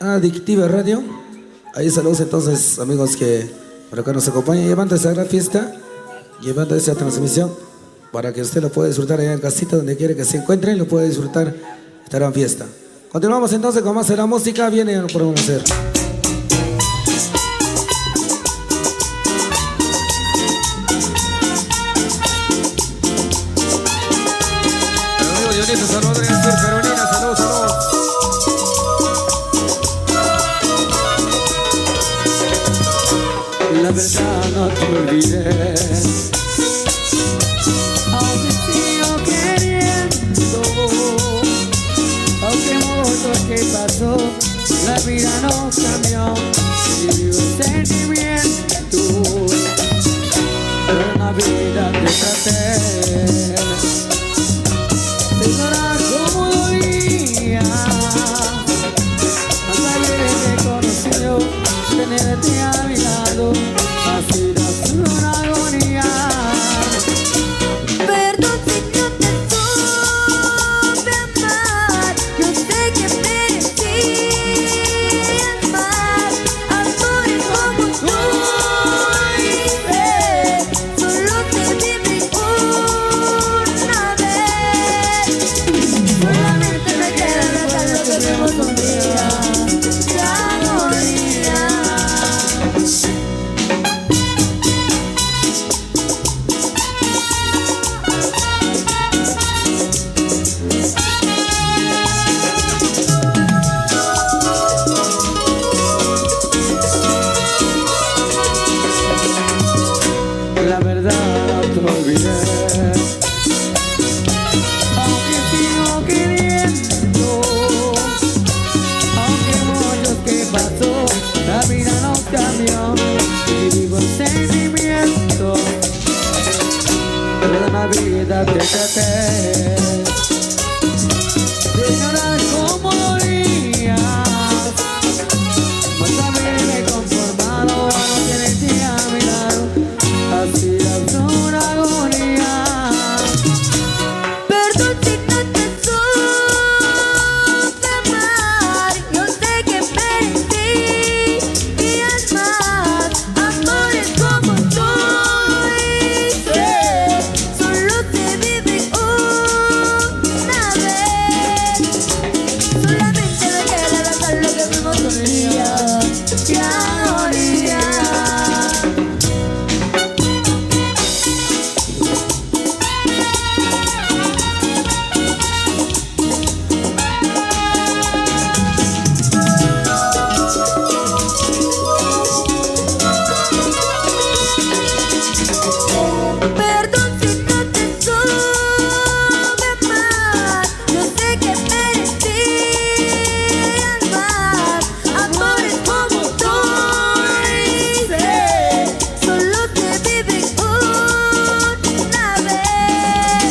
Adictiva Radio. Ahí saludos entonces, amigos que por acá nos acompañan, llevando esa gran fiesta, llevando esa transmisión para que usted lo pueda disfrutar allá en casita, donde quiere que se encuentre, y lo pueda disfrutar esta gran fiesta. Continuamos entonces con más de la música, viene lo podemos hacer. Dionisio, saludos de Sur Carolina, saludos, saludos. La verdad no te olvidé, aunque sigo queriendo, aunque mucho que pasó, la vida no cambió, y vivo el sentimiento, pero en la vida te traté. Ignorar cómo dolía, hasta que me conoció, tenerte a mi lado, ha sido una agonía. Perdón si no te supe amar, yo sé que merecías más, amores como tú hice, solo te viví una vez. Solamente me queda recordar lo que vimos un día, qué agonía. La verdad te olvidé, aunque sigo queriendo, aunque mucho que pasó, la vida no cambió, y vivo el sentimiento, pero en la vida te traté de ignorar cómo dolías, mas haberme conformado a no tenerte a mi lado, así es una agonía. Perdón si no te supe amar, yo sé que merecías más, amores como tú hice, solo te viví una vez. Solamente me queda recordar lo que vimos un día, qué agonía. Perdón si no te supe amar, yo sé que merecías más, amores como tú hice, solo te viví una vez.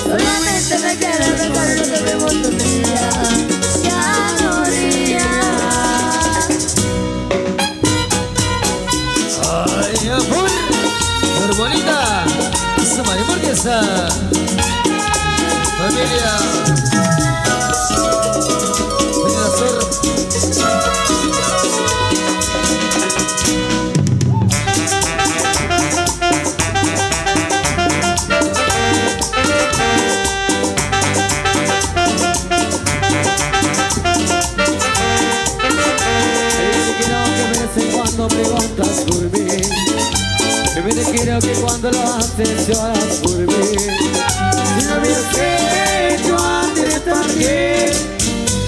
Solamente me queda recordar lo que vimos un día, qué agonía. Ay, amor, bonita, esa marimonesa, familia, venga Sur. Que me sé cuando preguntas por mí, que me quiero que cuando lo haces lloras por mí. Si no hubieras hecho antes de partir,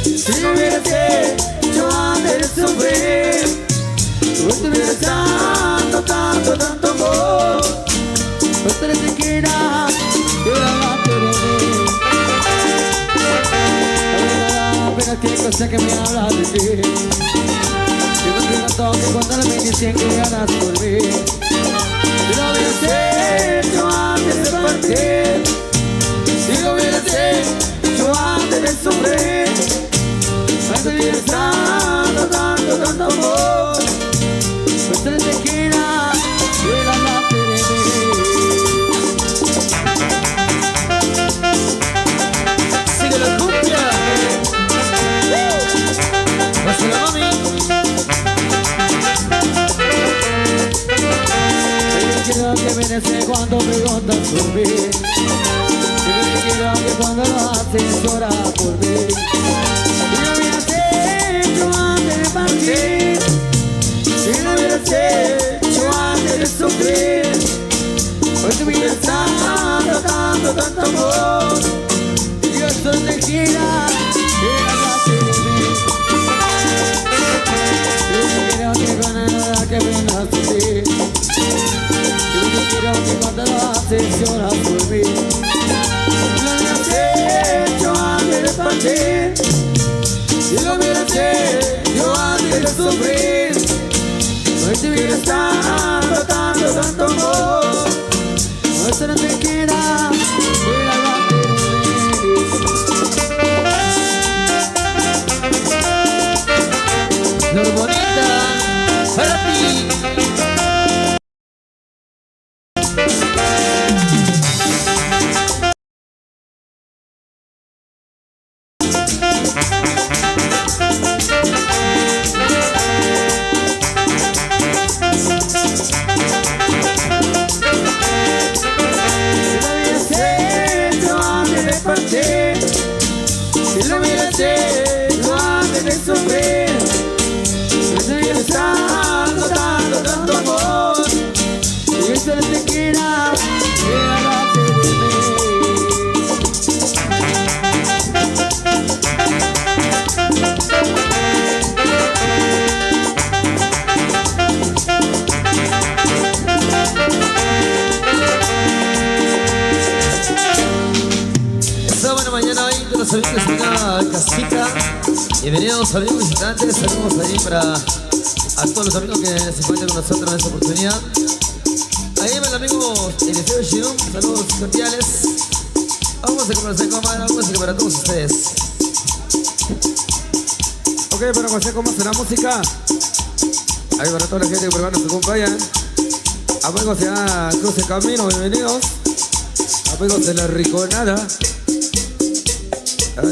si no hubieras hecho antes de sufrir, tú estuvieras dando tanto, tanto amor, no te siquiera delante de mí. La verdad, qué cosa que me habla de ti. Yo me pregunto que cuando me dicen que ganas por mí, si lo hubieras hecho antes de partir, si lo hubieras hecho antes de sufrir, no te hubieras dado tanto, tanto amor, no te siquiera delante de mí. Sigue la cumbia. Pásala, cuando preguntas por mí. Y me quiero que cuando lo haces llora por mí. Si no hubieras hecho antes de partir, si no hubieras hecho antes de sufrir, hoy te hubieras dado tanto amor. Y yo solo te quiera que hablaste de mí. Yo quiero que con nada que vengas de ti. Yo quiero que cuando lo haces lloras por mí. Lo hubieras hecho antes de partir, si lo hubieras hecho antes de sufrir, hoy te hubieras dado tanto amor. Hoy solo te queda el hablarte de mí. Flor bonita para ti. Si lo hubieras hecho antes de sufrir, no te hubieras dado tanto amor. Y yo solo te quiera que hablaste de mí. Esta buena mañana hoy de los amigos de una casita. Bienvenidos amigos visitantes, saludos ahí para a todos los amigos que se encuentran con nosotros en esta oportunidad. Ahí va el amigo Eliseo Shirum, saludos cordiales. Vamos a comenzar con más música para todos ustedes. Ok, para comenzar con más de la música. Ahí para toda la gente que por acá nos acompaña. Amigos de Cruz de Camino, bienvenidos. Amigos de La Riconada.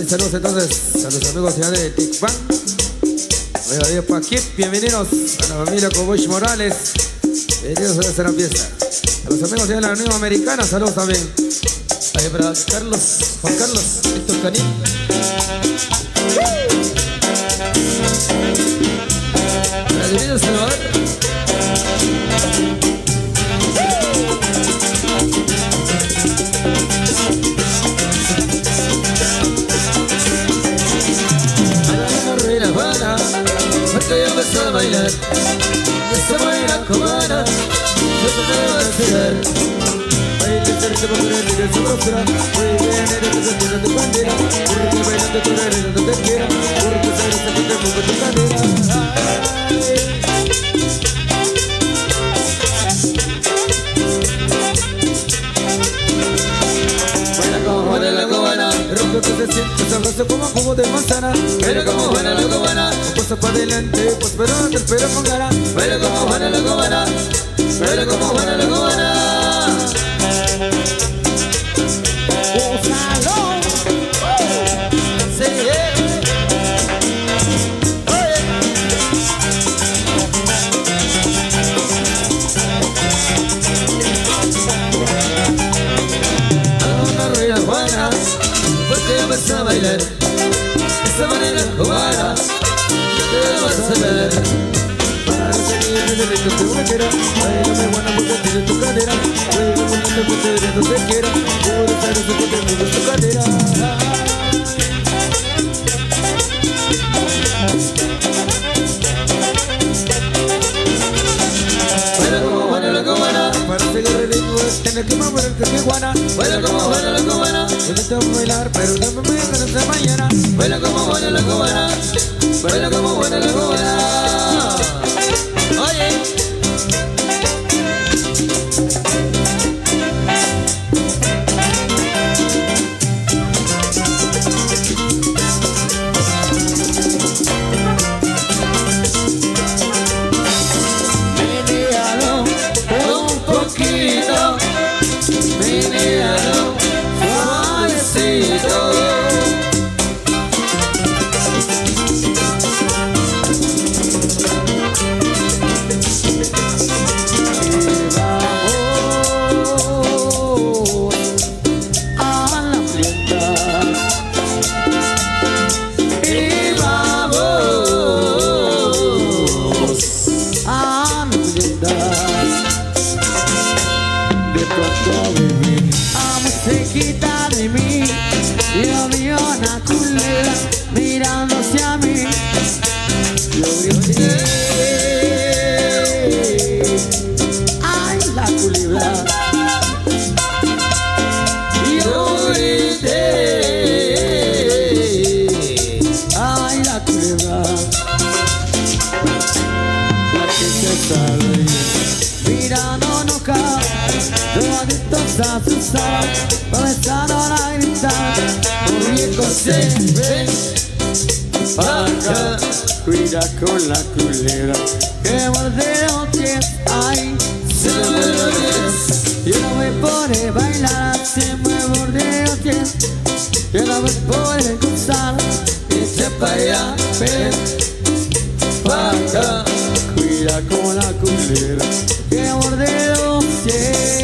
Saludos entonces a los amigos ya de Ticpan. Oiga, Paquit, bienvenidos a la familia Coboch Morales. Bienvenidos a esta fiesta. A los amigos ya de la Unión Americana, saludos también. Ahí para Carlos, Juan Carlos, Víctor Canín. Para bienvenidos a Salvador. Porque yo empecé a bailar y esa manera cubana yo te debo hacer. Baile cerca para poder ir a su rostro. Muy bien, eres tu sentido, tu bandera. Porque bailando tu arena donde te quiera. Porque sabes que te pongo tu cadera. Baila la cubana, Rompe que se siente sabroso como jugo de manzana. baila como Juana la cubana, Pasa para adelante, pues pero te espero con ganas. baila como Juana la cubana, baila como Juana la cubana. Sí, Una rueda Juana, porque yo empecé a bailar esa manera cubana yo te debo hacer. para seguir el derecho que uno quiera. Bailame Juana porque tiene tu cadera. Baila bonito porque eres donde quiera. Por estar eso que tengo tu cadera. Baila como Juana la cubana, Para seguir el ritmo tienes que mover el que Juana. baila como Juana la cubana, Yo no te voy a bailar, pero dame muy bien esta mañana. baila como Juana la cubana, baila como Juana la cubana. Oye. Menealo un poquito, menealo suavecito. Ay, la culebra. Yo grité. Ay, la culebra. La que se sabe. Mirando nunca. Los adictos a asustar. Comenzando a gritar. Un viejo se ve. Acá, cuida con la culebra que muerde los pies, ay, se muerde los pies. Yo no me pone bailar, se me muerde los pies. Yo no me pone gustar, que sepa allá, ven, pa' acá. Cuida con la culebra que muerde los pies.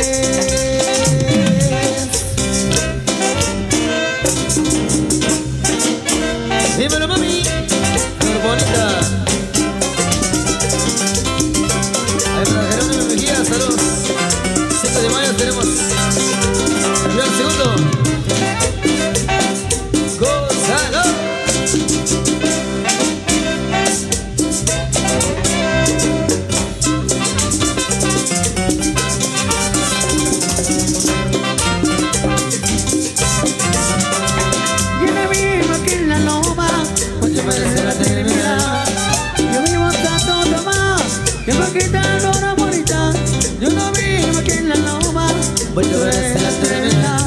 Dímelo, mami. Flor bonita. Ahí para Jerónimo Mejía, saludos. 5 de mayo tenemos. Primero, segundo. Gózalo. Mucho veces la tremenda.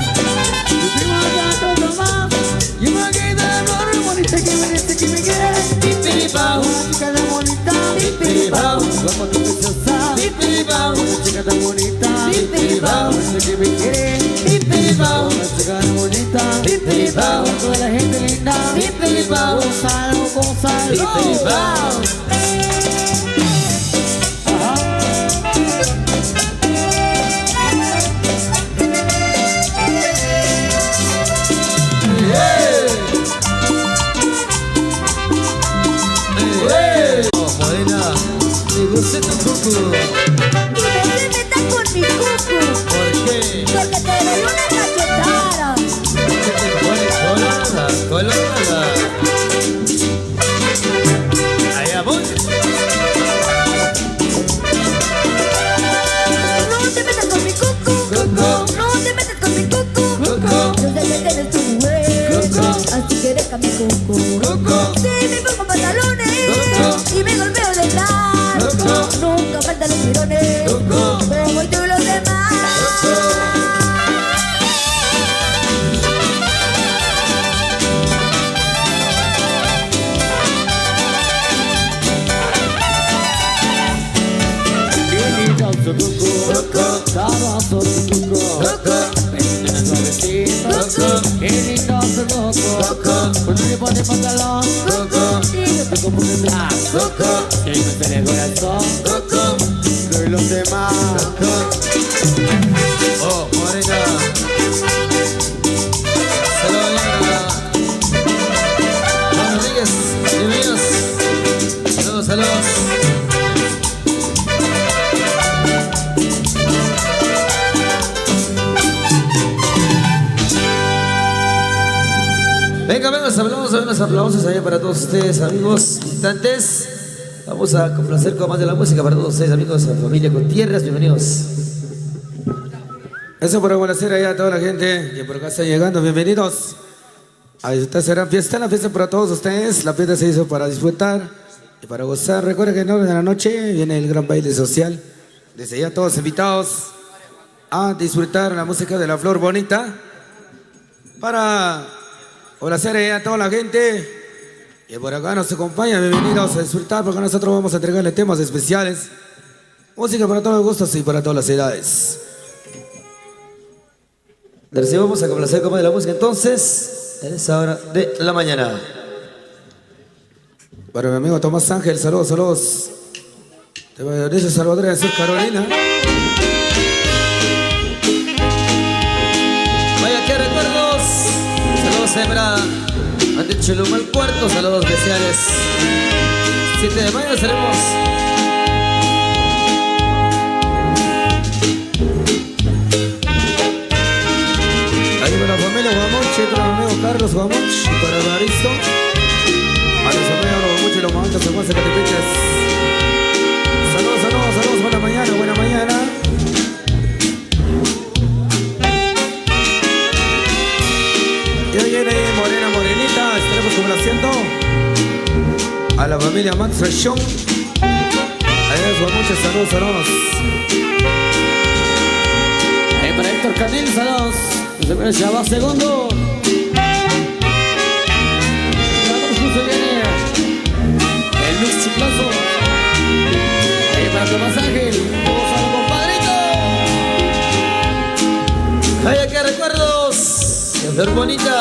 Yo me quedé lo bonita que me dice que me quiere. Pipiripau. Chica tan bonita. Pipiripau. Guapa tu preciosa. Pipiripau. Chica tan bonita. Pipiripau. Dice que me quiere. Pipiripau. Chica tan bonita. Pipiripau. Toda la gente linda. Pipiripau. Gózalo, gózalo. Pipiripau. Morena, me gusta tu cucu. Y no te metas con mi cucu, ¿Por qué? porque te doy una cachetada. ¿Qué te pones colorada? Colorada. Allá voy. No te metas con mi cucu, Cucu. no te metas con mi cucu. Cucu. Yo sé que tienes tu mujer, Cucu. así que deja mi cucu. Cucu. Si me pongo pantalones Cucu. y me golpeo detrás, Cucu. nunca faltan los tirones, Cucu. como tú los demás. Qué lindo tu cucu. Sabroso tu cucu. Vestido suavecito. Qué lindo tu cucu. Con un tipo de pantalón. Y yo te compro un blanco. Y me pone el corazón. Soy los demás. Oh, morena. Saludos, linda. Juan Rodríguez, bienvenidos. Saludos, saludos. Venga, venga, los aplausos allá para todos ustedes, amigos, instantes. Vamos a complacer con más de la música para todos ustedes, amigos, familia Gutiérrez, bienvenidos. Eso por agradecer allá a toda la gente que por acá está llegando, bienvenidos. A esta será fiesta, la fiesta para todos ustedes. La fiesta se hizo para disfrutar y para gozar. Recuerden que en orden de la noche viene el gran baile social. Desde ya todos invitados a disfrutar la música de la Flor Bonita. Para agradecer a toda la gente que por acá nos acompaña, bienvenidos a disfrutar porque nosotros vamos a entregarle temas especiales. Música para todos los gustos y para todas las edades. Le recibimos a complacer con más de la música entonces, en esa hora de la mañana. Para mi amigo Tomás Ángel, saludos, saludos. Te voy a decir Salvador de Sur Carolina. Vaya, qué recuerdos. Saludos, hembra. Ante Chuluma el cuarto, saludos especiales. 7 de mayo seremos. Ahí para la familia Guamonche, para mi amigo Carlos Guamonche, para Baristo. A los amigos Guamonche y los momentos de Juan Zacatepeches. Construction. Eso, muchos saludos, saludos. Para Héctor Canil, saludos. Ya va segundo. Se viene el Lux Chiplazo. Para Tomás Ángel. Vamos a los compadritos. ¡Ay, qué recuerdos! ¡Qué flor bonita!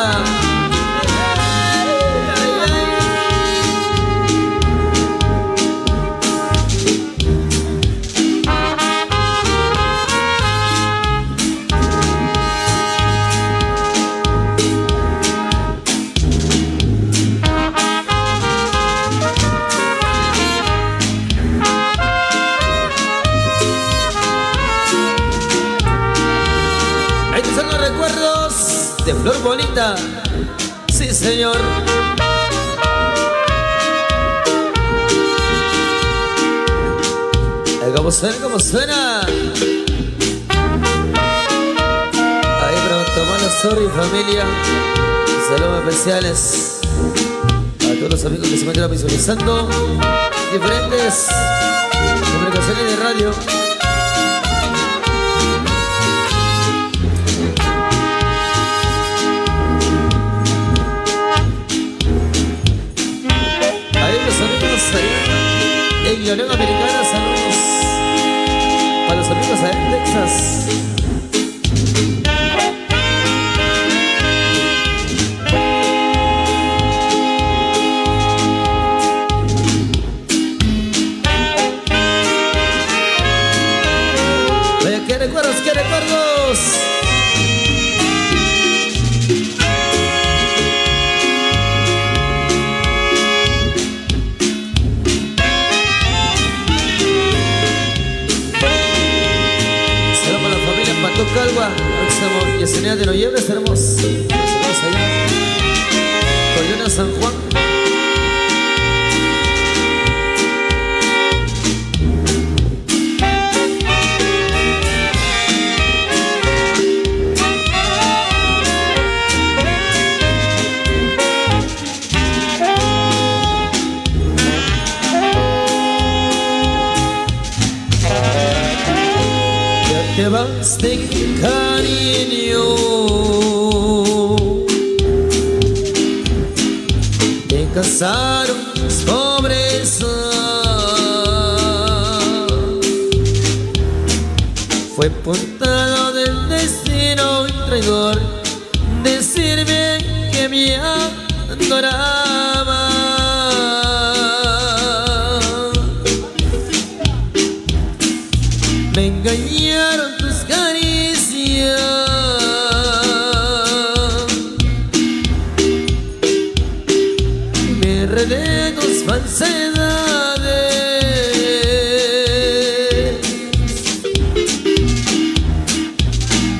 De flor bonita, sí señor. ¿Cómo suena? Ahí para Tomás Sorry familia. Saludos especiales a todos los amigos que se encuentran visualizando diferentes comunicaciones de radio. En la Unión Americana, saludos a los amigos allá en Texas. Oye, qué recuerdos, qué recuerdos. Calva, Máximo y Escenea de Noviembre estaremos allá con Yona San Juan. Te vas de cariño, te casaron las pobreza, fue puntado del destino un traidor, decirme que me adoraba. Me engañaron tus caricias, me enredé tus falsedades,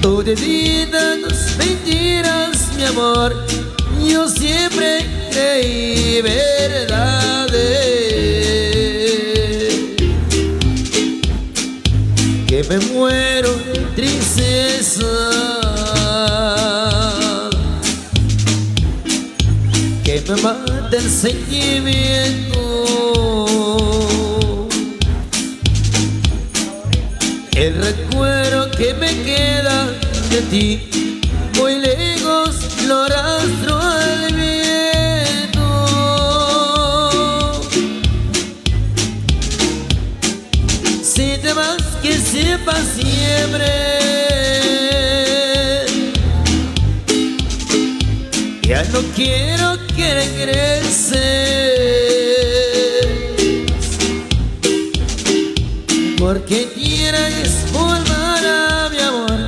tú de vida tus mentiras, mi amor, yo siempre creí verdades. Que me muero de tristeza, que me mata el sentimiento, el recuerdo que me queda de ti, muy lejos lo arrastro al viento. Si te vas, que sepa siempre, ya no quiero que regreses, porque quieres volver a mi amor,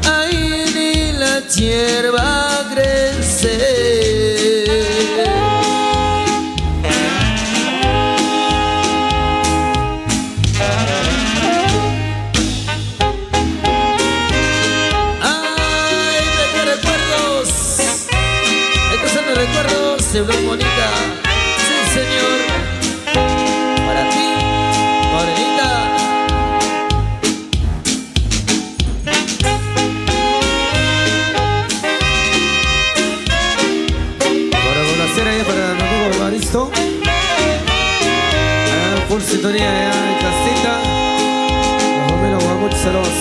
ahí ni la hierba crece. De flor bonita, sí señor, para ti, morenita. full sintonía allá en casita. La familia Guamuch, saludos.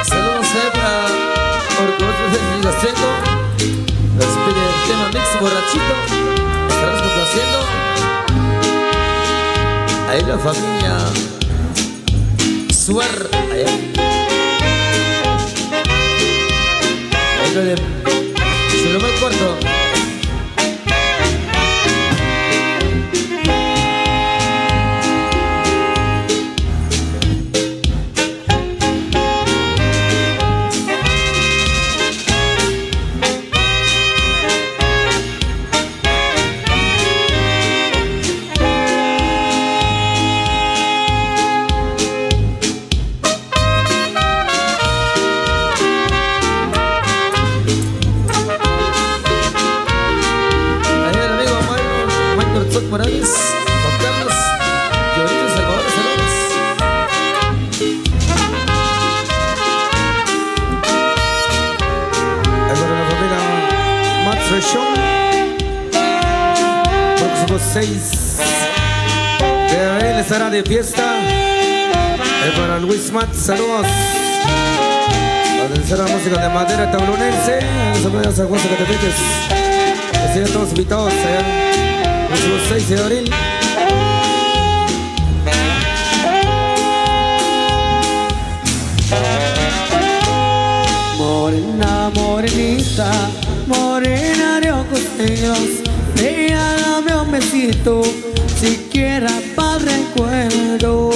Saludos para Orgullo de Gasteco. Nos pide el tema Mix Borrachito. Estarás complaciendo. Ahí la familia Suar. Allá. Ahí lo de Solomon Corto. Morales, Juan Carlos, Llorito Salvador, saludos. Ahí para la familia Max Rechón. Próximo 6 de abril estará de fiesta. Ahí para Luis Max, saludos. Atención a la música de madera tablonense. Saludos a San Juan Zacatepeques. Así ya todos invitados allá. Próximo 6 de abril. Morena, morenita, morena de ojos negros, regálame un besito, siquiera para recuerdo.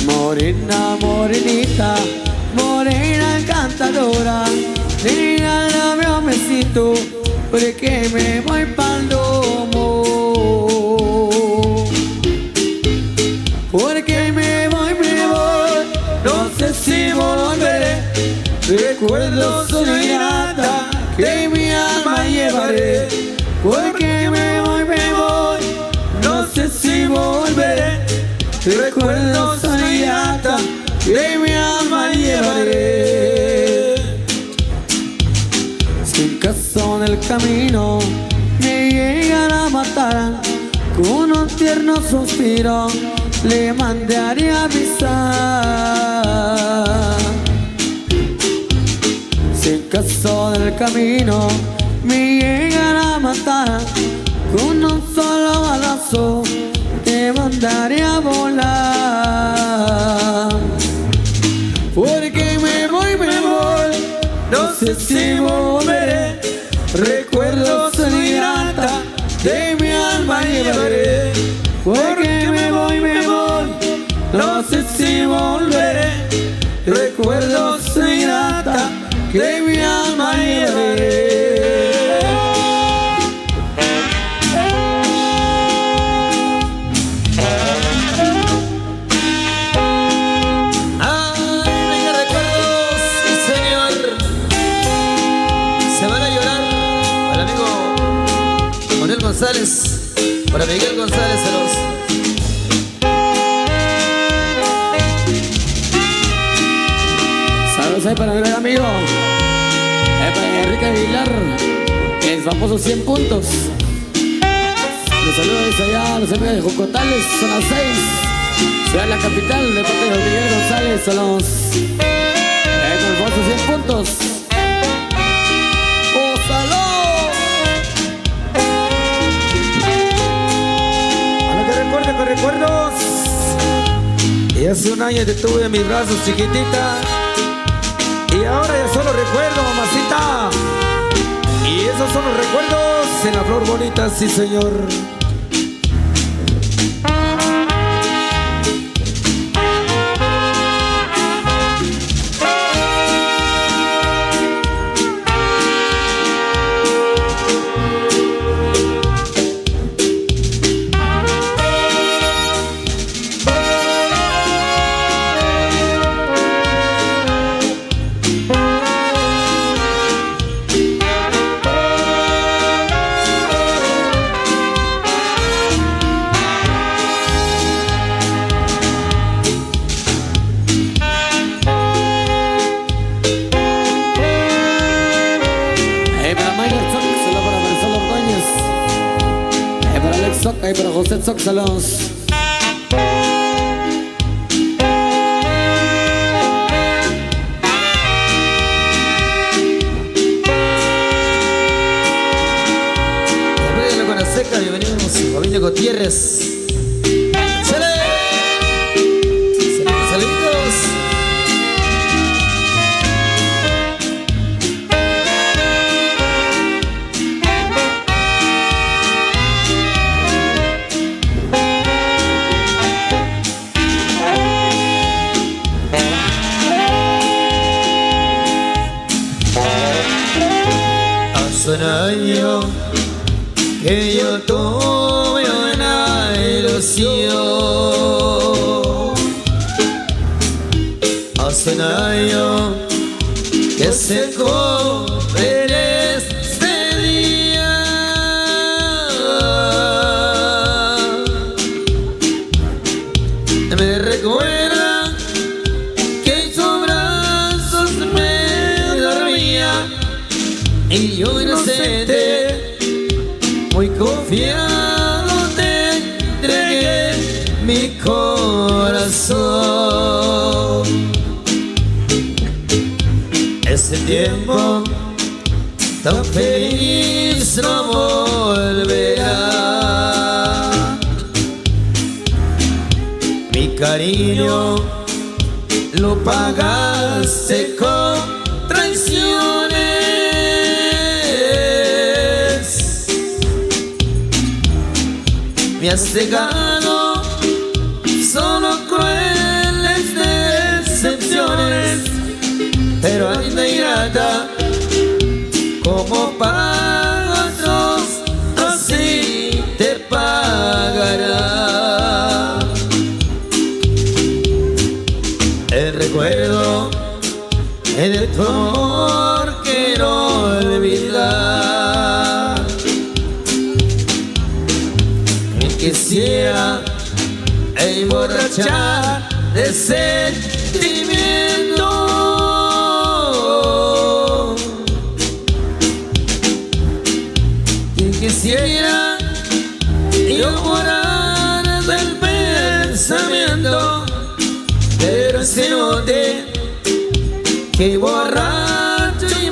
Morena, morenita, morena encantadora, regálame un besito, porque me voy pa'l domo. Porque me voy, no sé si volveré. Recuerdos son grata que mi alma llevaré. Porque me voy, no sé si volveré. Recuerdos son grata que mi alma llevaré. Si en caso del camino me llegan a matar, con un tierno suspiro le mandaré a avisar. Si en caso del camino me llegan a matar, con un solo balazo te mandaré a volar. Porque me voy, no sé si volveré. Recuerdos son grata de mi alma llevaré. Porque me voy, no sé si volveré. Recuerdos son grata que mi alma llevaré. González, para Miguel González, saludos. Saludos ahí para mi gran amigo para Enrique Aguilar, el famoso 100 puntos. Los saludos allá a los amigos de Jocotales, son las 6, ciudad de la capital, de parte de Miguel González, saludos con el famoso 100 puntos. ¡Oh, salud! Con recuerdos. Y hace un año te tuve en mis brazos, chiquitita. Y ahora ya solo recuerdo, mamacita. Y esos son los recuerdos en la flor bonita, sí señor. ahí para José Zóxalos. Bienvenidos, familia Gutiérrez. ¡Chale! Saluditos. Hace un año que yo tuve una ilusión, hace un año que se cumple en este día. Me recuerda que en sus brazos me dormía y yo inocente, muy confiado te entregué mi corazón. Ese tiempo tan feliz no volverá. Mi cariño lo pagaste con traiciones. Me has cegado solo crueles decepciones, pero ay de ingrata, como pagas así te pagará. El recuerdo de tu amor quiero olvidar. Quisiera emborrachar de sentimiento y quisiera llorar del pensamiento, pero se note que borracho y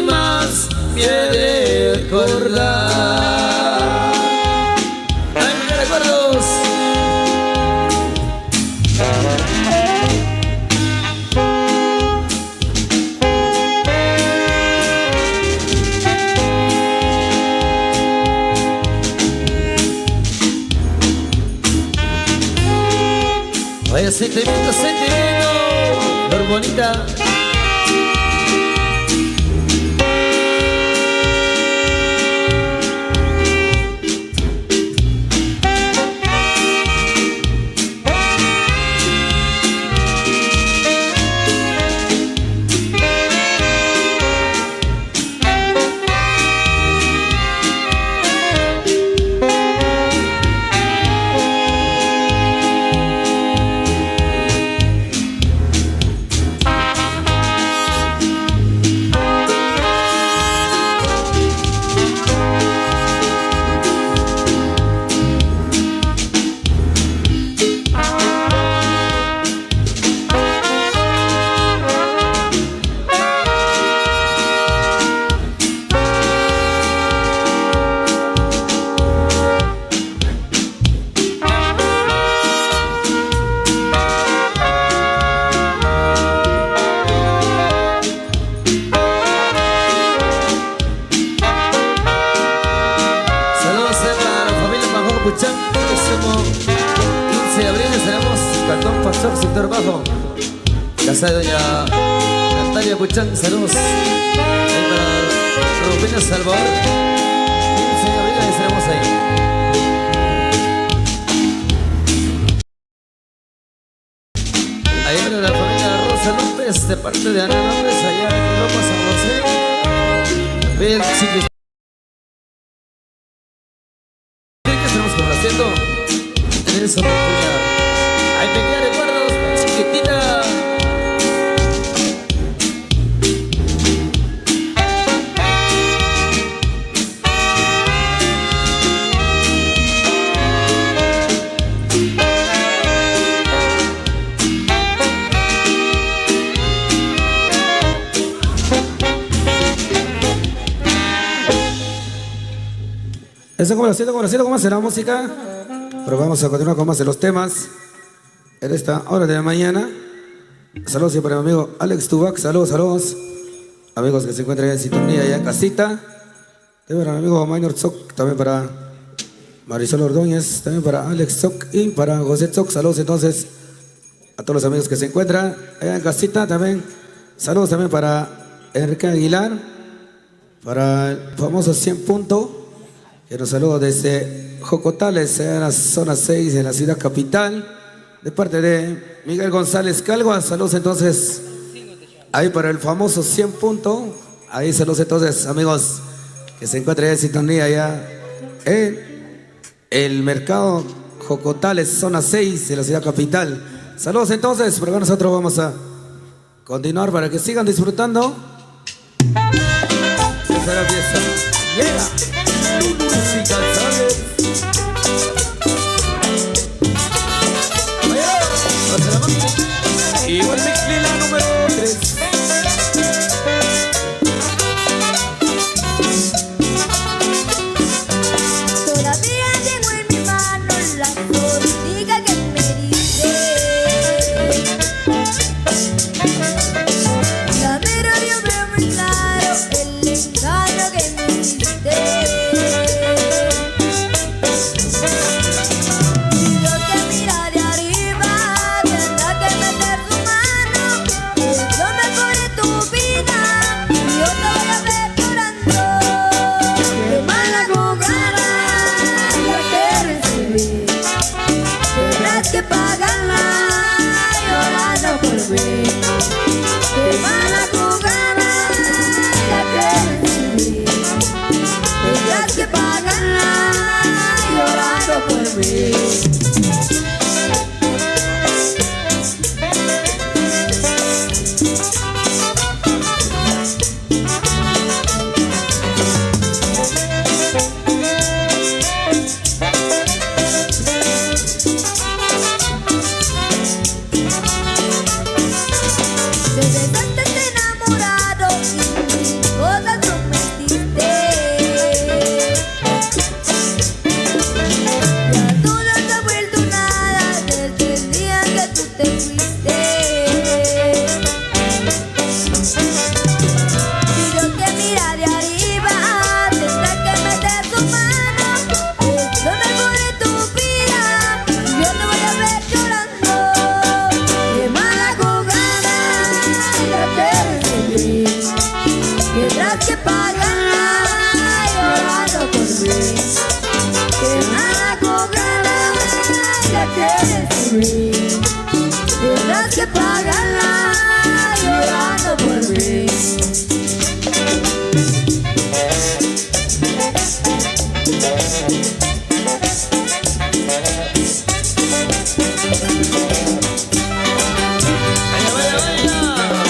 más me he de recordar. Vaya sentimiento, flor bonita. Próximo 15 de abril estaremos Cantón Pastor, sector bajo. Casa de doña Natalia Puchán, saludos. Ahí para Rubén Salvador. 15 de abril estaremos ahí. Ahí para la familia Rosa López, de parte de Ana López, allá en Roma, San José. Bien, sí que haciendo tener esa oportunidad. Hay pequeños recuerdos, chiquitita. Parece como las 7, como más será música. Pero vamos a continuar con más de los temas en esta hora de la mañana. Saludos para mi amigo Alex Tubac. Saludos. Amigos que se encuentran en sintonía allá en casita. También para mi amigo Minor Zoc. También para Marisol Ordóñez. También para Alex Zoc y para José Zoc. Saludos entonces a todos los amigos que se encuentran allá en casita. También saludos también para Enrique Aguilar. Para el famoso 100 Punto. Que nos saluda desde Jocotales, en la zona 6, en la ciudad capital. De parte de Miguel González Calva. Saludos entonces ahí para el famoso 100 Punto. Ahí saludos entonces amigos que se encuentran en sintonía allá en el mercado Jocotales, zona 6 de la ciudad capital. Saludos entonces, por acá nosotros vamos a continuar para que sigan disfrutando. Esa es la fiesta. Llega música, ¿sabes? Y el mix la número 3. Todavía tengo en mi mano la tortiga que me diste. La miro yo veo muy claro el engaño que me hiciste. Y lo que mira de arriba tendrá que meter su mano. Yo me pone tu vida y yo te voy a ver llorando. Qué mala jugada la que recibí. Tendrás que pagarla llorando por mí. Qué mala jugada la que recibí. Tendrás que pagarla llorando por mí. Desde antes enamorado y mil cosas prometiste. Ya todo se ha vuelto nada desde el día que tú te fuiste. Y yo que mira de arriba tendrá que meter tu mano. Yo me pone tu vida y yo te voy a ver llorando. Qué mala jugada la que recibí. Tendrás que pagarla llorando por mí. Qué mala jugada la que recibí. Tendrás que pagarla llorando por mí.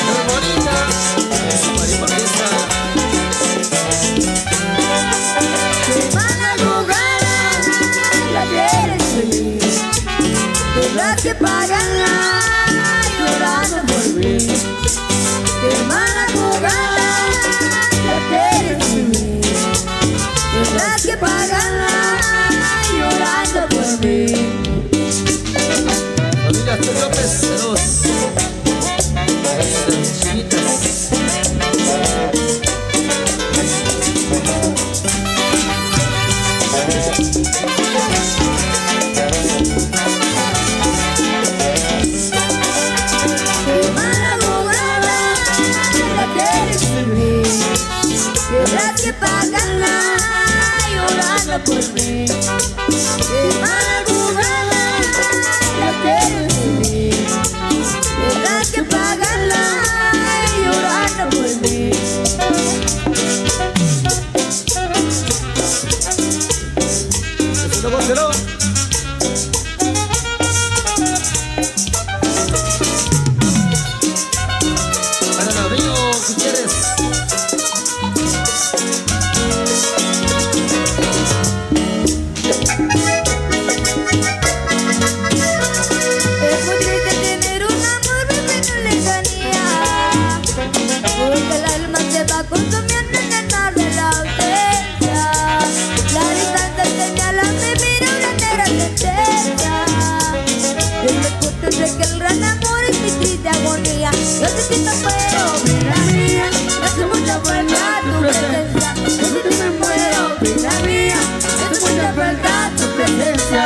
Muy bonita. Esa María Marquesa. Qué mala jugada la que recibí. Tendrás que pagarla llorando por mí. Qué mala jugada la que recibí. Tendrás que pagarla llorando por mí. Familia Arturo López, saludos. Las chiquitas. ti me muero, vida mía. Hace mucha falta tu presencia. De ti me muero, vida mía. Hace mucha falta tu presencia.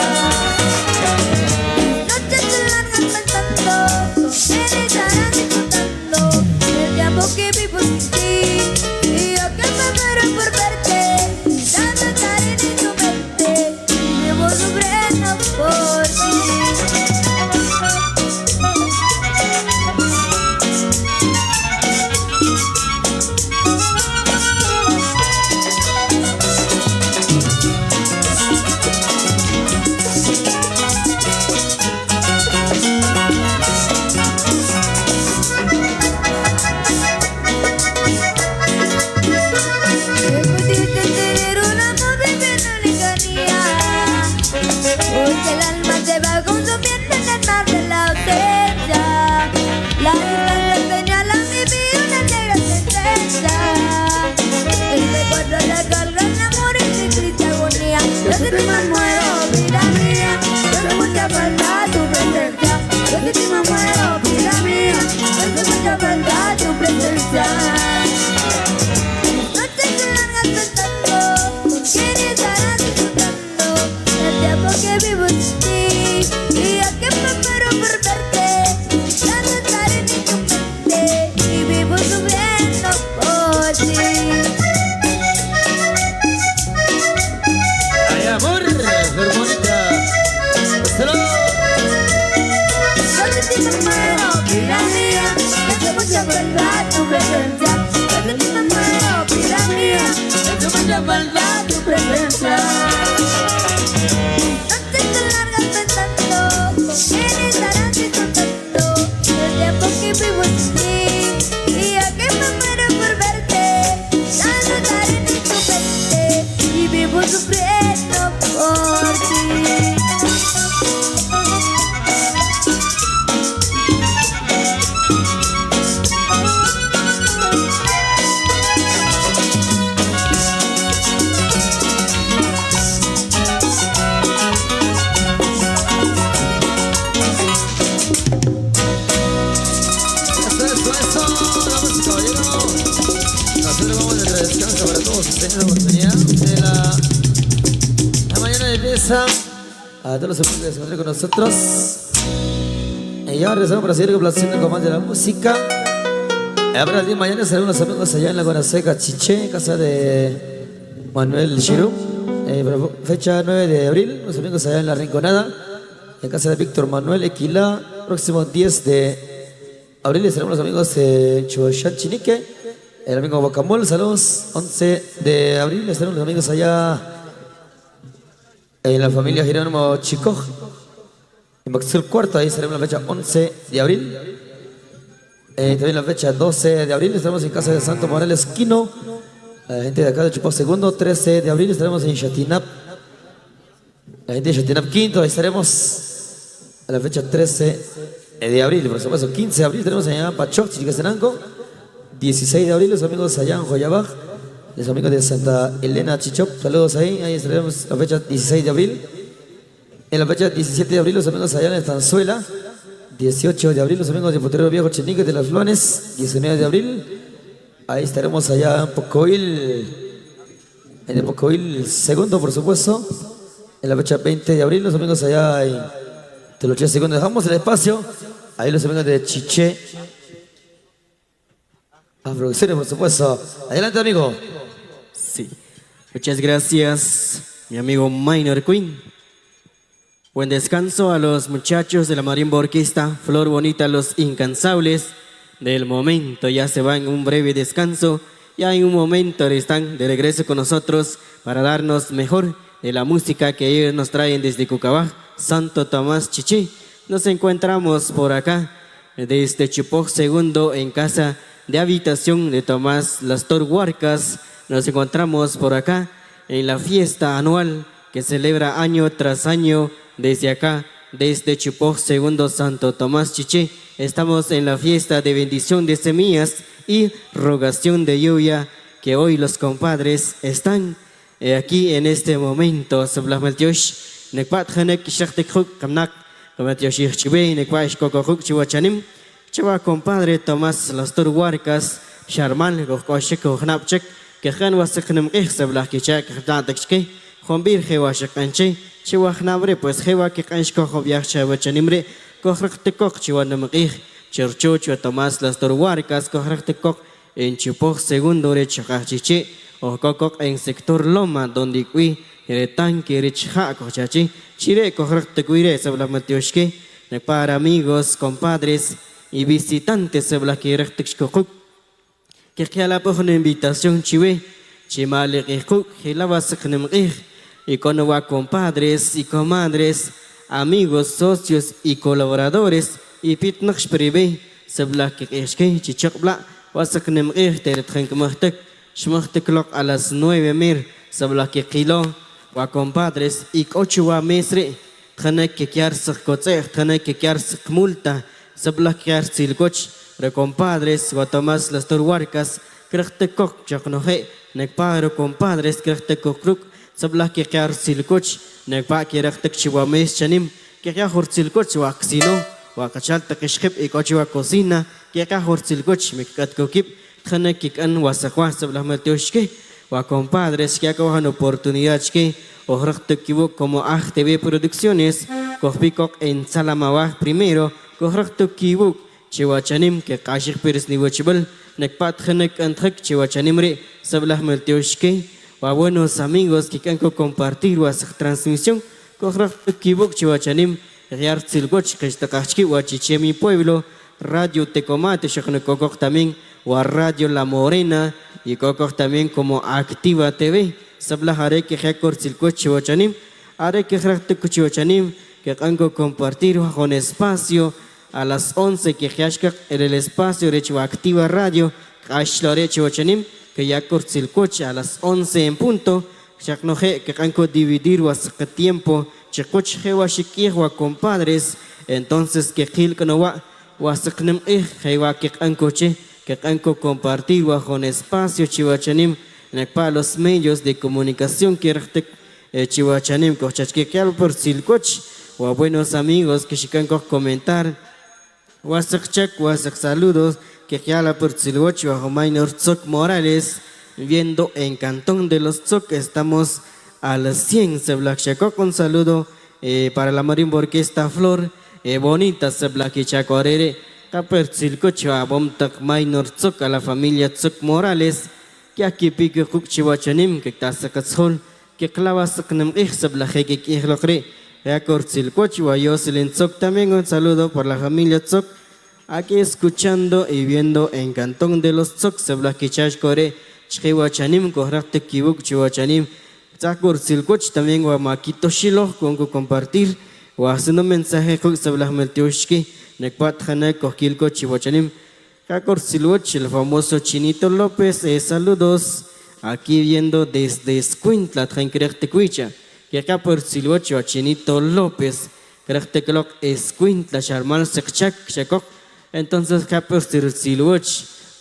Noches se largan pensando, con quién estarán disfrutando el tiempo que vivo sin ti. Y yo que me muero por verte, dando estar en tu mente. Y vivo sufriendo por ti. Porque el alma se va consumiendo en el mar de la ausencia. La distancia señala mi vida una negra sentencia. El recuerdo la carga en amor y mi triste agonía. Yo de ti me muero, vida mía. Yo hace mucha falta tu presencia. Yo de ti me muero, vida mía. Yo hace mucha falta tu presencia. Noches se largan pensando, con quién estarás disfrutando el tiempo que vivo sin ti. Y yo que me muero por verte, dando estar en tu mente. Y vivo sufriendo por ti. Ay, amor, flor bonita. Pásalo. Yo de ti me muero, vida mía. Hace mucha falta tu presencia. Yo de ti me muero, vida mía. Hace mucha falta tu presencia. Noches se largan pensando, con quién estarán disfrutando el tiempo que vivo sin ti. Y yo que me muero por verte, dando estar en tu mente. Y vivo sufriendo por ti. Eso, damas y caballeros. Nosotros vamos a descanso para todos ustedes la oportunidad de la mañana de pieza. A todos los amigos que se encuentran con nosotros. Y ya regresamos para seguir complaciendo con más de la música. Para el día de mañana serán unos amigos allá en la Guanaseca Chiché, casa de Manuel Shirú. Fecha 9 de abril, los amigos allá en la Rinconada, en casa de Víctor Manuel Equila. Próximo 10 de abril estaremos los amigos de Chuachan Chinique, el amigo Bacamol. Saludos. 11 de abril estaremos los amigos allá en la familia Jerónimo Chico, en Maxil Cuarto. Ahí estaremos la fecha 11 de abril. También la fecha 12 de abril estaremos en casa de Santo Morales Quino, la gente de acá de Chupó Segundo. 13 de abril estaremos en Chatinap, la gente de Chatinap Quinto. Ahí estaremos a la fecha 13 de abril, por supuesto. 15 de abril tenemos allá en Pachoc, Chichicastenango. 16 de abril los amigos allá en Joyabaj, los amigos de Santa Elena Chichop. Saludos ahí, ahí estaremos la fecha 16 de abril. En la fecha 17 de abril los amigos allá en Estanzuela. 18 de abril los amigos de Potrero Viejo Chenique de las Flones. 19 de abril ahí estaremos allá en Pocoil, en el Pocoil Segundo, por supuesto. En la fecha 20 de abril los amigos allá en Teloché Segundo. Dejamos el espacio ahí los amigos de Chiché a producciones, por supuesto. Adelante, amigo. Sí. Muchas gracias, mi amigo Minor Queen. Buen descanso a los muchachos de la Marimba Orquesta, Flor Bonita, los incansables del momento. Ya se van en un breve descanso. Ya en un momento están de regreso con nosotros para darnos mejor de la música que ellos nos traen desde Cucabaj, Santo Tomás Chiché. Nos encontramos por acá desde Chupó Segundo en casa de habitación de Tomás Lastor Huarcas. Nos encontramos por acá en la fiesta anual que celebra año tras año desde acá, desde Chupó Segundo, Santo Tomás Chiché. Estamos en la fiesta de bendición de semillas y rogación de lluvia, que hoy los compadres están aquí en este momento. Chava compadre Tomás Las Turhuarcas, Sharman, Gokoshik, Hnapchek, que Han was a Knem Exabla, que Chak, Dantakske, Hombir, Hewashakanche, Chiwahnabre, pues Hewa, que Kanshko, Hobiacha, Chanimre, Kohraktekok, Chiwanamri, Churchucho, Tomás Las Turhuarcas, Kohraktekok, en Chupok, segundo Rechachiche, o Kokok en sector Loma, donde Kui, Eretan, que Richha, Kochachi, Chire, Kohraktequire, Sablamatioshke, para amigos, compadres y visitantes de la que la por una invitación chive, chimale que la vas a y con compadres y comadres, amigos, socios y colaboradores y pitnach privé, se la que chichokbla, vas a ter tranquimortek, schmorteklok a las 9:00, se la que kilo, wa compadres y cochua mesre. Thanek que quiar se coche, thanek que quiar se multa, se blaquear silcoch, recompadres, Guatomás Las Turhuarcas, crete coc, chacnoje, necparo compadres, crete cocruc, se blaquear silcoch, necpa quierectec chihuames chanim, que ya horsilcoch waxino, wakachalta que schip y cochua cocina, que ya horsilcoch, mecat coquip, thanek que an wasakwa, se blametioshke, wa compadres que acojan oportunidad que como AGTV Producciones, Kohpikok en Salamawah primero, Kohraktukibuk, Chiwachanim, que Kashik Pires Niwachibel, Nekpat Hanek Antrek, Chiwachanimre, Sablah Meltioshke, wa buenos amigos que can compartir was transmisión, Kohraktukibuk, Chiwachanim, Riar Silgoch, Kestakachki, Wachichemi Pueblo, Radio Tecomate, Shaknekokok también, wa Radio La Morena, y Kokok también como Activa TV. Sabla haré que récord silcoch chihuachanim, haré que récord chihuachanim, que cango compartir con espacio a las 11 que hashkak en el espacio de Activa Radio, Ashlore chihuachanim, que ya cortsilcoch a las 11 en punto, chaknoje que cango dividir was que tiempo, checoch hewa shikihwa compadres, entonces que gil canowa wasaknem hewa que cancoche, que cango compartir con espacio chihuachanim. Para los medios de comunicación que chihuachanim cochachque por silcoch o buenos amigos que chican comentar wasakchak wasak saludos que jala por silcoch o minor Tzok Morales viendo en Cantón de los Tzok estamos a las 100 se blackchako con saludo para la Marimba Orquesta Flor bonita se blackichacorere caper silcoch a bomtak minor Tzok a la familia Tzok Morales que aquí pique chihuachanim que está sacazol que clava sacnem ihsab la que ihlocre record silcoch wayoselen Tzok también un saludo por la familia Tzok aquí escuchando y viendo en Cantón de los Tzok se blaquichach core chihuachanim correcte kibuk chihuachanim tzakor silcoch también wa maquito shilo con compartir o haciendo mensaje con se blameltioshki nekpat hanek kokilko chihuachanim Cacor Silwoch, el famoso Chinito López, saludos aquí viendo desde Escuintla, Tranquiractecuicha, que acá por Silwoch a Chinito López, Cractecloc, Escuintla, Charmal Sekchak, Chacok, entonces acá por Silwoch,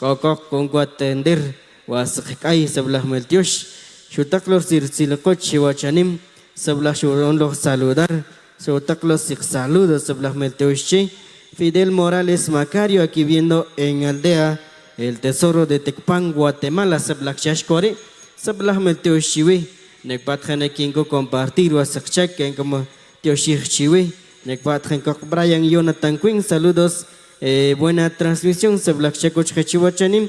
Cocok, con Guatender, Wasakay, Sablahmeltiosh, Chutaclos Silcoch, Wachanim, Sablashurón los saludar, Chutaclos saludos, Sablahmeltiosh. Fidel Morales Macario aquí viendo en Aldea el Tesoro de Tecpan, Guatemala, Sablachashcore, Sablahmeltiochiwi, Nekpatjane Kinko compartir Wasakchak, en como Teoshichiwi, Nekpatjankok Brian Jonathan Quinn, saludos, buena transmisión, Sablachakos Hechiwachanim,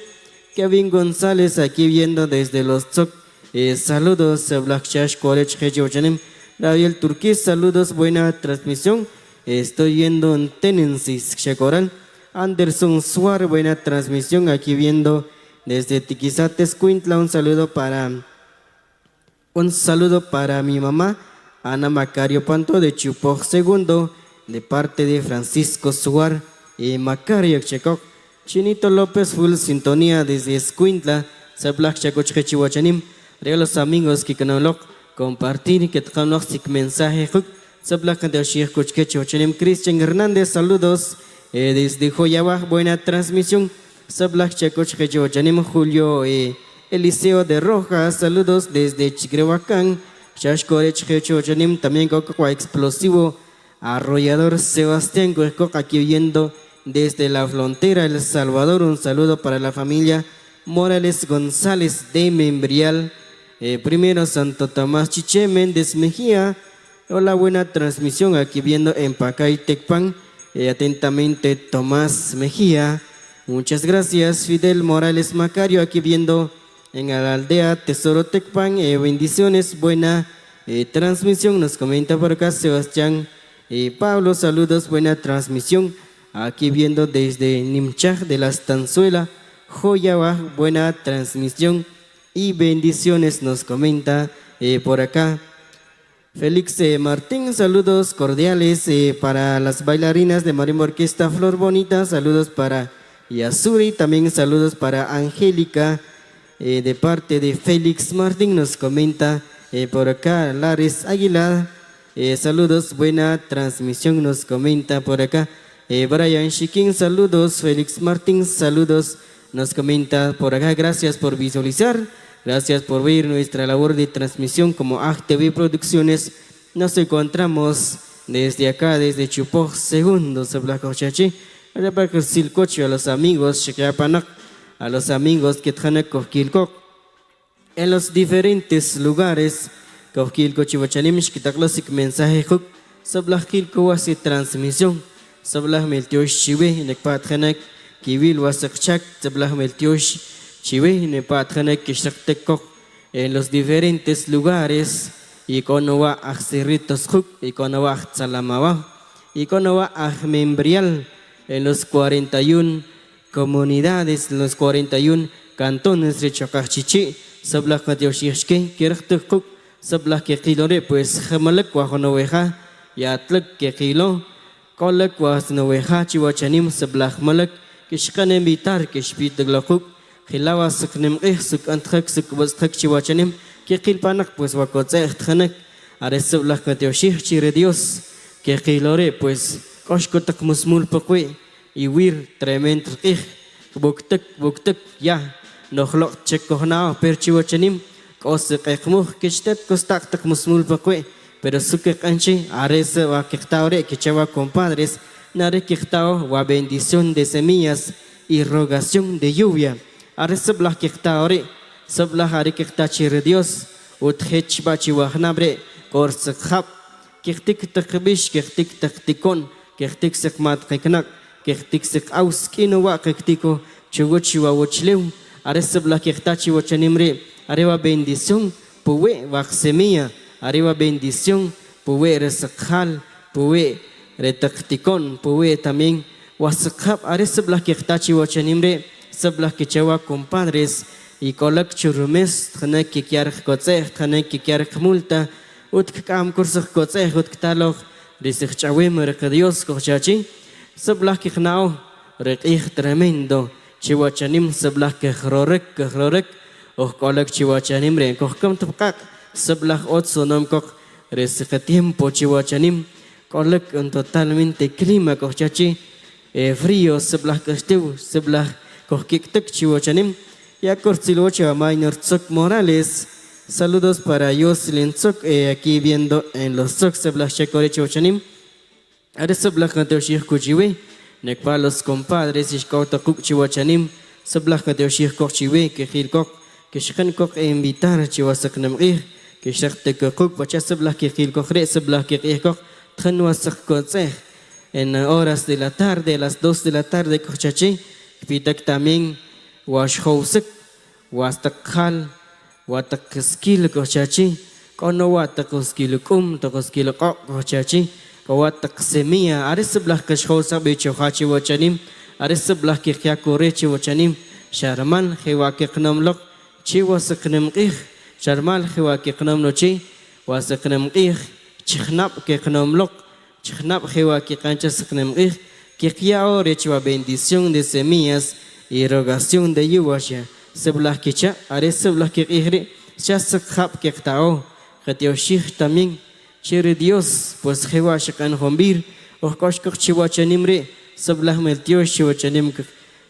Kevin González aquí viendo desde los Tzok, saludos, Sablachashcore Hechiwachanim, Gabriel Turquís, saludos, buena transmisión. Estoy viendo en Tenensis, Chacoral. Anderson Suárez, buena transmisión. Aquí viendo desde Tiquizates, Cuintla. Un saludo para mi mamá, Ana Macario Panto de Chupoj II, de parte de Francisco Suárez y Macario Checoc. Chinito López, full sintonía desde Escuintla. Sablach Chacoch Chihuachanim. Los amigos que canolog compartir que tranos mensaje. Sablach de Oshir Kuchkechochanim Cristian Hernández, saludos desde Joyabaj, buena transmisión. Sablach Chacochkechochanim Julio Eliseo de Rojas, saludos desde Chigrehuacán. Chashkorechechochanim también Cocoa Explosivo, Arrollador Sebastián Cuecoc, aquí viendo desde la frontera El Salvador. Un saludo para la familia Morales González de Membrial. Primero Santo Tomás Chiché Méndez Mejía. Hola, buena transmisión aquí viendo en Pacay Tecpan. Atentamente Tomás Mejía. Muchas gracias. Fidel Morales Macario aquí viendo en la aldea Tesoro Tecpan. Bendiciones, buena transmisión. Nos comenta por acá Sebastián Pablo. Saludos, buena transmisión. Aquí viendo desde Nimchaj de la Estanzuela, Joyaba, buena transmisión y bendiciones, nos comenta por acá Félix Martín. Saludos cordiales para las bailarinas de Marimba Orquesta Flor Bonita. Saludos para Yasuri, también saludos para Angélica de parte de Félix Martín, nos comenta por acá Lares Aguilar. Saludos, buena transmisión, nos comenta por acá Brian Chiquín. Saludos, Félix Martín, saludos, nos comenta por acá. Gracias por visualizar, gracias por ver nuestra labor de transmisión como AgTV Producciones. Nos encontramos desde acá, desde Chupoj Segundo, Sablacochachi, a los amigos Chiquiapanak, a los amigos que traen Cojquilcoc en los diferentes lugares. Cojquilco Chivachanim, Xquitaclosic mensaje Hook, Sablajquilco hace transmisión. Sablah Meltiosh Chive, Necpatranek, Kivil Wasakchak, Sablah Meltiosh Chive, Nepatranek, Kishaktekok, en los diferentes lugares. Iconowa Axeritos Hook, Iconowa Axalamawa, Iconowa Ajmembrial, en los 41 comunidades, en los 41 cantones de Chacachichi, Sablah Matioshishke, Kirchtuk, Sablah Kekilore, pues Jamalek Wahonoveja, Yatlek Kekilo, Kolek Wasnoveja, Chiwachanim, Sablah Malek, Kishkanem Bitar, Kishpitaglakuk, Hilawa Saknem Suk Antrak Suk Wastak Chiwachanim, Kekilpanak, pues Wakotzek Hanek, Aresablah Matioshich, Chire Dios, Kekilore, pues Koshkotak Musmul Pakwe, Iwir, Trement Rich, Buktek, ya, Nohlok Chekohna, Perchiwachanim, Kosek Ekmuh, Kishtet Kostak Musmul Pakwe, pero Suke Kanchi, Arese wa Kiktaure, Kichava compadres, Nare Kiktao, wa bendición de semillas y rogación de lluvia. Arese Blah Kiktaure, Sablah Ari Kiktachir Dios, Uthech Bachiwahnabre, Korsek Hap, Kiktik Takbish, Kiktik Taktikon, Kiktik Sekmat Kiknak, Kiktik Sek Auskinowa Kiktiko, Chuguchiwa Wuchlew, Arese Blah Kiktachi Wachanimre, Arriba bendición, Puwe Waxemia. Arriba bendición, puwe resakal, puwe retaktikon, puwe también wasakap, are sebelah kiktachi wachanimre, sebelah kichawa compadres, y kolak churumes, khanek kikiark kotzeh, khanek kikiark multa, utkam kursak kotzeh, utktalog, risik chawem rekadios kochachi, sebelah kiknao, rekih tremendo, chiwachanim sebelah kikrorek, kolak chiwachanimre, kohkam tepkak, Sablah otso nomkok resika tiempo chiwachanim kolek totalmente clima kochachi frío sablah kastiu sablah kohkiktek chiwachanim ya kortsilocha Minor Tzok Morales. Saludos para Jocelyn Tzok aquí viendo en los Tzok sablah chekore chiwachanim are sablah kanteoshih kuchiwe nekpa los compadres ishkautakuk chiwachanim sablah kanteoshih kochiwe kehilkok kishkankok invitar chiwasaknamih que sharte que cook pacha seblah que kil cochre seblah que coch thanwa sak kotzeh en horas de la tarde, a las 2 de la tarde cochachi pitak también washhousek wastakhal watakskil cochachi kono watakoskil takoskil cochachi kawatak semia are seblah que shousa becho hachi wachanim are seblah que korechi wachanim sharman hewa que knamlok chiwasaknem Sharmal Hewa Kiknam Nochi, was a Knam Ich, Chichnap Kiknam Lok, Chichnap Hewa Kikancha Saknam Ich, Kikiao Rechua bendición de semillas y rogación de lluvia. Seblah Kicha, Are Seblah Kikiri, Chasak Kiktao, Katioshich también, Chiri Dios, pues Hewa Shakan Hombir, Okoshkok Chiwachanimre, Seblah Meltio Chiwachanim.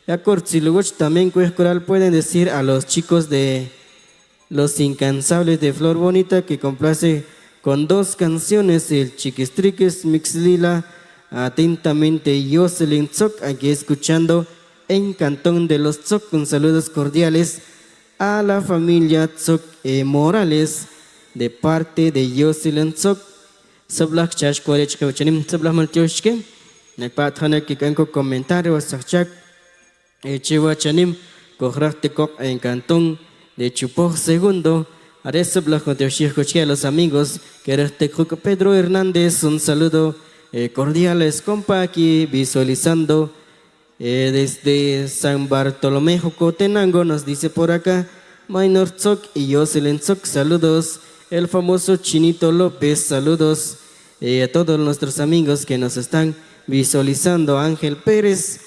Ya Cortziluch también Cuescoral pueden decir a los chicos de Los Incansables de Flor Bonita que complace con 2 canciones, el Chiquistriques Mixlila Atentamente, Jocelyn Tzoc, aquí escuchando en Cantón de los Tzoc, con saludos cordiales a la familia Tzoc Morales, de parte de Jocelyn Tzoc. Sablak chash korech kauchanim sablah maltioshke. Nepatana que canco comentario sachak. Chihuachanim, Corractecoc en Cantón de Chupó segundo. Aresablah con a los amigos. Querertecoc Pedro Hernández, un saludo cordiales, compa, aquí visualizando desde San Bartolomé Jocotenango, nos dice por acá Minor Tzoc y Jocelyn Tzoc, saludos. El famoso Chinito López, saludos a todos nuestros amigos que nos están visualizando. Ángel Pérez,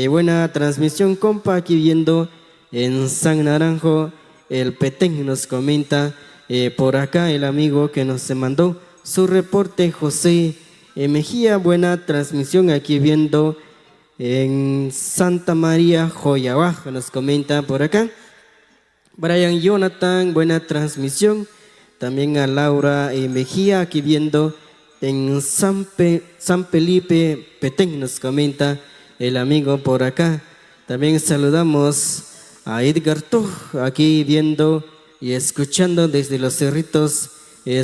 buena transmisión, compa, aquí viendo en San Naranjo. El Petén nos comenta por acá el amigo que nos mandó su reporte, José Mejía, buena transmisión, aquí viendo en Santa María Joyabaj, nos comenta por acá. Brian Jonathan, buena transmisión. También a Laura Mejía, aquí viendo en San Felipe Petén, nos comenta el amigo por acá. También saludamos a Edgar Toj, aquí viendo y escuchando desde los Cerritos,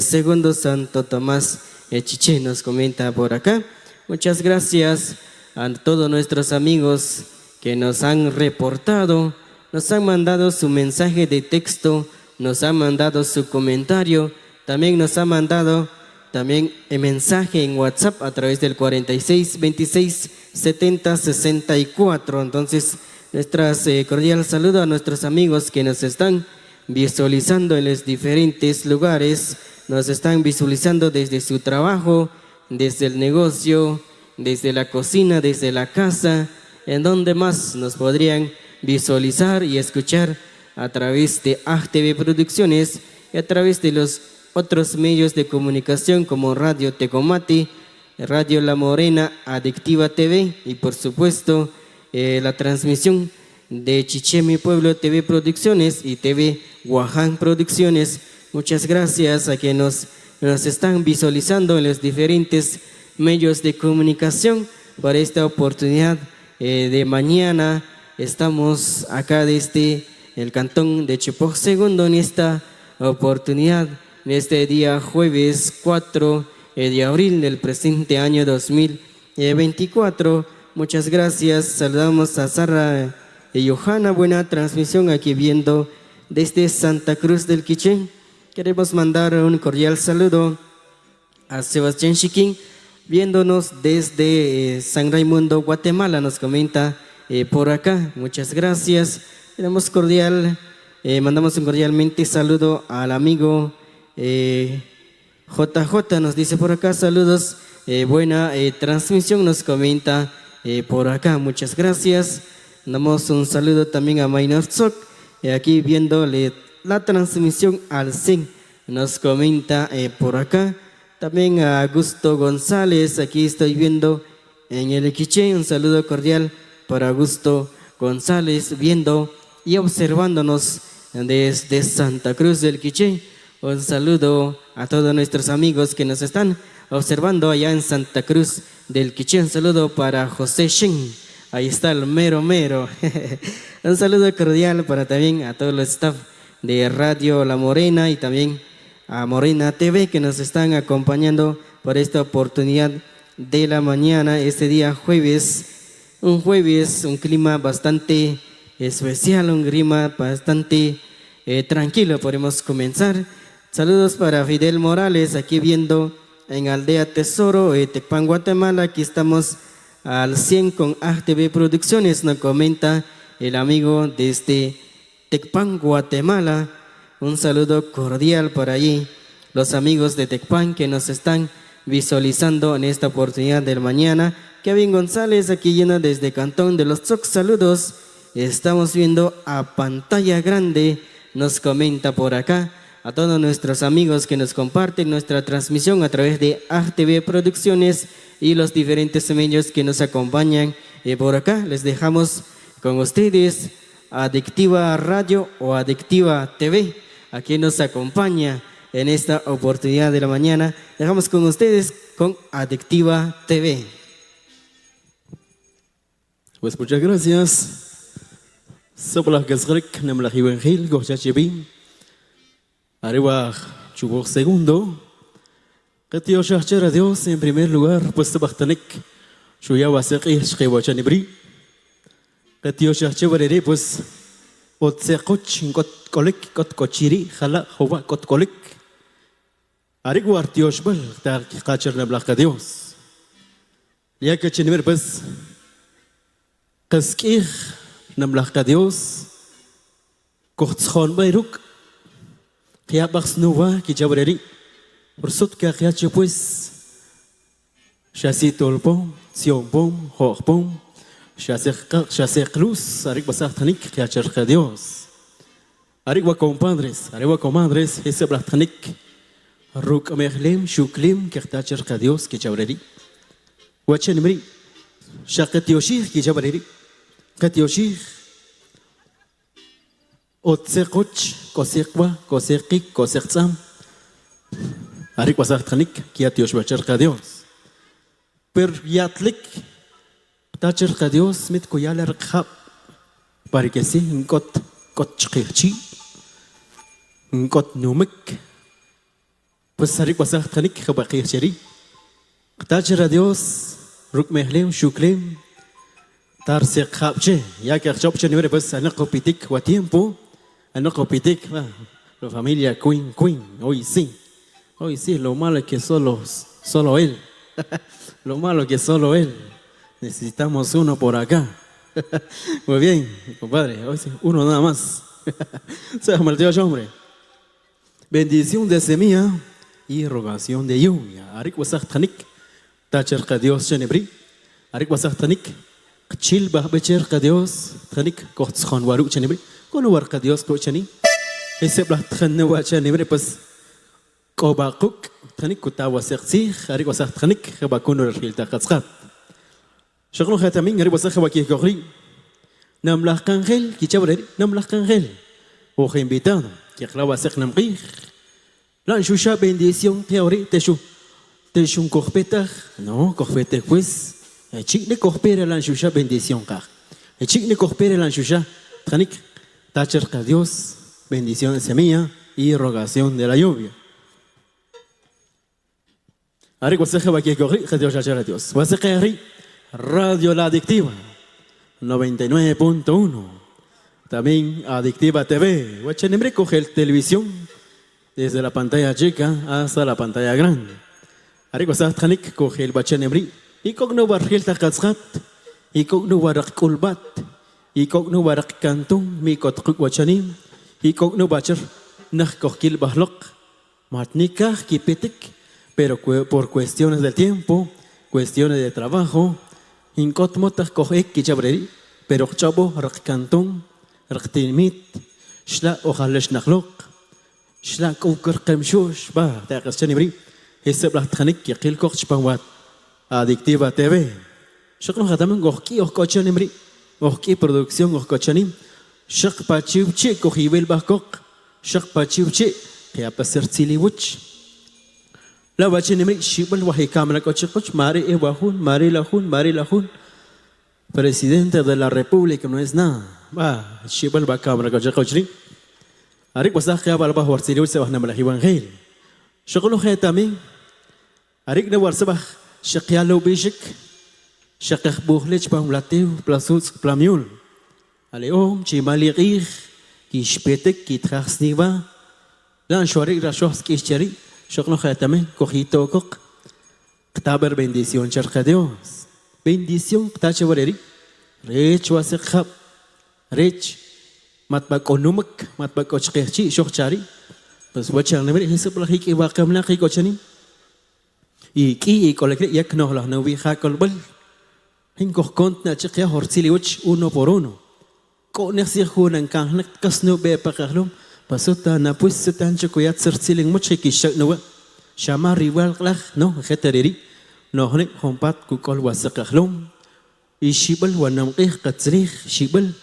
segundo Santo Tomás Chiché, nos comenta por acá. Muchas gracias a todos nuestros amigos que nos han reportado, nos han mandado su mensaje de texto, nos ha mandado su comentario, también nos ha mandado también el mensaje en WhatsApp a través del 46 26 70 64. Entonces, nuestras cordial saludo a nuestros amigos que nos están visualizando en los diferentes lugares, nos están visualizando desde su trabajo, desde el negocio, desde la cocina, desde la casa, en donde más nos podrían visualizar y escuchar a través de AGTV Producciones y a través de los otros medios de comunicación como Radio Tecomate, Radio La Morena, Adictiva TV y por supuesto la transmisión de Chiché Mi Pueblo TV Producciones y TV Guaján Producciones. Muchas gracias a quienes nos están visualizando en los diferentes medios de comunicación para esta oportunidad de mañana. Estamos acá desde el Cantón de Chupó segundo en esta oportunidad, en este día jueves 4 de abril del presente año 2024. Muchas gracias. Saludamos a Sara y Johanna, buena transmisión aquí viendo desde Santa Cruz del Quiché. Queremos mandar un cordial saludo a Sebastián Chiquín, viéndonos desde San Raimundo, Guatemala, nos comenta por acá. Muchas gracias. Mandamos un cordialmente saludo al amigo JJ, nos dice por acá, saludos, buena transmisión, nos comenta por acá. Muchas gracias. Damos un saludo también a Minor Tzoc, aquí viéndole la transmisión al CEN, nos comenta por acá. También a Augusto González, aquí estoy viendo en el Quiché, un saludo cordial para Augusto González, viendo y observándonos desde Santa Cruz del Quiché. Un saludo a todos nuestros amigos que nos están observando allá en Santa Cruz del Quiché. Un saludo para José Shen, ahí está el mero mero. Un saludo cordial para también a todo el staff de Radio La Morena y también a Morena TV que nos están acompañando por esta oportunidad de la mañana, este día jueves, un clima bastante especial, un clima bastante tranquilo, podemos comenzar. Saludos para Fidel Morales, aquí viendo en Aldea Tesoro, Tecpan, Guatemala. Aquí estamos al 100 con AGTV Producciones, nos comenta el amigo desde Tecpan, Guatemala. Un saludo cordial para allí, los amigos de Tecpan que nos están visualizando en esta oportunidad del mañana. Kevin González, aquí llena desde Cantón de los Tzoc, saludos. Estamos viendo a pantalla grande, nos comenta por acá. A todos nuestros amigos que nos comparten nuestra transmisión a través de AGTV Producciones y los diferentes medios que nos acompañan por acá. Les dejamos con ustedes Adictiva Radio o Adictiva TV, a quien nos acompaña en esta oportunidad de la mañana. Dejamos con ustedes con Adictiva TV. Pues muchas gracias. Sablah Gazrek, Namla Evangel, Gochachebin. Arriba Chubok segundo. Katio Shachar a Dios en primer lugar, pues Tabachtanek. Shuyawa Seki, Shkewachanibri. Katio Shachavarere, pues Otsekoch, Got Kolek, Got Kochiri, Hala, Hova, Got Kolek. Arriba Artioshbal, Tar Kachar Nablaka Dios. Ya que Chenimer, pues. Kaskir Namlaka Dios. Kochtschon Bayruk. Kiabax Nova, Kijabreri. Por sut Kakiache, pues. Chasitolpom, Sionpom, Horpom. Chasek Luz, Arik Basartanik, Kiacher Dios. Arigua compadres, Arigua comadres, ese Blatanik. Ruk Merlim, Shuklim, Kirtacher Dios, Kijabreri. Wachenimri. Shakat Yoshir, Kijabreri. Kat Yoshir. Otsekoch, Kosekwa, Kosekik, Koseksam. Arik Wasartanik, Kiat Yoshbacher Dios. Per Yatlik, Tacher Dios, mit Koyaler Khab. Parikesi, Nkot, Kotchkirchi. Nkot Numik. Pues Arik Wasartanik, Habakircheri. Tacher Dios, Ruk Mehlim, Shuklim. Tar se khapche, ya que chopche ni pues anacopitic o tiempo, anacopitic, la familia Queen, hoy sí, lo malo es que solo él, lo malo es que solo él, necesitamos uno por acá. Muy bien, compadre, hoy sí, uno nada más. Se llama el Dios hombre. Bendición de semilla y rogación de lluvia. Arik wasach tanik, tacher Dios chenebri, arik wasach tanik. Kecil bah becer ke Dios, tanik kohtschon waru chenibri, kono war ke Dios ko cheni, hiseblah tkhne wa chenibri pas kobakuk, tanik kutawa seksi, hari wasah tanik khabakuno rhilta qatsqat. Shaqlu khatamin hari wasah khawaki gori, namlah kangel kichabre, namlah kangel. O invitado, que clava sek namqi. La shusha bendición teori teshu corpeta, no, corpeta pues. Chic ne coopere la anshusha bendición car. Chic ne coopere la anshusha. Tanik, tacher ka Dios, bendición de semilla y rogación de la lluvia. Ari conseja va que corri, que Dios a Dios. Va a ser Radio La Adictiva 99.1. También Adictiva TV. Wachenembre coge el televisión desde la pantalla chica hasta la pantalla grande. Ari conseja Tanik coge el bachenembre. Ikok no barril takatskat, ikok no barak kulbat, ikok no barak kantung, mikot kukwachanim, ikok no bacher nak kokil bahlok, matnikah kipetik, pero por cuestiones del tiempo, cuestiones de trabajo, inkot motah kohek kichabreri, pero chabo rak kantung, rak tinmit, shla ojalesh naklok, shla kukar kamshush, ba, takas chanibri, hiseblah tchanik yakil kok chpawat. Adictiva TV. Shakno khataman gohki ohkochanemri. Gohki producción ohkochanim. Shak pachiuchi kohibel bakok. Shak pachiuchi que apaser tsiliwuch. La bachenemri shibal wahi kamera kochikoch mari ewahun, mari lahun. Presidente de la República no es nada. Va, shibal ba kamera kochikochri. Arik wasah que abal bahwar tsiliwuch se wahna malahi wangel. Shakno khatamin. Arik ne warsabah Shakyalo bishik, shakak buhlich pamlatiu, plasut plamiul. Aleom, chimaligir, kishpetek, kitraxniva, lan shorik rashos kishchari, shokno khatamen, cojito kok, ktaber bendición charca Dios. Bendición tachavareri, rech wasekab, rech, matbakonumak, matbakochkechi, shokchari, pues wachang never, hisablahi wakam laki kochanim. Y colegre ya que no la no vieja colbel. En cont na chiquia hortziliuch uno por uno. Con ese juran can casno be pacarlum. Pasota na pues se tan chicoyat sertziling mucho que no. Shama rival glach no hetereri. No hone hompat kukol wasakarlum. Y shibel wanam katzrich shibel.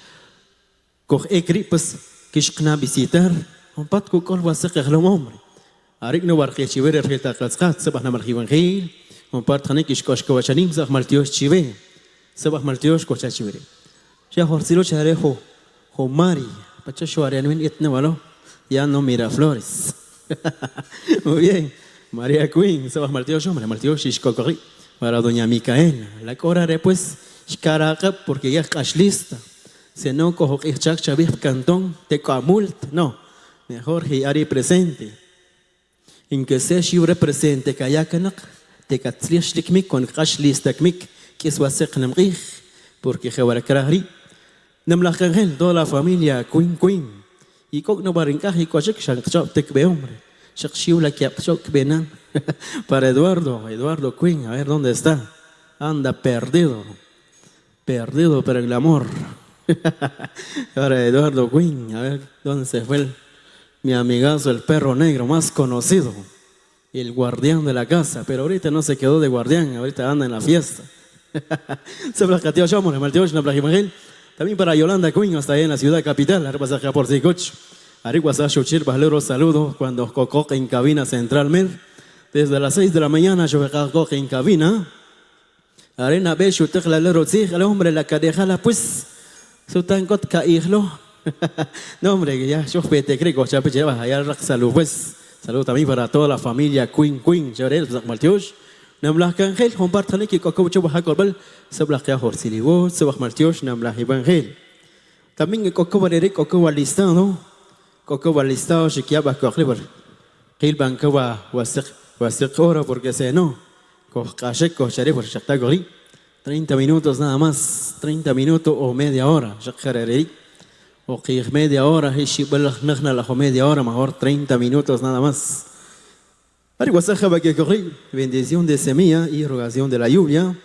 Koch ekri pues kishkna visitar. Hompat kukol wasakarlum hombre. Arik no warqi chiver reta qatsqat sabah na marhiban khil. Compart khanik ishkosh ko chanim zah maltios chive. Sabah Maltios Cochachibri. Ya Horsilo Charejo, Mari, Pachacho Arianwin Itnevalo, ya no Miraflores. Muy bien, María Queen, Sabah Maltios, hombre, Maltios Shishkokori, para doña Micaela. La coraré pues, Shkaraka, porque ya es lista. Se no cojo que Chak Chavif Cantón, te camult, no, mejor que Ari presente. En que se shibre presente, Kayakanak, te catzlish likmik con Kash listakmik, que es waseknamrich, porque Jebaracrari. Namlakangel, toda la familia, Queen. Y Kok no barincaj y Kochek Shankchop Tekbe hombre. Shakshiula Kiapchok Benan. Para Eduardo Queen, a ver dónde está. Anda perdido. Perdido, pero el amor. Para Eduardo Queen, a ver dónde se fue mi amigazo, el perro negro más conocido. El guardián de la casa. Pero ahorita no se quedó de guardián, ahorita anda en la fiesta. Se placateó yo, amor, también para Yolanda Queen, hasta ahí en la ciudad capital, Arpasaja por Sicoch. Ariguasa Xochir Bajlero, saludos cuando Cocoque en cabina central Mer. Desde las 6 de la mañana, yo Cocoque en cabina. Arena Beshu, Teclalero Zig, el hombre la cadejala, pues. Su tancot caíglo. No, hombre, ya, yo te creo, ya lleva allá salud, pues. Saludos también para toda la familia Queen, Llorel, Maltios. Namlah Kangel, compartan aquí con Coach Bajacorbal, Sablah Horsilibo, Sabah Maltios, Namlah Evangel. También el Coco Valeric, Coco Valistano, Coco Valistao, Shikiaba Cochliver. Gil Bancova, Wasik Oro, porque se no. Cochashek, Cocharé por Shaktagori. 30 minutos nada más, 30 minutos o media hora, Shakhareri. O que media hora, Hishibel Nagna la media hora, mejor 30 minutos nada más. Bendición de semilla y rogación de la lluvia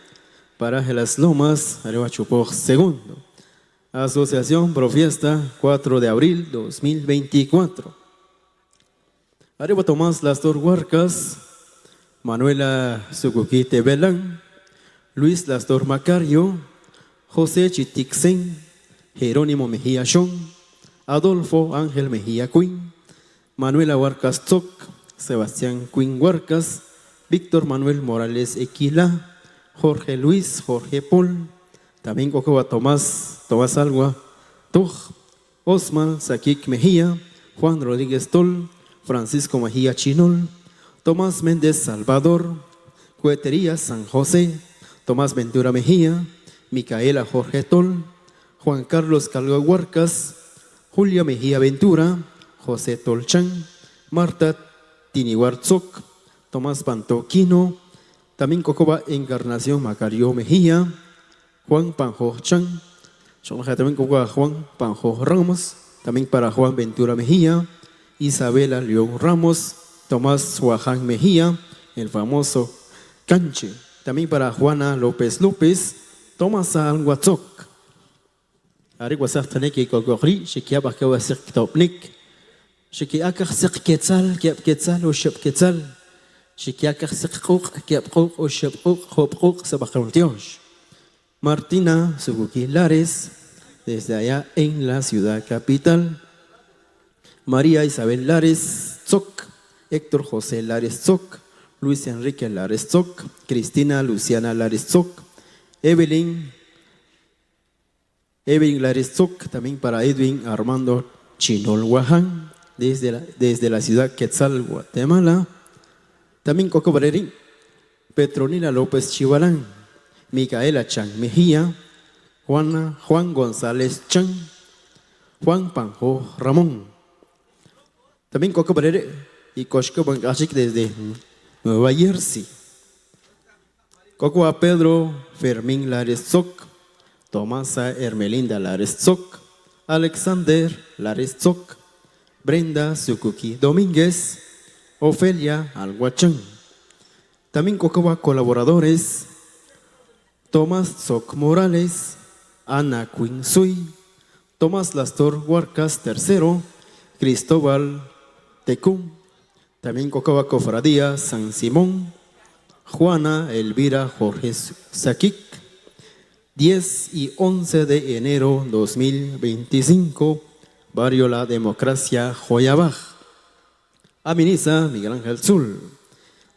para las lomas, Arevachupoj segundo. Asociación Profiesta, 4 de abril 2024. Areva Tomás Lastor Huarcas, Manuela Sucuquite Belán, Luis Lastor Macario, José Chitixen, Jerónimo Mejía Shon, Adolfo Ángel Mejía Queen, Manuela Huarcas Tzok, Sebastián Queen Huarcas, Víctor Manuel Morales Equila, Jorge Luis, Jorge Paul, también Cocoba Tomás Algua, Tuj, Osman Sakik Mejía, Juan Rodríguez Tol, Francisco Mejía Chinol, Tomás Méndez Salvador, Cuetería San José, Tomás Ventura Mejía, Micaela Jorge Tol, Juan Carlos Calvo Huarcas, Julia Mejía Ventura, José Tolchan, Marta Tinihuartzok, Tomás Pantoquino, también Cocoba Encarnación Macario Mejía, Juan Panjo Chan, también Cocoba Juan Panjo Ramos, también para Juan Ventura Mejía, Isabela León Ramos, Tomás Suaján Mejía, el famoso Canche, también para Juana López López, Tomás Alhuatzok. Ariguasaf Taneki Kogori, Shikiaba Kawasik Topnik. Shikiakar Sik Quetzal, Kiap Quetzal, o Shep Quetzal. Shikiakar Sik Kuk, Kiap Kuk, o Shep Kuk, Hop Kuk, Sabacarontios. Martina Suguki Lares, desde allá en la ciudad capital. María Isabel Lares Tzok, Héctor José Lares Tzok, Luis Enrique Lares Tzok, Cristina Luciana Lares Tzok, Evelyn Lares Tzok, también para Edwin Armando Chinol Huaján, desde la ciudad Quetzal, Guatemala. También Coco Barerín, Petronila López Chivalán, Micaela Chan Mejía, Juan González Chan, Juan Panjo Ramón. También Coco Barere y Coshko Bancachik desde Nueva Jersey. Coco a Pedro Fermín Lares Tzok, Tomasa Hermelinda Lares Tzok, Alexander Lares Tzok, Brenda Sukuki Domínguez, Ofelia Alguachán. También Cocoba colaboradores, Tomás Tzok Morales, Ana Queen Sui, Tomás Lastor Huarcas III, Cristóbal Tecum, también Cocoba Cofradía San Simón, Juana Elvira Jorge Sakik, 10 y 11 de enero 2025, Barrio La Democracia, Joyabaj. Aminiza Miguel Ángel Zul.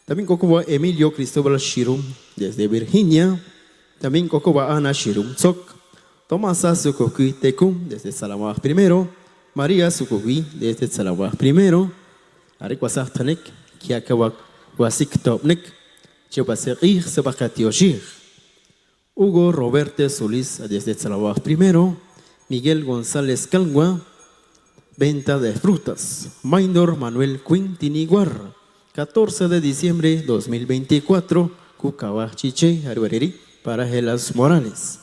También Cocoba Emilio Cristóbal Shirum, desde Virginia. También Cocoba Ana Shirum Tzok. Tomasa Sukuki Tekum desde Salamah primero. María Sukuki desde Salamah primero. Arikwasah Tanek. Kiakawak Wasik Topnik. Chepasek Sebakatioshir. Hugo Roberto Solís desde Salamah primero. Miguel González Calgua. Venta de frutas. Maynor Manuel Quintiniguar. 14 de diciembre 2024. Cucaba Chiche Arbereri para Gelas Morales.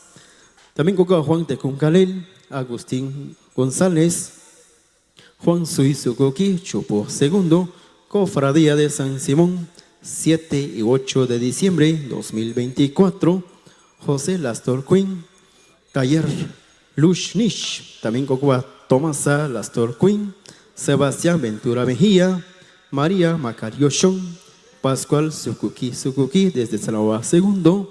También Cuca Juan Tecuncalel. Agustín González. Juan Suizucoqui Chupo II. Cofradía de San Simón. 7 y 8 de diciembre 2024. José Lastor Quinn. Taller Lushnish. También Cuca Tomasa Lastor Quinn. Sebastián Ventura Mejía. María Macario Shon, Pascual Sukuki desde Salamah II,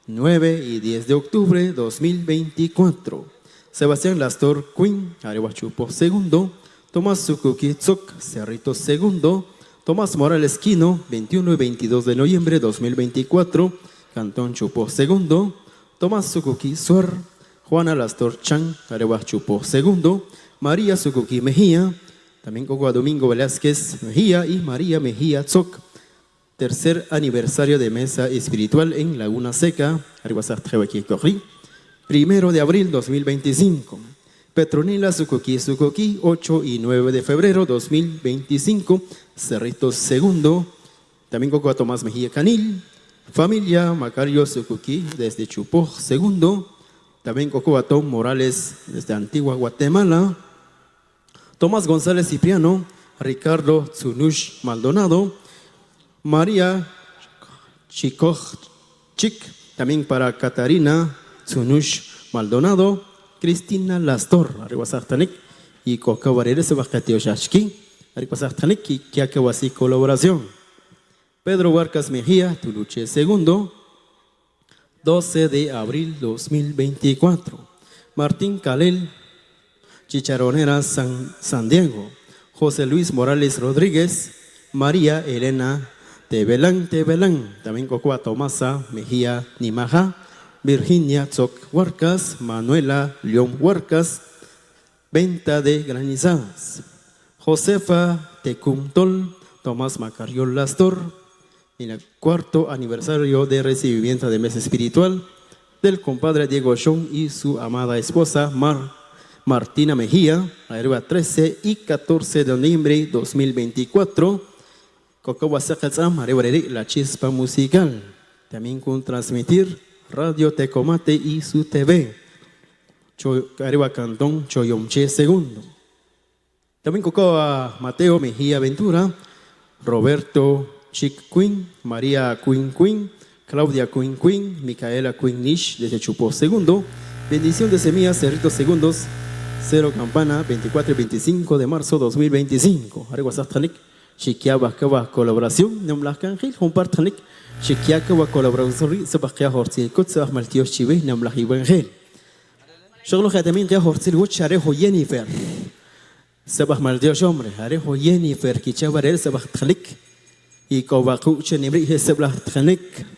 9 y 10 de octubre 2024. Sebastián Lastor Quinn, Arehuachupo II, Tomás Sukuki Tzok, Cerrito II, Tomás Morales Quino, 21 y 22 de noviembre 2024, Cantón Chupo II, Tomás Sukuki Suar, Juana Lastor Chang, Arehuachupo II, María Sukuki Mejía, también Cocoa Domingo Velázquez Mejía y María Mejía Tzok. Tercer aniversario de mesa espiritual en Laguna Seca, Primero de abril 2025. Petronila Sukuki, 8 y 9 de febrero 2025. Cerrito II. También Cocoa Tomás Mejía Canil. Familia Macario Sukuki desde Chupó II. También Cocoa Tom Morales desde Antigua Guatemala. Tomás González Cipriano, Ricardo Tsunush Maldonado, María Chikoj Chik, también para Catarina Tsunush Maldonado, Cristina Lastor, Ariwasartanik, y Cocabarere Sebakatio Shashki, Ariwasartanik, y Kiakawasi colaboración. Pedro Huarcas Mejía, Tuluche II, 12 de abril 2024. Martín Calel, Chicharonera San Diego, José Luis Morales Rodríguez, María Elena Tebelán, también Cocoa Tomasa Mejía Nimaja, Virginia Tzok Huarcas, Manuela León Huarcas, venta de granizadas, Josefa Tecumtol, Tomás Macario Lastor, en el cuarto aniversario de recibimiento de mesa espiritual del compadre Diego Shon y su amada esposa Martina Mejía, arriba 13 y 14 de noviembre 2024. Cocoa Sacatzam, arriba la chispa musical. También con transmitir Radio Tecomate y su TV. Arriba Cantón Choyomche II. También Cocoa Mateo Mejía Ventura, Roberto Chic Quinn, María Quinn, Claudia Quinn, Micaela Quinn Nish desde Chupó II. Bendición de semillas, Cerritos Segundos. 0 Campana, 24 y 25 de marzo 2025. Areguasatanik, Shikiaba Kawa colaboración, Namlakangil, Humpartanik, Shikiakawa colaboración, Sabakia Hortil, Kutsa Maltio Chive, Namlahi Wangel. Shoglo Hatamin, Hortil, Wucharejo Jennifer. Sabah Maltio Hombre, Arejo Jennifer, Kichabarel, Sabahtanik, y Kovaku Chenibri, Sabahtanik.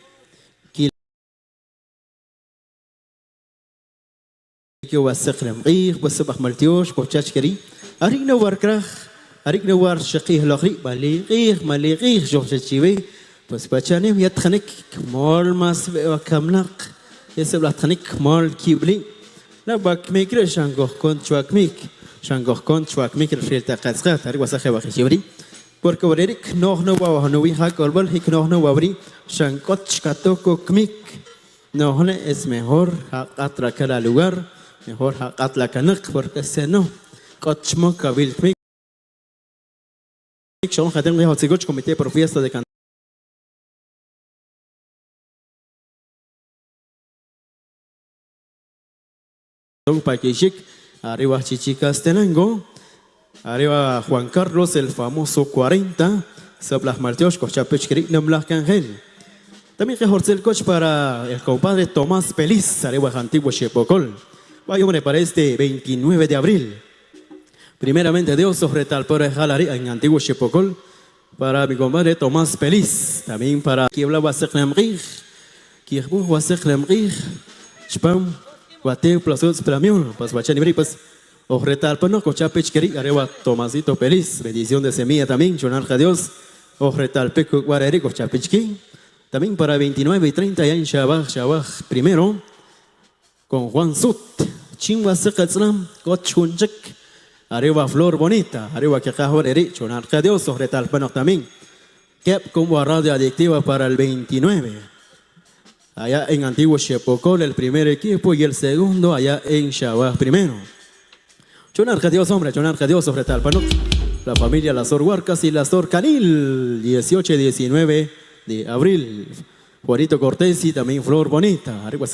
وسقرم غير وسبح ملتيوش بوتشاش كري أرينا واركراخ أرينا وار شقيه لغري مالي غير جوش تشيوي بس بتشانيم يتخنك مال ماس وكملق يسبلا تخنك مال كيبلي لا باك ميكر شانغوخ كون شواك ميك رفيل تقاسقات أري وسخة وخشيوري porque Boreric no va a no viajar con el hic no va a abrir Shankoch Katoko Kmik no es mejor atracar al lugar. Mejor hakat la canuc porque se no cochmo cabil mic son hatem de hotzigoch comité por fiesta de Cantón Paquishik arriba Chichicas Tenango arriba Juan Carlos el famoso 40 Sablas Martios Cochapech Krik Namlah Cangel. También que el coche para el compadre Tomás Feliz arriba Antiguo Chepocol. Vaya hombre, para este 29 de abril. Primeramente Dios sobre tal por Jalari en Antiguo Chepocol. Para mi compadre Tomás Feliz. También para que hablaba Seknamrich. Kirbu wasek lemrich. Spam. Guate plasos plamión. Pues bachanibri pues. Ojretal pano cochapech keri. Arewa Tomasito Feliz. Bendición de semilla también. Chonarja Dios. Ojretal peco guareri cochapechki. También para 29 y 30 ya en Shabaj primero. Con Juan Sut. Chingua Sekatzlam. Cochunchek. Arriba Flor Bonita. Arriba que cajoreri. Chonarja Dios. Ojretal pano también. Kep como radio adictiva para el 29. Allá en Antiguo Chepocol el primer equipo y el segundo allá en Shabaj primero. Chonarja Dios, hombre, Chonarja Dios sobre Talpanot. La familia Lazor Huarcas y Lazor Canil, 18 y 19 de abril. Juanito Cortés y también Flor Bonita. Arriba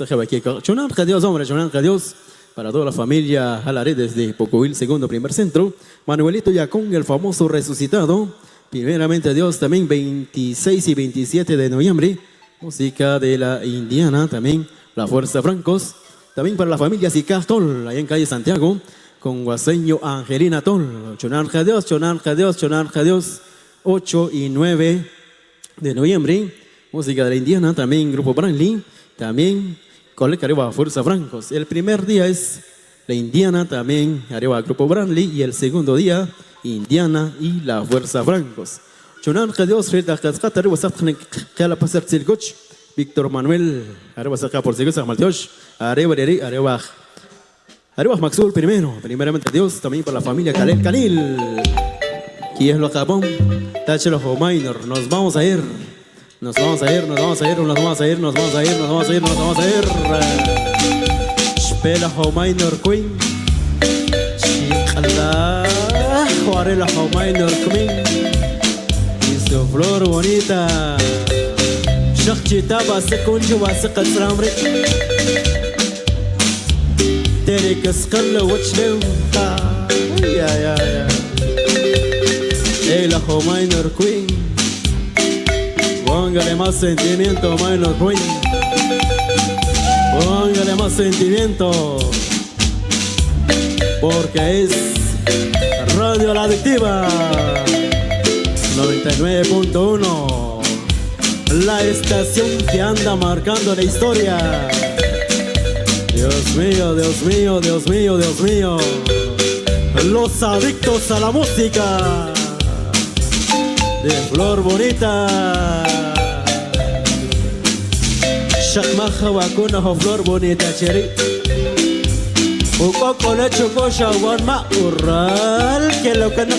Chonarja Dios, hombre, Chonarja Dios. Para toda la familia Jalaré desde Pocoil, segundo, primer centro. Manuelito Yacón, el famoso resucitado. Primeramente Dios, también 26 y 27 de noviembre. Música de la Indiana, también la Fuerza Francos. También para la familia Sicas Tol, allá en calle Santiago. Con Guaseño Angelina Tol. Chonarja Dios, Chonarja Dios, Chonarja Dios. 8 y 9 de noviembre. Música de la Indiana, también Grupo Branly. También Colega Arriba Fuerza Francos. El primer día es la Indiana, también Arriba Grupo Branly. Y el segundo día, Indiana y la Fuerza Francos. Chonarja Dios, Frida Cascata, Arriba Saptnik, Kala Pasar Silgoch. Víctor Manuel, Arriba Saca por Seguros Amaltiosh. Arriba Maxul primeramente Dios, también para la familia Calel Canil. Aquí es lo Japón, Tachelo Minor, nos vamos a ir. Spela Minor Queen. Chicala, Juarela Minor Queen. Y su Flor Bonita. Shakchita base kunju base Katramri. Terek Skalla Watchleu. Ya. Ela Minor Queen. Póngale más sentimiento, Minor Queen. Póngale más sentimiento. Porque es Radio La Adictiva 99.1. La estación que anda marcando la historia. Dios mío, Dios mío, Dios mío, Dios mío. Los adictos a la música de Flor Bonita. Shakmaja wakuna ho Flor Bonita cheri. Uko kona choko shawan ma ural que lo cana.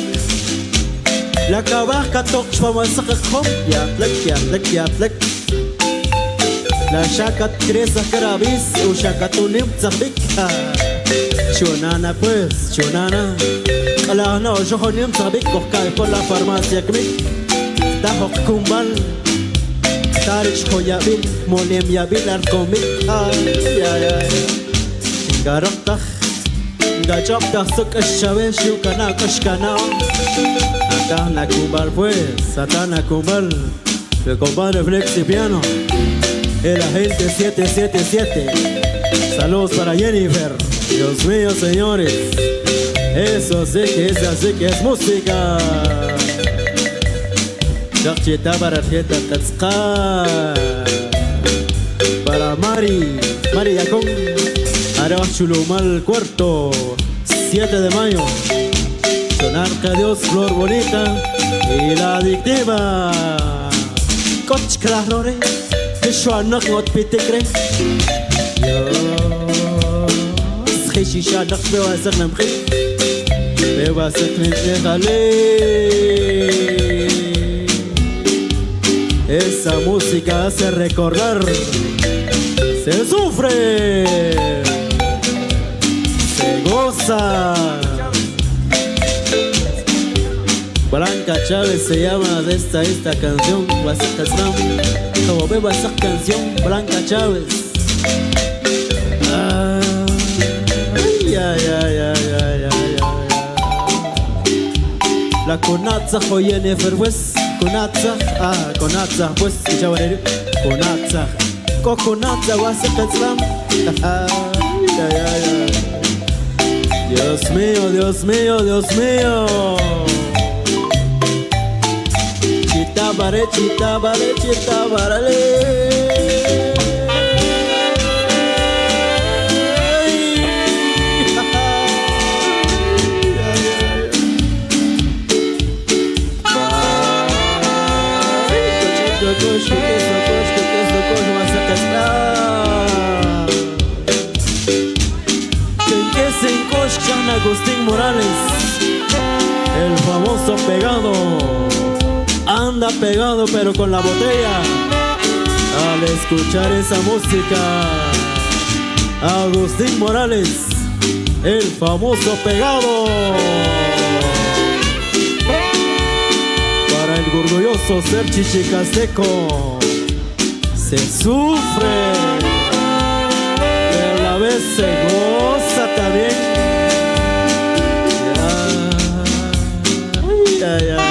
La cabaja tok chpamasak khom yatlak. La shakat cresa carabis u shakatunim tzabika. Chonana pues, chonana. Ala no johonim tzabik kokay por la farmacia kmik. Tahok kumbal. Tarich koyabil, molem yabil arkomik. Ya. Garoktak, gachoktak suk shawe shukana kashkana. Satana kumbal pues, Satana kumbal. El compadre Flexi Piano. El agente 777. Saludos para Jennifer. Dios mío, señores. Eso sí que es así que es música. Chachita para Fieta Tatzka. Para Mari Yacón. Araba Chulumal Cuarto. 7 de mayo. Chonarja Dios, Flor Bonita. Y La Adictiva. Coach Clarore. Shwanak not pitikre. Schishi shadak bewa saknam khit. Bewa saknam khale. Esa música hace recordar. Se sufre. Se goza. Blanca Chávez se llama de esta canción. Como beba esa canción, Blanca Chávez. La Conatza joyene ferwes. Conatza pues chavarero. Conatza. Coconatza wasa katslam. Dios mío, Dios mío, Dios mío. Chita barale. Jean Agustín Morales, el famoso pegado. Anda pegado pero con la botella. Al escuchar esa música, Agustín Morales, el famoso pegado. Para el orgulloso ser chichicasteco, se sufre, pero a la vez se goza también. Ay, ay, ay.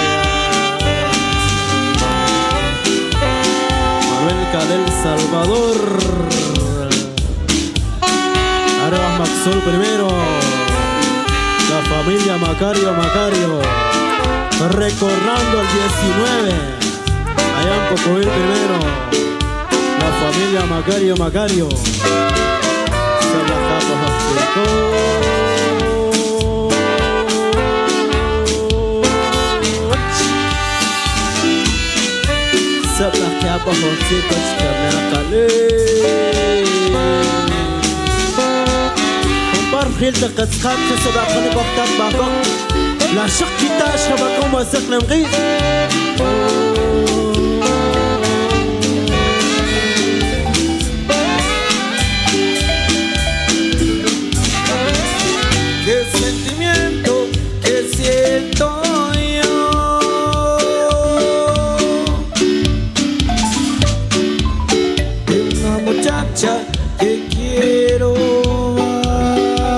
Del Salvador, Arabas Maxol primero, la familia Macario, recordando el 19, allá en Pocobil primero, la familia Macario, se la Sabah hocitos kanakali Barhil da katskat kasabak ni baktat bakok La shakita shabakom wasak namgi Qué sentimiento que siento que quiero más.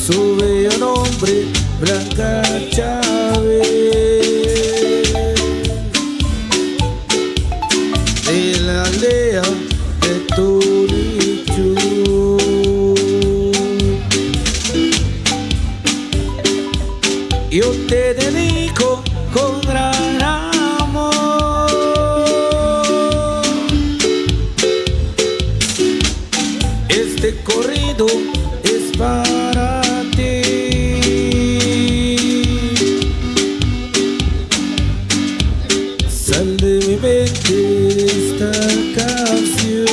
Su bello nombre, Blanca Chávez, de la aldea de Turichu. Yo te dedico con gran amor este corrido es para ti. Sal de mi mente esta canción,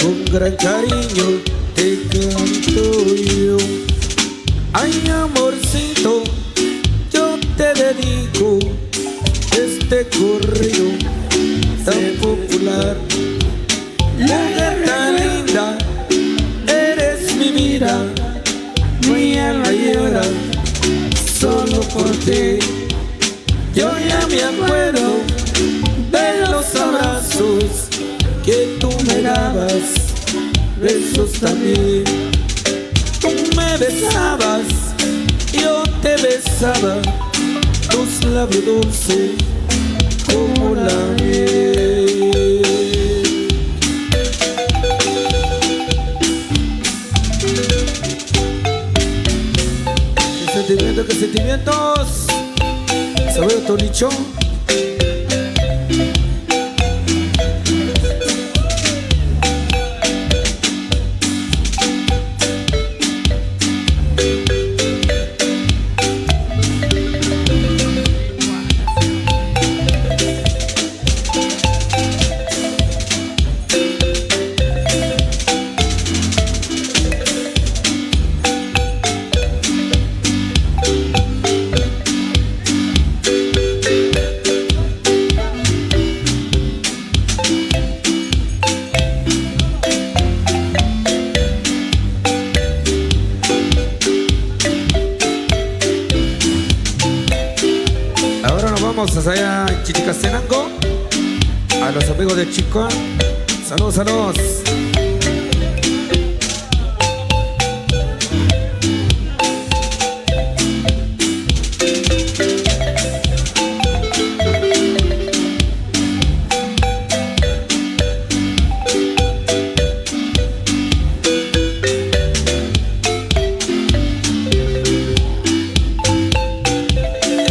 con gran cariño te canto yo. Ay, amorcito, yo te dedico este corrido tan popular. Mujer tan linda, eres mi vida, mi alma llora solo por ti. Yo ya me acuerdo de los abrazos que tú me dabas, besos también. Tú me besabas, yo te besaba, tus labios dulces como la miel. Qué sentimientos, ¿sabes, Tonicho? Vamos allá en Chichicastenango, a los amigos de Chicoa. Saludos, saludos.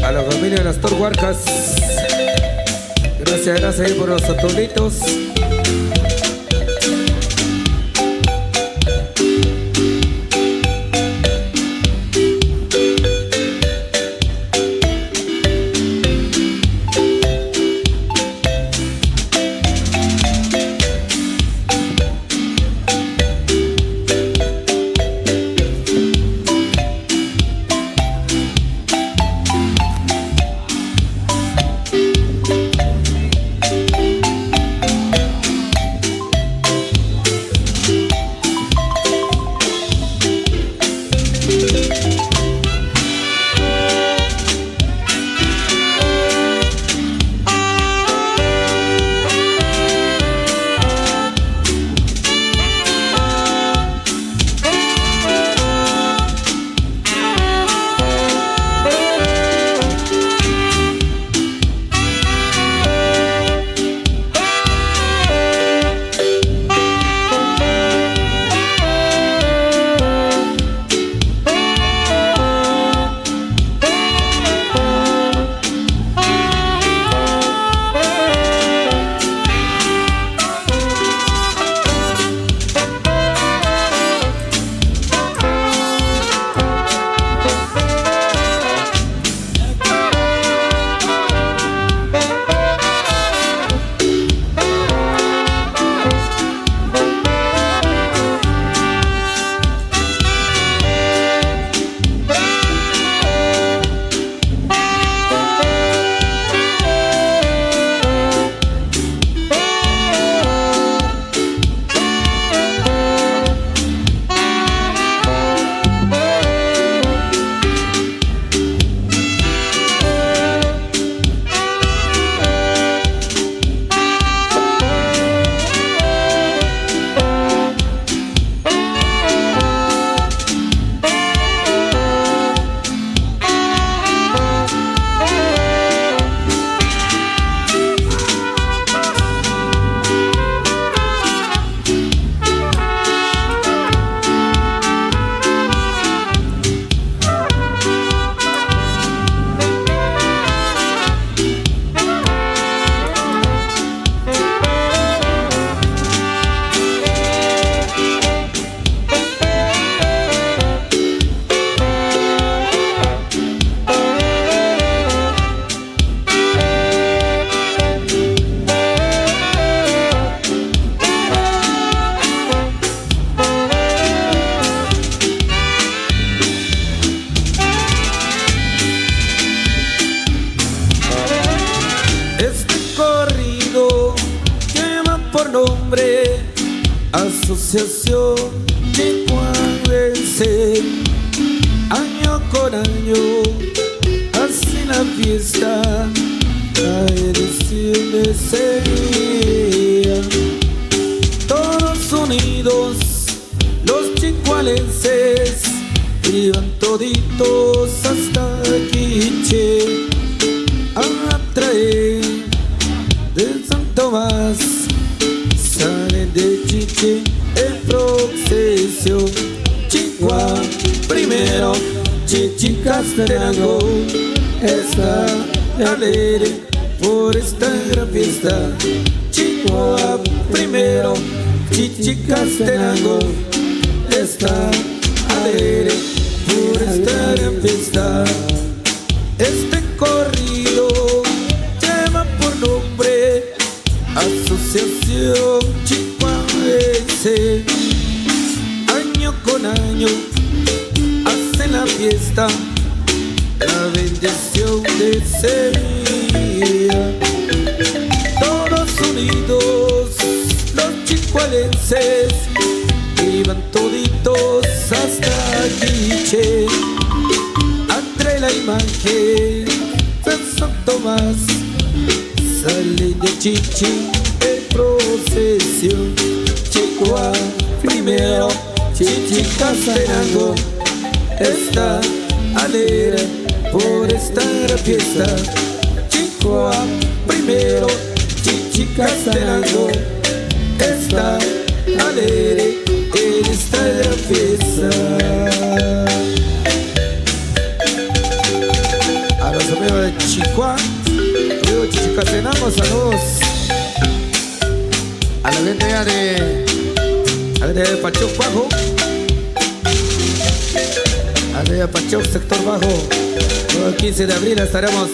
A la familia de las Torhuarcas, gracias ahí por los atolitos. nombre, Asociación Chihuahuense. Año con año hace la fiesta, la edición de Sevilla. Todos unidos los chihuahuenses, iban toditos hasta Quiche a traer del San Tomás. Salen de Chiche en procesión. Chihuahua primero, Chichicastenango está alegre por esta gran fiesta. Chihuahua primero, Chichicastenango está alegre por esta gran fiesta. Este corrido lleva por nombre Asociación Chihuahuense. Año con año hacen la fiesta, la bendición de Sevilla. Todos unidos los chihuahuenses, iban toditos hasta Quiche entre la imagen de San Tomás. Salen de Chichi en procesión. Chihuahua primero, Chichicastenango está alegre por esta gran fiesta. Chihuahua primero, Chichicastenango está alegre en esta gran fiesta. A los amigos de Chihuahua, amigos de Chichicastenango, saludos. A la gente ya de Pachuc Bajo, a la de Pachuc sector bajo. El 15 de abril estaremos.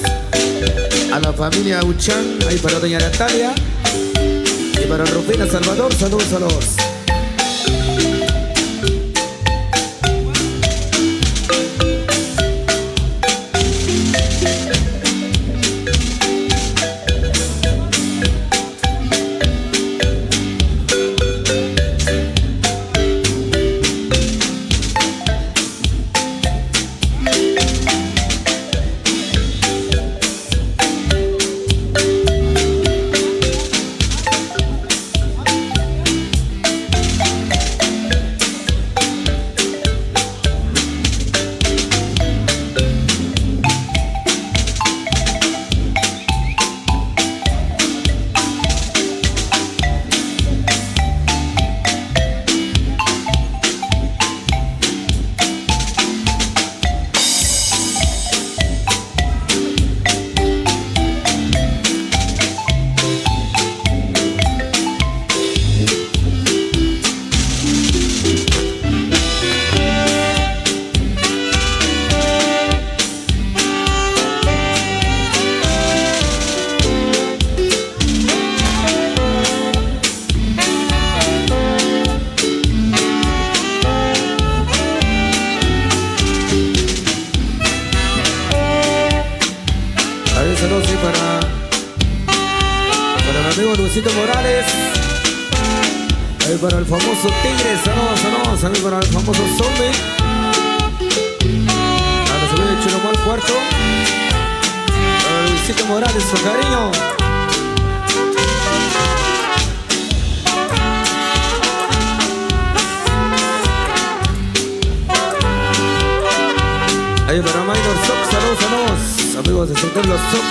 A la familia Uchán, ahí para doña Natalia y para Rufina Salvador, saludos, saludos. Saludos sí, para mi amigo Luisito Morales, ahí para el famoso Tigre, saludos, ahí para el famoso Zombie, a los amigos de Chilomar Cuarto, para Luisito Morales, su cariño. Ahí para Minor Sock, saludos, amigos de Sector Los Sock.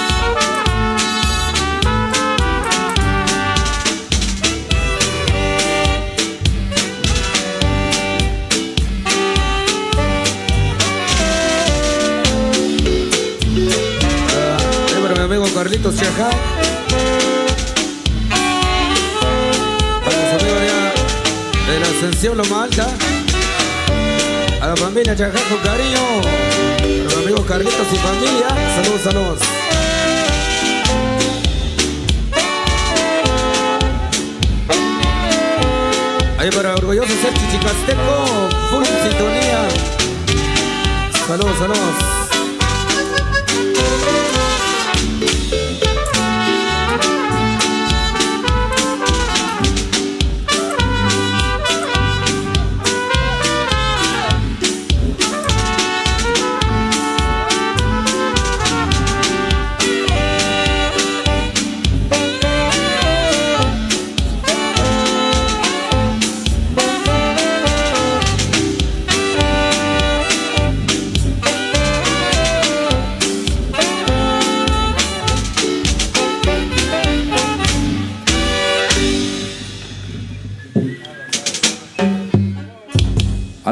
Ahí para mi amigo Carlitos Chajá. Para los amigos de la Ascensión Loma Alta. A la familia Chajá con cariño. A los amigos Carlitos y familia. Saludos, saludos. Ahí para orgulloso ser chichicasteco. Full sintonía. Saludos, saludos.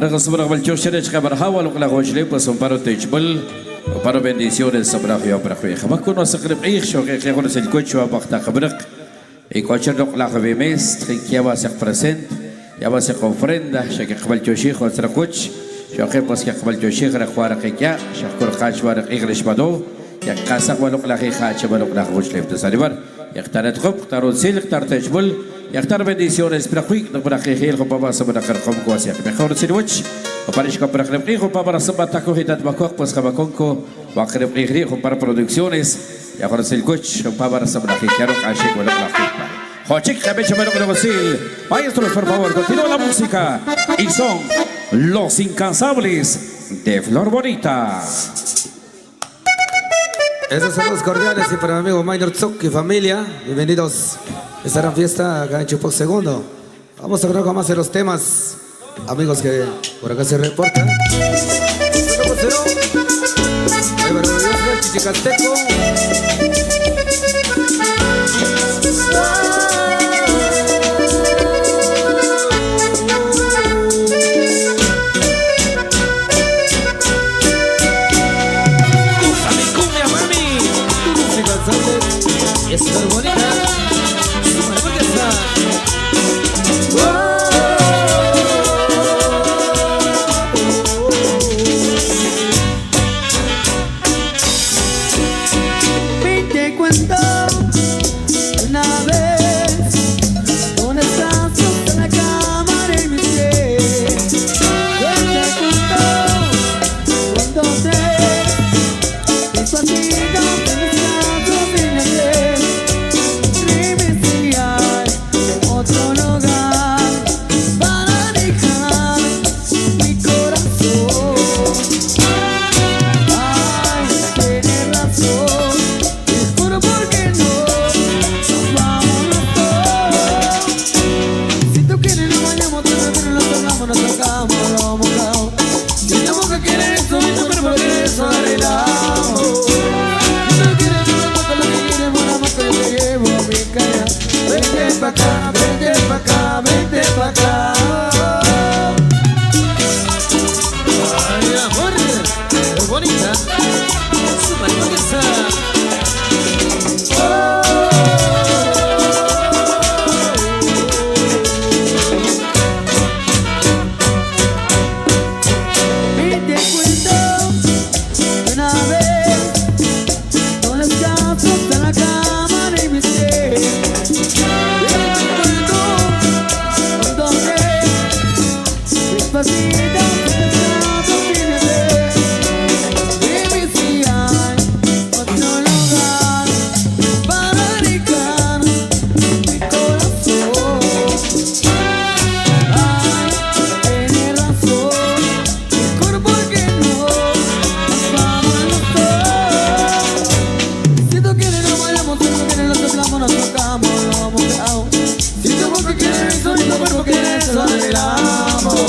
Ahora sobre el chorcherech que barajaba lo que la hojle pues un paro techbel un paro bendiciones sobre la para juega. Ma kuno سقرب عيش شو كي يقول الكوتش وقت خبرك y cocher lo la que mes que va a ser presente ya va a ser ofrenda شك قبل توشي خو سر كوتش شو que pues que قبل توشي غير خوار كيا شكر خاش وار إغريش بدو يا قاسق ولو لا خي خاش ولو لا خوش لفت سالبر يختارت خب اختاروا سيل اختار تجبل يختار bendiciones para juig no para que el papá se para com quase mejor se watch o para que para que o para se bata corrida bakok pues que bakonko va que para producciones y ahora se el coach o para se para que quiero que wala la fipa Jochik que beche mero Brasil maestros por favor continúa la música y son los incansables de Flor Bonita. Esos saludos cordiales y para mi amigo Minor Tzuk y familia, bienvenidos. Estarán fiesta acá en Chupoc Segundo. Vamos a ver cómo hacer los temas, amigos que por acá se reportan. Chichicasteco. Es Flor Bonita, su hamburguesa. Te cuento una vez, dónde estás en la cama de mi piel. Te cuento cuando te despacito de mis labios en la piel. Dime si hay otro lugar para dejar mi corazón. Ay, tienes razón. Juro porque no nos vamos los dos. Si tú quieres nos bañamos, pero nos tocamos, lo mojado. Si tu boca quiere eso y tu cuerpo quiere eso, arreglamos. Si tú quieres no me importa lo que quieres, bueno más que yo te llevo a mi cara. Vente pa' acá, vente pa' acá, vente pa' acá. Ay, amor, Flor Bonita, su hamburguesa. Te cuento una vez, dónde estás en la cama de mi ser. Te cuento dónde despacito te trato sin ver. Dime si hay otro lugar para dedicar mi corazón. Ay, tienes razón. Juro porque no nos vamos los dos. Si tú quieres nos bailamos, si tú quieres nos soplamos, nos tocamos, lo mojado. Si tu boca quiere eso y tu cuerpo quiere eso, arreglamos.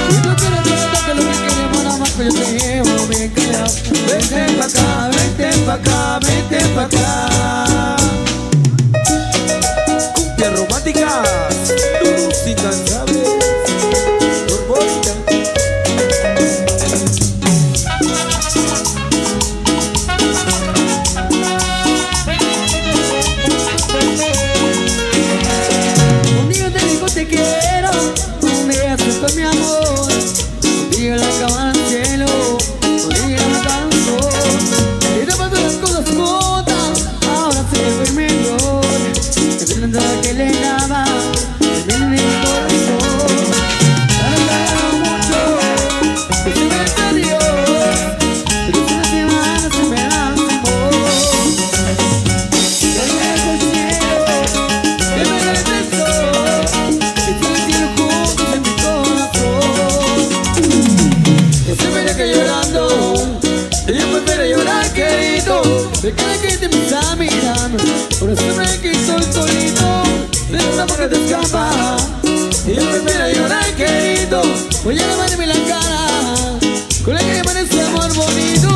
Si tú quieres preguntarte lo que queremos, nada más que yo te llevo bien callado. Vente pa' acá, vente pa' acá, vente pa' acá. Cumbia romántica, tus incansables, Flor Bonita. Un día te digo te quiero, un día acepto mi amor. Un día la cama al cielo, un día me canso. Y te paso las cosas juntas, ahora se ve mejor. Te pregunto que le daba, te viene en el corazón. Ahora te amo mucho, que se me perdió. Pero si no te vas, se me da amor. Te dejo el cielo, te merece el sol. Estoy cielo juntos en mi corazón. Se me deja llorando, y después me llorar querido. De cada que te me está mirando, por eso me que estoy solito. De una boca te escapa, y después me llorar querido. Voy a lavarme la cara, con la que amanece amor bonito.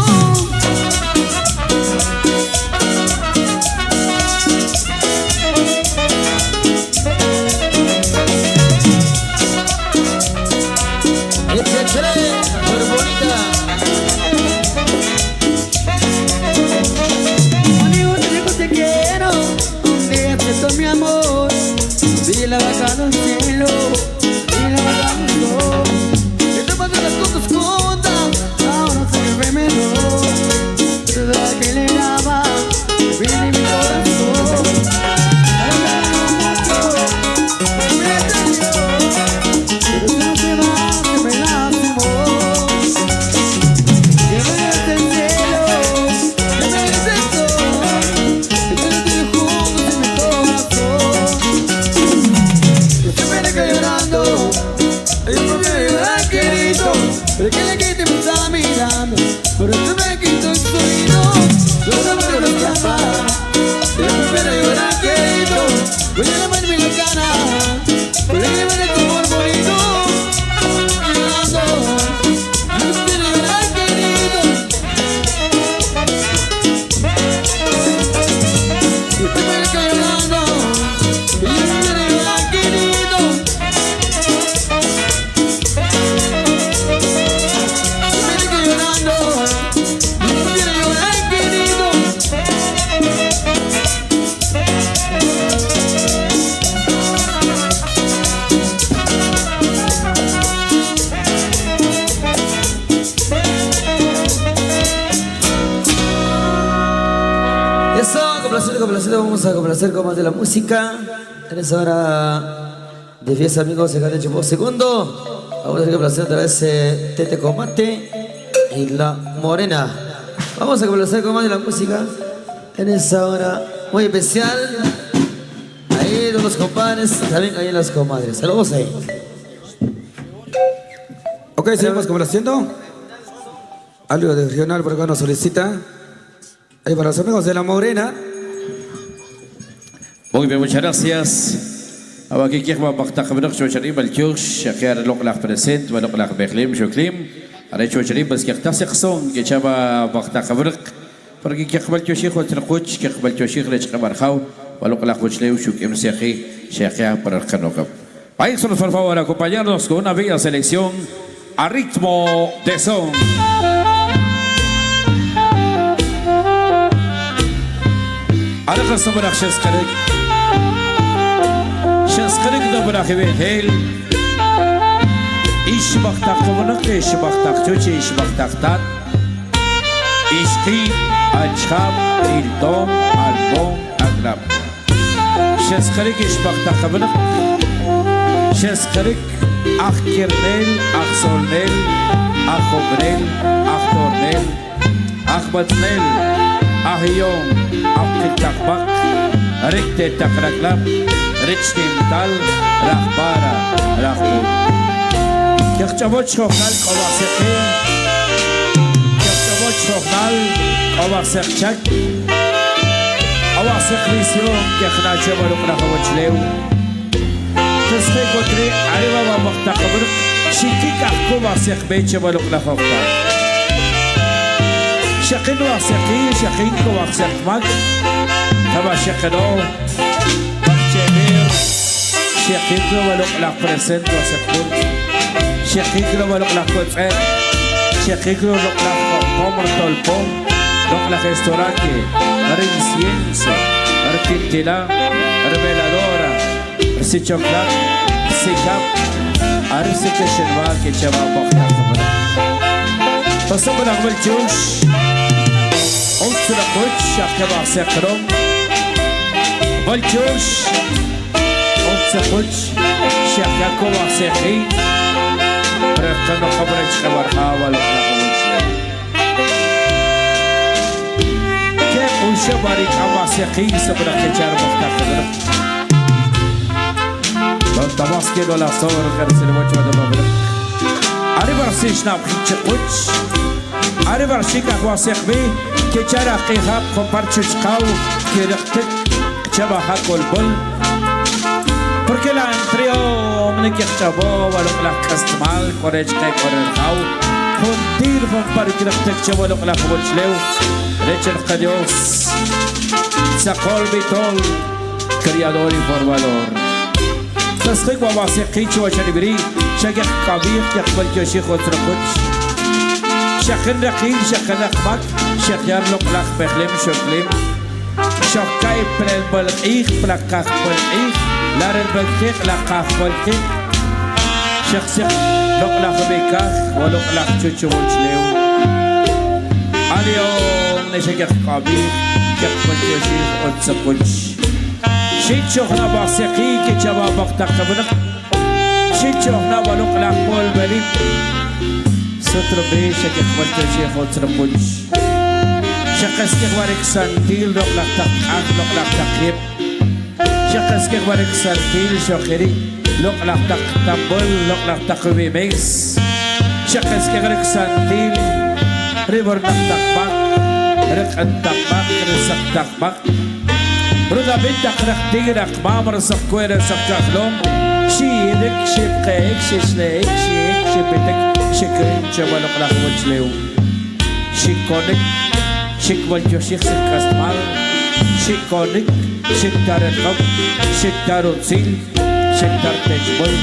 puedo escapar de la primera llorar querido. Voy a lavarme la cara, voy a llevar tu amor bonito. Llorando, no quiero llorar querido. Y primero que llorando, y yo no quiero llorar querido. Primero que llorando, y yo no quiero llorar querido. Eso, complacido, vamos a complacer con más de la música. En esa hora de fiesta, amigos, se gana el Chupó segundo. Vamos a complacer otra vez Tete Comate y La Morena. Vamos a complacer con más de la música. En esa hora muy especial. Ahí todos los compadres, también ahí las comadres. Saludos ahí. Ok, seguimos complaciendo. Algo de regional por acá nos solicita. Ahí para los amigos de La Morena. Muy bien, muchas gracias. Ahora aquí quiero bajar a yo charim el chush, shaker lo que la present, lo que la beklim, shuklim. Ahora yo charim bas que está sección que chava bajar a porque quiero el chush hijo el coach, quiero el chush hijo el chamarjao, lo que la coach leo shukim seji, shaker para el canocap. Vais por favor a acompañarnos con una bella selección a ritmo de son. على قصة براخ شسقرق ده براخ بيهيل إيش بختاق تبنق إيش بختاق توش إيش بختاق تات إشقي أجخاب إلدوم ألبوم أغلب شسقرق إيش بختاق تبنق شسقرق أخ كرنيل أخ سولنيل أخ خبريل أخ تورنيل أخ بطنيل أخ يوم Takbak, rekte takraklap, rechtim tal, rahbara, rahbur. Kechabot shokal kawasekhi, kechabot shokal kawasekchak, kawasek risyon kechna chabaluk nakawachleu. Teskhe kotri ariwa wa maktakabur, shiki kakko wasek be chabaluk nakawakta. Shakin waseki, shakin kawasek mag. تبع شقنو بكتير شقيقنا ولق لك برسنت وسكون شقيقنا ولق لك كوتسين شقيقنا ولق لك بومر تولبوم لق لك ريستورانتي رينسينسو ركنتيلا ربيلادورا رسي شوكلات رسي كاب رسي كشنوار كيشبا بوخنا خبرا فصبر أقبل جوش قلت لك شقيقنا سكرم Volchos, Otsapuch, Shakako, Sehi, Prakano coverage cover Hawa, Ushabari Kawa Sehi, Sabrakachar of Takabra. But the Mosque la Sor Garcia watch of the Babla. Ariver Sishna Pichapuch, Ariver Shika was Sehi, Kichara Kihab, Comparchuch Cow, Kiraktik. Chava hakol bol porque la entrio hombre que chavo a lo que la castmal correct que correr how contir von para que la chavo lo que la coachleu lecher cadios sacol bitol creador y formador تصدق واسع قيش وشربري شجع كبير يقبل جوشي خطر قدش شخن رقيق شخن أخمك شخيار لق لق بخلم شكلم شقاي بلال بالقيخ بلقاخ بالقيخ لار البلقيخ لقاخ بالقيخ شخص لقلاخ بيكاخ ولقلاخ تشوشو وجليو اليوم نشجع قبيح يقبل جوشيخ وتسقوش شيت شوخنا باسقي كجبا بقتك بنق شيت شوخنا ولقلاخ بالبليب ستر بيشك يقبل جوشيخ وتسقوش شخص كبارك سنتيل لقلاخ تقاخ لقلاخ تقريب شخص كبارك سنتيل شوخيري لقلاخ تقتبل لقلاخ تقويميس شخص كبارك سنتيل ريبر نقتقبق رق التقمق رسق تقمق رضا بنتك رق تيرق مام رسق كوي رسق كخلوم شيدك شبقيك ششليك شيك شبتك شكرين شبالق لك وجليو شيكونك شيك والجو شيك سكاسمال شيكونك شيك تارقب شيك تاروتسيل شيك تارتجبل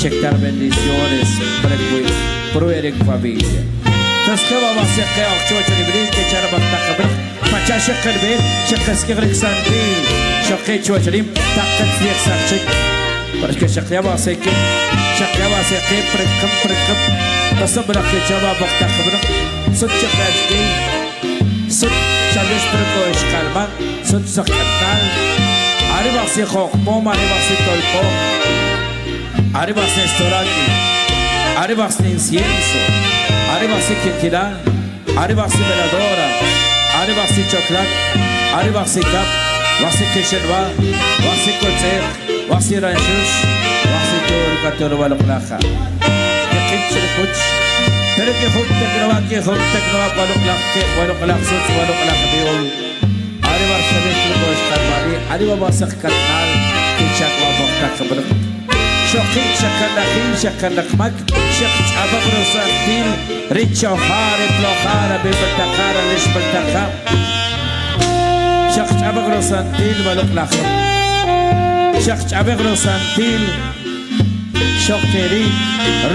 شيك تار bendiciones para que proveer familia. تسكبا واسقي أخشوش البريد كشرب التقبل فجأة شق البيت شق سكغرق سنتين شقي شوش اليم تقت فيك سكشك بركة شقيا واسقي شقيا واسقي بركم تصبر كشباب التقبل صد شقاشكي صد شالش بركوش قلبان صد سكتال عارف واسي خوك بوم عارف واسي تولبو عارف واسي استوراكي عارف واسي incienso arriba si quinquirá, arriba si veladora, arriba si chocolate, arriba si cap, wasi kishenwa, wasi kolzer, wasi ranchus, wasi tur baluklaja. Que kinchel kuch, pero que hum teknova baluklah sut baluklah biol. Arriba shabit lugosh kalmari, arriba wasak kanal, kichak wabok kabrak. شقيق شكلك مك شقيق أبغ رصاصين ريتش وخارب لخارب بالتقارة ليش بالتقارة شقيق أبغ رصاصين ولق لخم شقيق أبغ رصاصين شقيري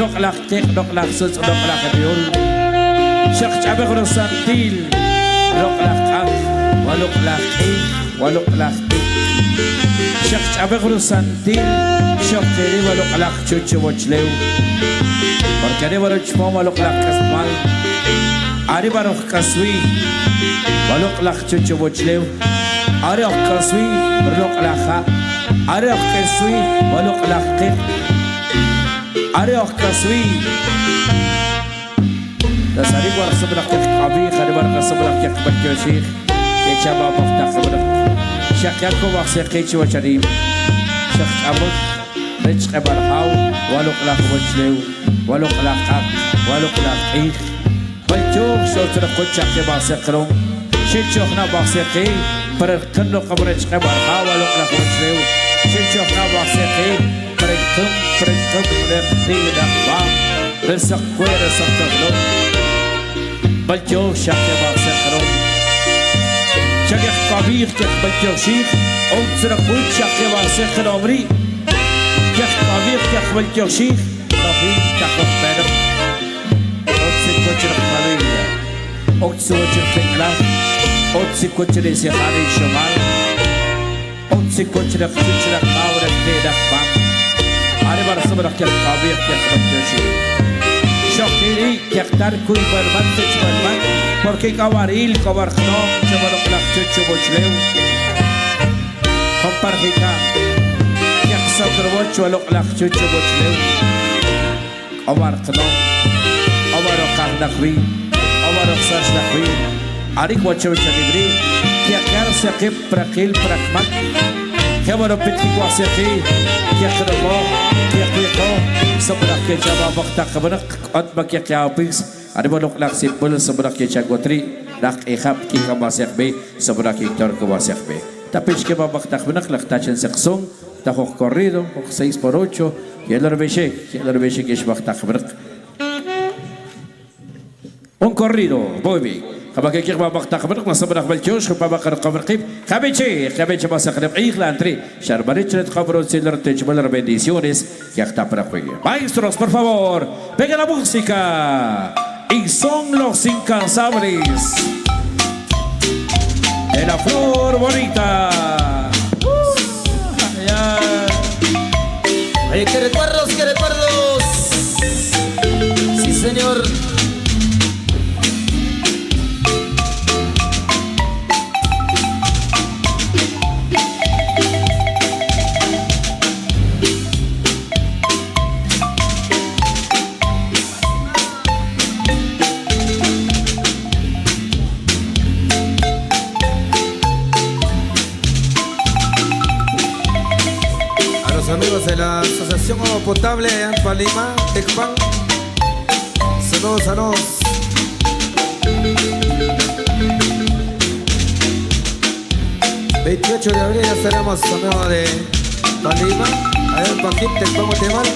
رق لختك رق لخصوص رق لخ بيول شقيق أبغ رصاصين رق لخم ولق لخي ولق لختك شقيق أبغ رصاصين شقيري ولق لخ شوش وجلو بركني ورج فوم ولق لخ كسمال عاري بروح كسوي ولق لخ شوش وجلو عاري أخ كسوي ولق لخا عاري أخ كسوي ولق لخ قط عاري أخ كسوي تساري ورسم لخ كقابي خلي برسم لخ كقبل كوشيخ كشباب مختخ شقيقكم وخسقيش وشريم شخ أبوك ريتش قبل هاو ولق لخ وجلو ولق لخ ولق لخ إيخ بلجوك شوتر قد شقي باسقرون شيل شوخنا باسقي فرقن لو قبرش قبل هاو ولق لخ وجلو شيل شوخنا باسقي فرقم رقي دخبا رسق كوي رسق تغلو بلجوك شقي باسقرون شقيق قبيخ كيخ بلجوك شيخ أنصر قد شقي باسقر عمري كيخ قبيخ كيخ بلجوك شيخ رفيق تخف بينك أنصر كوشر خليلية أنصر كوشر فكرة أنصر كوشر إسيخاني شمال أنصر كوشر خشر خاورة تيدك بام أنا برسم لك كيخ قبيخ كيخ بلجوك شيخ شقيري كيخ تركوي برمان تج برمان porque cabaril cabarno chevalo clac chuchu bochleu compartica que xotro bocho lo clac chuchu bochleu cabarno avaro carnaqvi avaro sasnaqvi ari bocho chalibri que carse que praqil praqmak que avaro pitqwa seqi que khrobo que qiqo sabra que jaba waqta qabrak atba que qapis ada balok lak sipul seberak ke chagotri dak ehab ki kamasek be seberak hector kamasek be tapi ke babak tak benak lak tachen seksong takok corrido 6x8 yelar beshe ke shbak tak benak un corrido boy kabak ke babak tak benak seberak balchosh babak qabrqib khabeche masak rib lantri sharbarit qabro seller tejbal bendiciones que está para jugar maestros por favor pega la música. Y son los incansables de la flor bonita. Ay, qué recuerdos, qué recuerdos. Sí, señor. Amigos de la Asociación Agua Potable Palima, Tecpan, saludos. 28 de abril ya estaremos amigos de Palima. A ver, Paquita, ¿cómo te mal?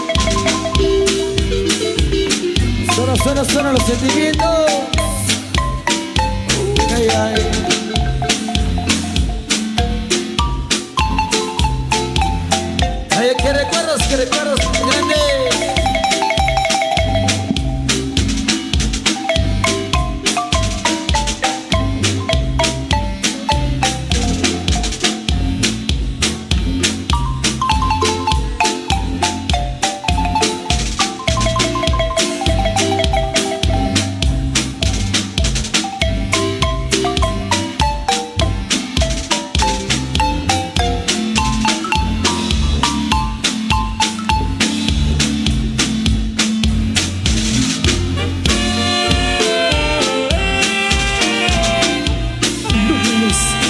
Suena los sentimientos. Ay, ay. Ay, qué recuerdos, grande.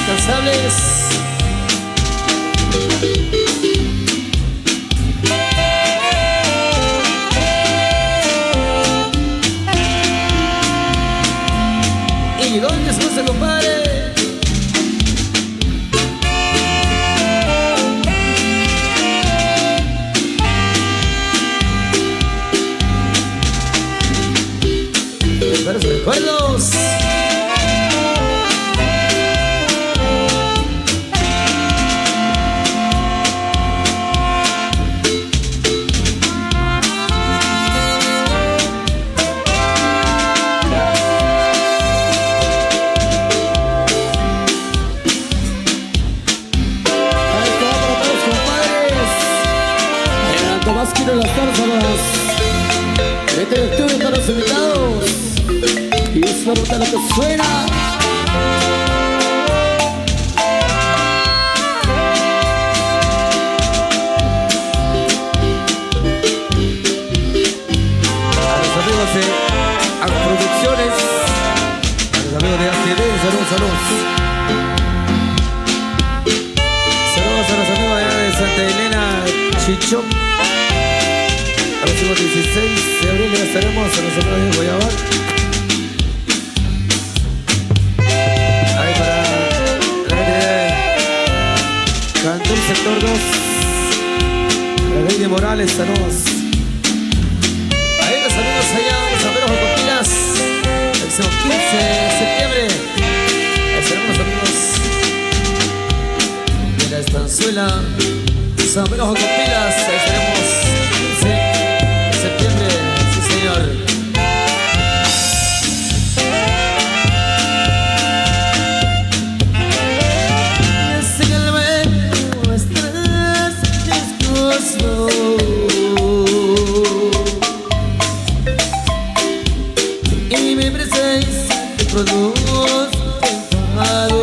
Incansables. Y llegó mi esposa, compadre. Recuerdos. Tomás quiero las zárzanas. 20 de octubre para los invitados. Y es la ruta lo que suena. A los amigos de Producciones, a los amigos de ACD, saludos. Saludos a los amigos de Santa Elena, Chichón. A los 16 de abril ya estaremos a los amigos de Guayabal. Ahí para la gente de Cantón Sector 2. La ley de Morales, saludos. Ahí los amigos allá, los amigos de Copilas. El 15 de septiembre. Ahí estaremos los amigos de la Estanzuela. Los amigos de Copilas. Ahí estaremos el 15 de septiembre. Sí, señor. Y mi presencia te produce enfado.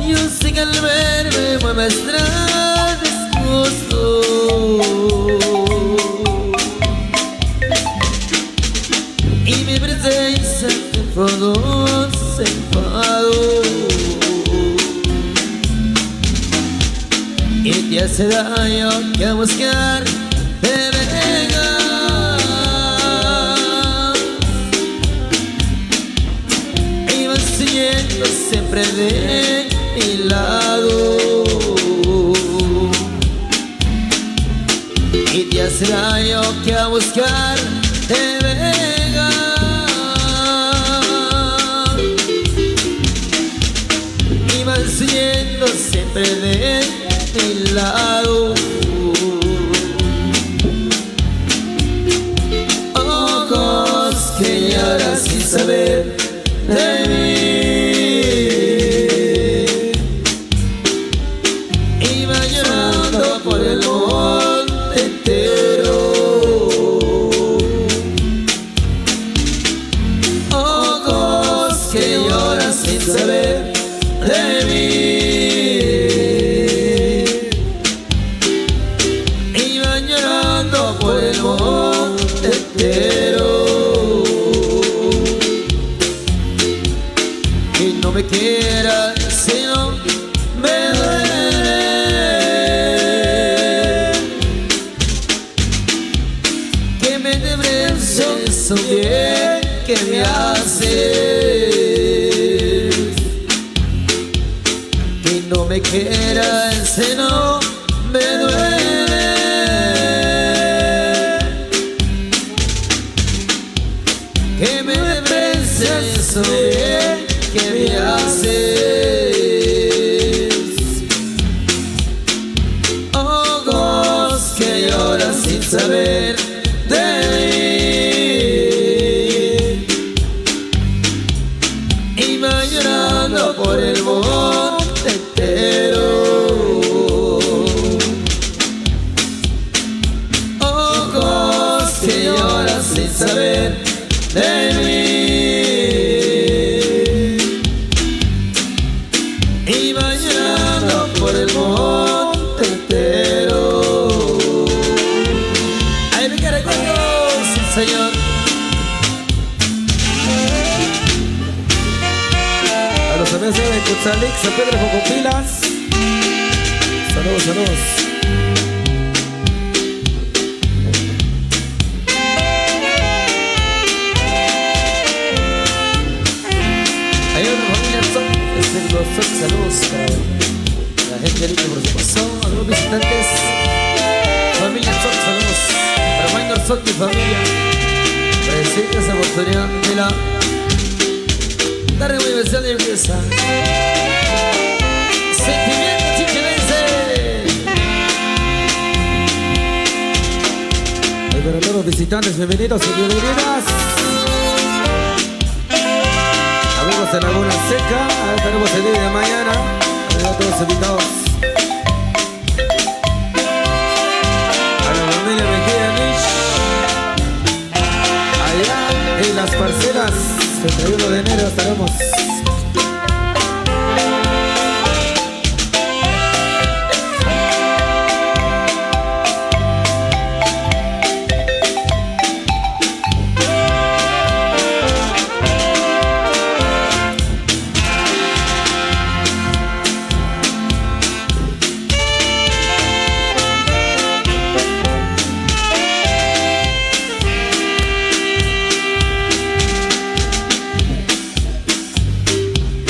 Yo sé que al verme muestras disgusto. Y mi presencia te produce enfado. Y te hace daño que a buscar te venga. Y vas siguiendo siempre de mi lado. Y te hace daño que a buscar te venga. Y vas siguiendo siempre de mi lado. Ojos que lloran sin saber de mí. Iba llorando por el monte entero. Ojos que lloran sin saber de mí. Por el monte entero. Y no me quieras si no me duele. Que me deprecies un bien que me hace. me quiera el seno, me duele. Que me penses sobre que me haces. Ojos que lloran sin saber de mí, y va llorando por el monte entero. Ojos que lloran sin saber de mí, y va llorando por el monte entero. Ahí me queda cuento, sí señor. A los amigos de Cutzalic, San Pedro Jocopilas. Saludos, saludos. Hay una familia saludos para la gente de por supuesto, a los visitantes. Familia Sok, saludos para Minor Sok y familia. Para decir que esa oportunidad de la tarde muy especial de empieza. Sentimiento chichenense. Ahí para todos los visitantes, bienvenidos y bienvenidas. Amigos de Laguna Seca, ahí tenemos el día de mañana. Ahí a todos los invitados. A la familia Mejía Nish. Allá en las parcelas, 31 de enero estaremos.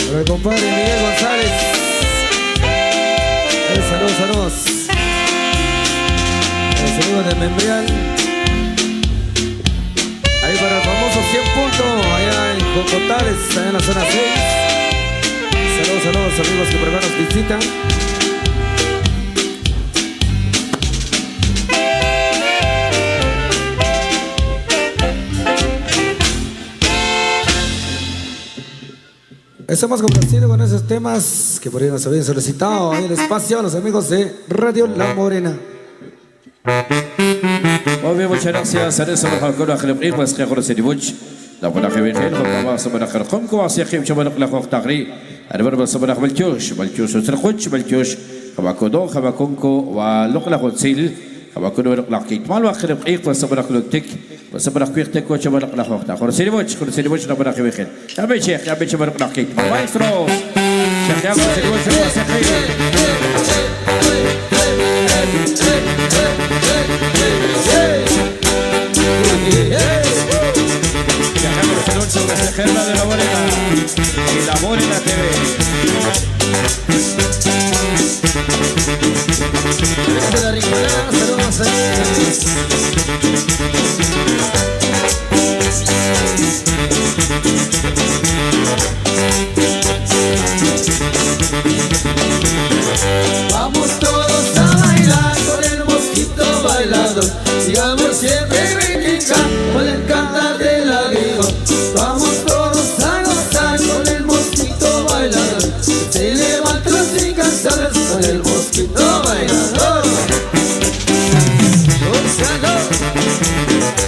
Para el compadre Miguel González. Saludos, saludos. Los amigos de Membrial. Ahí para el famoso 100 puntos, allá en Jocotales, allá en la zona 6. Saludos, saludos amigos que por acá nos visitan. Estamos complacidos con esos temas que por ahí nos habían solicitado ahí el espacio a los amigos de Radio La Morena. Muy bien, muchas gracias. A eso nos falcó a Jalipri, pues que ahora se dibuj. La buena que viene, lo que vamos a ver a Jalcom, como así que yo me lo clavo a Tagri. A ver, vamos a ver a Balchush, Balchush, Balchush, Jabacodo, Jabaconco, o a Locla Hotzil, Jabacodo, la Kit Malo, a Jalipri, pues a ver a Jaluptic, pues a ver a Quirte, coche, a ver a la Hota. Ahora se dibuj, la buena que viene. Ya me check, ya me check a ver a Kit. Maestro, ya me se dibuj, se Germa de la Morena y la Morena TV. De la Ricolana, saludos a vamos todos a bailar con el mosquito bailador. Sigamos siempre brincando con el cantar de la viva. Vamos todos a gozar con el mosquito bailador. Se levantan sin cansar con el mosquito bailador. Gozando,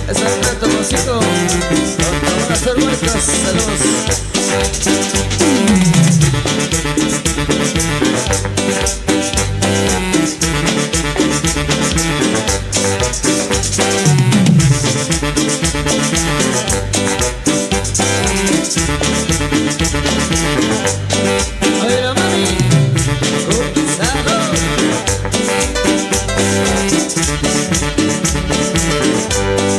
es el reto mosquito. Vamos a hacer nuestras saludos.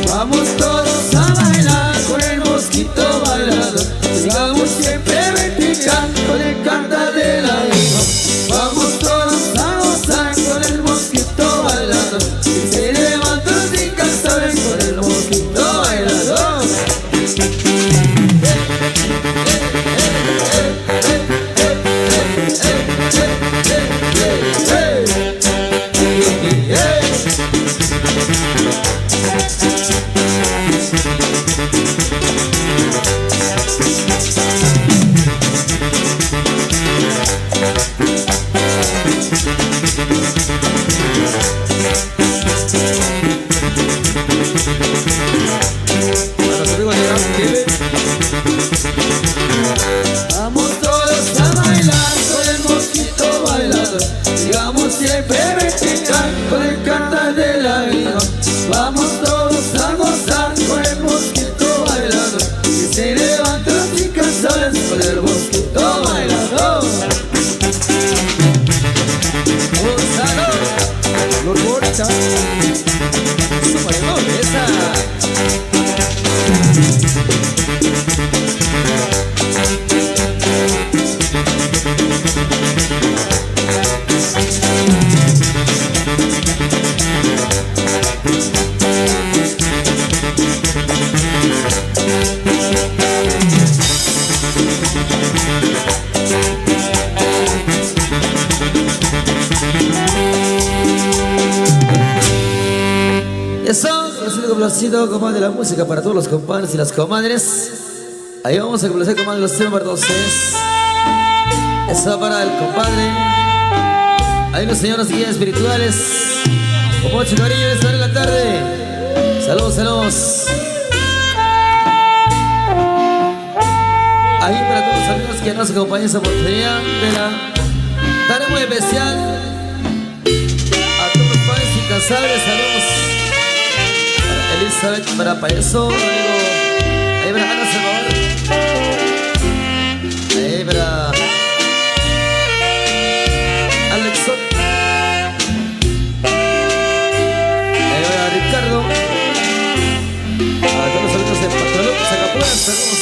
Vamos todos a bailar con el mosquito bailador. Sigamos siempre vertical con el cantar de la vida. Vamos bailando, bailando. Un saludo. Flor bonita. Eso bailó, esa. Eso, conocido como Placito, compadre de la música para todos los compadres y las comadres. Ahí vamos a complacer, compadre, los temas para ustedes. Eso para el compadre. Ahí los señores guías espirituales. Con mucho cariño, esta hora de la tarde. Saludos, saludos. Ahí para todos los amigos que nos acompañan esta oportunidad de la tarde muy especial. A todos los padres incansables, saludos. Elizabeth, para Payaso, amigo. Ahí para Ana Salvador. Ahí para Alexon. Ahí para Ricardo. A todos los amigos de Patrón, Zacapuas, saludos.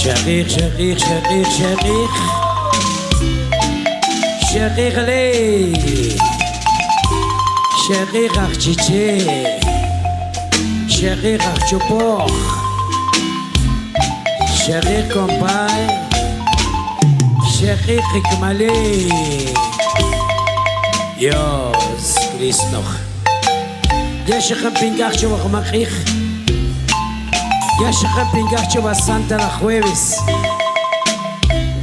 شقيق شقيق شقيق شقيق شقيق لي شقيق أخ تشيتشي شقيق أخ تشوبوخ شقيق كومباي شقيق كمالي يوز كريسنوخ يا شيخ بينجاخ شوخ مخيخ يا شيخ بينجاخ شوخ سانتا لا خويفيس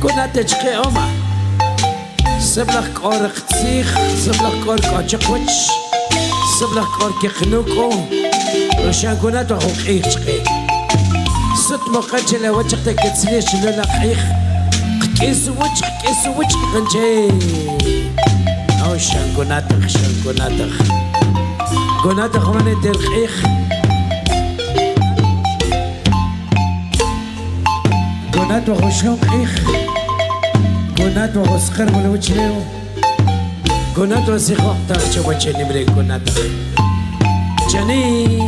كنا تشقي أما سبلك قور قتيخ سبلك قور كوتشكوتش سبلك قور كيخنوكو روشان كنا تخو قيخ شقي ست مقاتش لا وجهك تسليش لولا قيخ قيس وجهك غنجي أو شانكوناتخ كوناتخ من الدرقيخ كوناتخ شلون قيخ كوناتخ سخر ولا وجهيو كوناتخ سيخو تاخشو وجهني بري كوناتخ جاني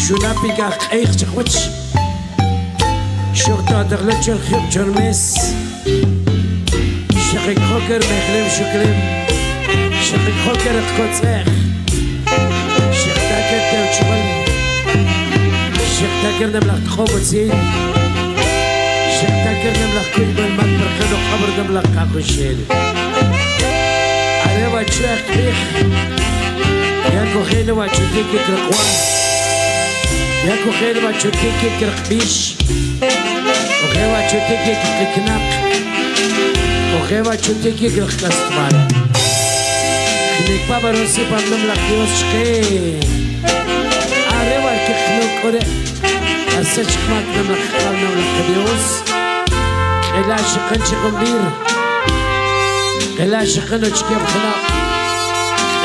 شو نابيكا قيخ تخوتش شو تادغلت شو الخيب جرمس شقيق خوكر مخلم شكرم شقيق خوكر اخكوتسيخ شيخ تاكر توشبل شيخ تاكر نملخ تخوب تسيل شيخ تاكر نملخ كل بالمات برخدو قبر نملخ كاكو شيل عريبا تشوخ بيخ ياكو خيلو واتشوتيكي كرقوان ياكو خيلو واتشوتيكي كرقبيش وخيلو واتشوتيكي كرقناق وخيوا تشوتيكي كرخ كاستمال خليك بابا روسي بابنم لخيوس شقي عريوا كخنوك أوري أسا شقمات نم لخيوس لخيوس إلا شقن شقنبير إلا شقن وشكيب خلاق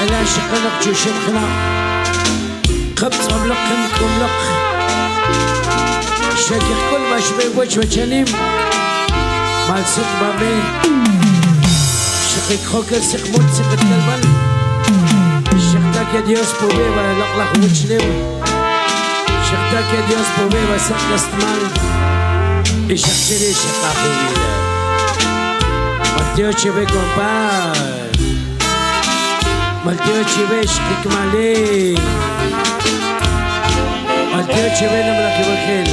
إلا شقن وشوشب خلاق خبز أملق خنك أملق شاكيخ كل ما شبه وجه وشنيم مال سيق بابي شقيق خوكر سيق موت سيق التلبل شقتاك يا ديوس بوبي ولا لقلق وجلو شقتاك يا ديوس بوبي وسيق كاستمال إشق شري شقا خويلة مالتيو تشبه كومباي مالتيو تشبه شقيق مالي مالتيو تشبه نملك بخيل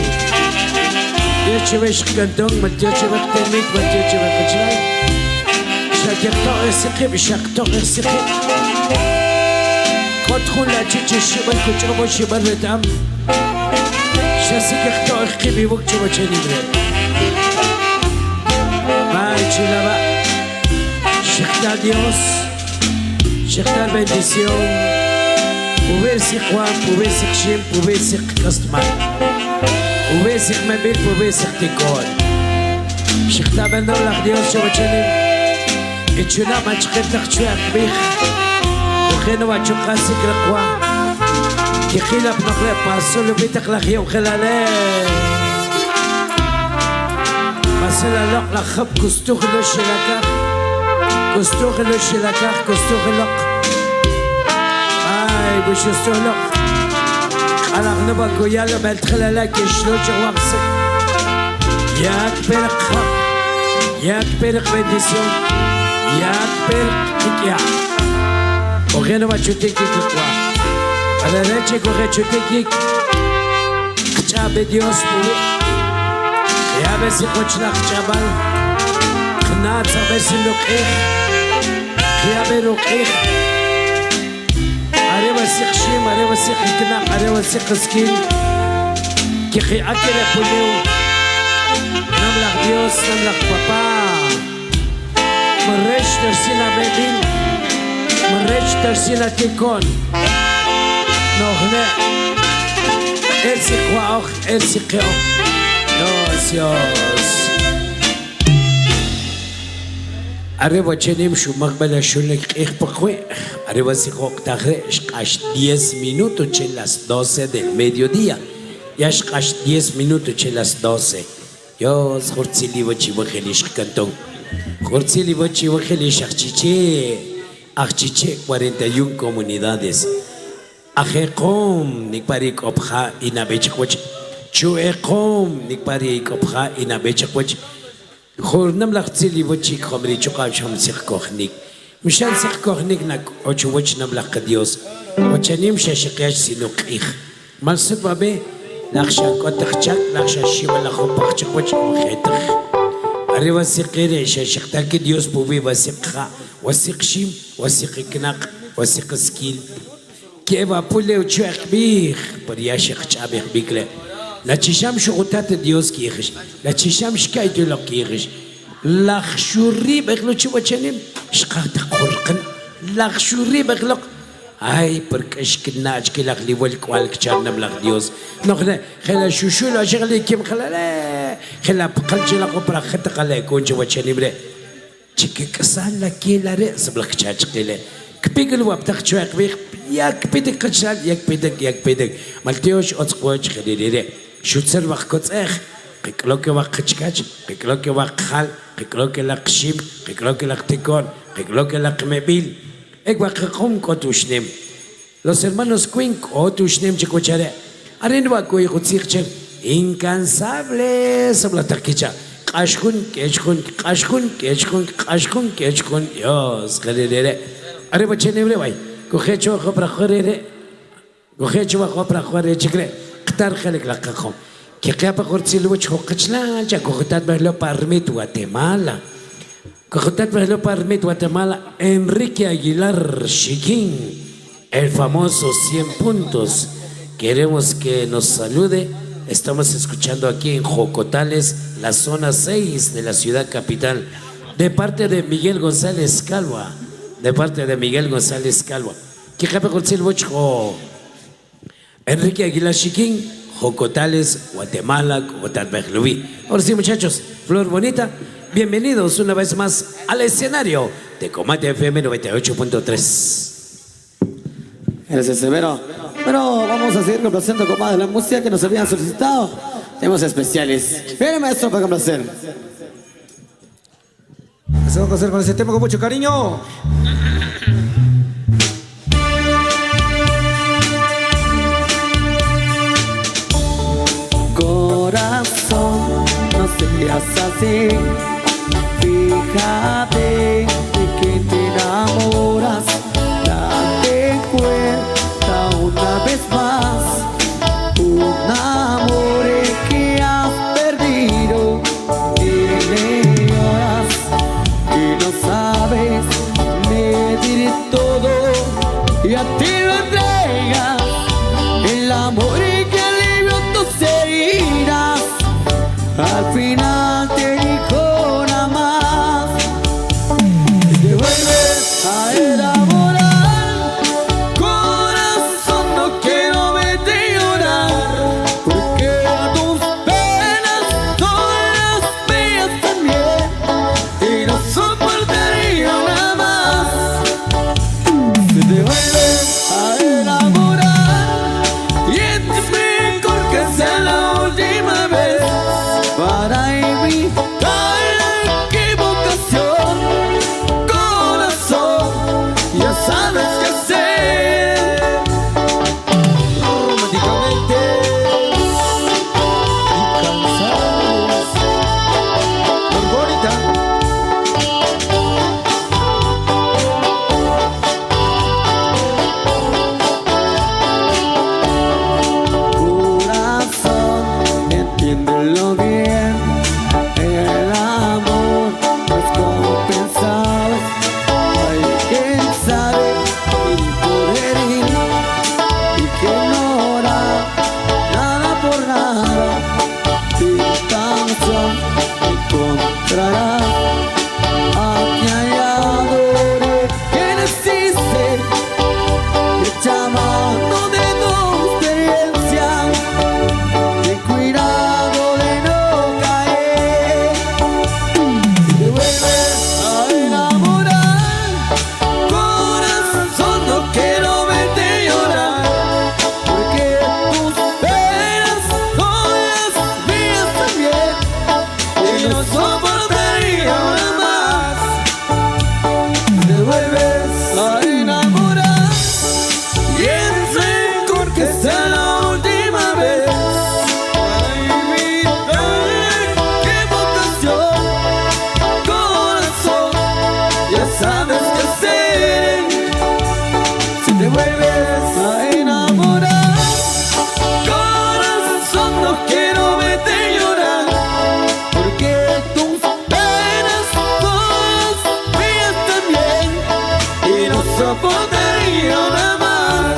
يا باش كنتون ما تجيش باش تميت ما تجيش باش تشلاي شاكر طاغ سقي بشاك طاغ سقي كتخون لا تجي الشبل كتشربو الشبل ردعم شاسك اختار خيبي وقت ما تشاني بري ما يجي لبا شيختا ديوس شيختا بنديسيون بوبيسي قوام بوبيسي خشيم بوبيسي كاستمان وبيسخ مبيل وبيسخ تيكون شيختا بندو لخديوس شو بتشنم اتشنا ما تشخيتك شوية كبيخ وخينو واتشو قاسك رقوا كي خيلا بنقلب باسولو بيتك لخي وخلالي مسلا لق لخب كستوخ لو شلكاخ كستوخ لو شلكاخ كستوخ لق اي بوش يستوخ لق على غنبك ويالا بلتخلى لك شلوش وابسك ياك برق خب ياك برق بنديسيون ياك برق تكيا وغينو ما تشوتيكي كتوا على رجيك وغي تشوتيكي كتشا بديوس بوي يا بسي خوشنا كتشابال خنات سبسي لقيخ يا بروقيخ عريبا سيق شيم عريبا سيق الكناق عريبا سيق سكين كي خي أكل بوليو نملخ ديوس نملخ بابا مريش ترسينا بيبين مريش ترسينا تيكون نوغنا إرسي قواوخ إرسي قيوخ يوس Arriba tenemos un magbala shulik ikpakwe. Arriba si koktaje shkash 10 minutos che las 12 del mediodía. Ya shkash 10 minutos che las 12. Yo khurtsili wachi wakhelish kantong. Khurtsili wachi wakhelish achiche 41 comunidades. Ajekom nikparik opja inabechkoch. Chuekom nikpari kopha inabechakwach. Khornam laqtsili wachi khomri chuqacham sikkokhnik. Mishan sikkokhnik nak ochuwach nam laq Dios. Wachanim shashiqash sinuqih. Malsut babe laksha kotakchak laksha shiva lakho pakchakwach khetach. Arriba siqire shashiqta que Dios pubi wasiqa wasiqshim wasiqiknaq wasiqskil. Que va pule uchuaqbih por yashiq chabih bikle. La chisham shugutat Dios kiyish. La chisham shkaitu lo kiyish. Lakhshuri beglo chuwachanim shqata qurqan. Lakhshuri beglo ay porque shknach que la liwal kwal kcharnam la Dios. No khela shushu la shghali kim khala khela qalj la qopra khata qala kun chuwachanim le. Chiki kasal la kilare sablak chachqile. Kpigel wabtaq chuaqbih yak pidik qachal yak pidik maltiosh otsqoch khidire. Shutzer waqkotzech qikloke waqchkach qikloke waqhal qikloke laqshib qikloke laqtikon qikloke laqmebil ek waqqum kotushnem los hermanos Queen kotushnem chikochare arenwa koy qutsiqcher incansable sablatarkicha qashkhun kechkhun yos qadere are bachenebre bay cojecho khopra khorere cojecho khopra khore chikre Qtar khalek la qaqom que qapa qortsil wach qoqchla cha qoqtat bahlo parmit Guatemala qoqtat bahlo parmit Guatemala Enrique Aguilar Chiquín el famoso 100 puntos queremos que nos salude. Estamos escuchando aquí en Jocotales, la zona 6 de la ciudad capital, de parte de Miguel González Calva, que qapa qortsil wach Enrique Aguilar Chiquín, Jocotales, Guatemala, Cocotalbejluví. Ahora sí, muchachos, Flor Bonita, bienvenidos una vez más al escenario de Comate FM 98.3. Gracias, Severo. Pero vamos a seguir complaciendo con más de la música que nos habían solicitado. Temas especiales. Viene, maestro, para complacer. Empezamos a hacer con ese tema con mucho cariño. Corazón, no seas así. Fíjate de que te enamoras. Date cuenta una vez más. Un amor que has perdido. Tiene horas y no sabes medir todo. Y a ti lo entregas el amor que alivió tus heridas. Al final te dijo nada más. Te vuelves a enamorar. Corazón, no quiero verte llorar. Porque tus penas son las mías también. Y no soportaría nada más. Si te vuelves a enamorar, y es mejor que sea la última vez para evitar la equivocación. Corazón, ya sabes qué hacer. Románticamente incansables. Flor Bonita. Corazón, entiéndelo bien. El amor no es como pensabas. Hay quien sabe y poder ir y que no hará nada por nada. Distancia encontrarás a quien adore, que necesite el llamado de tu experiencia. Ten cuidado de no caer. Si te vuelves a enamorar, corazón, no quiero verte llorar. Porque tus penas son las mías también. Y no soportaría vuelves a enamorar, corazón, no quiero verte llorar, porque tus penas son mías también, y no soportaría nada más.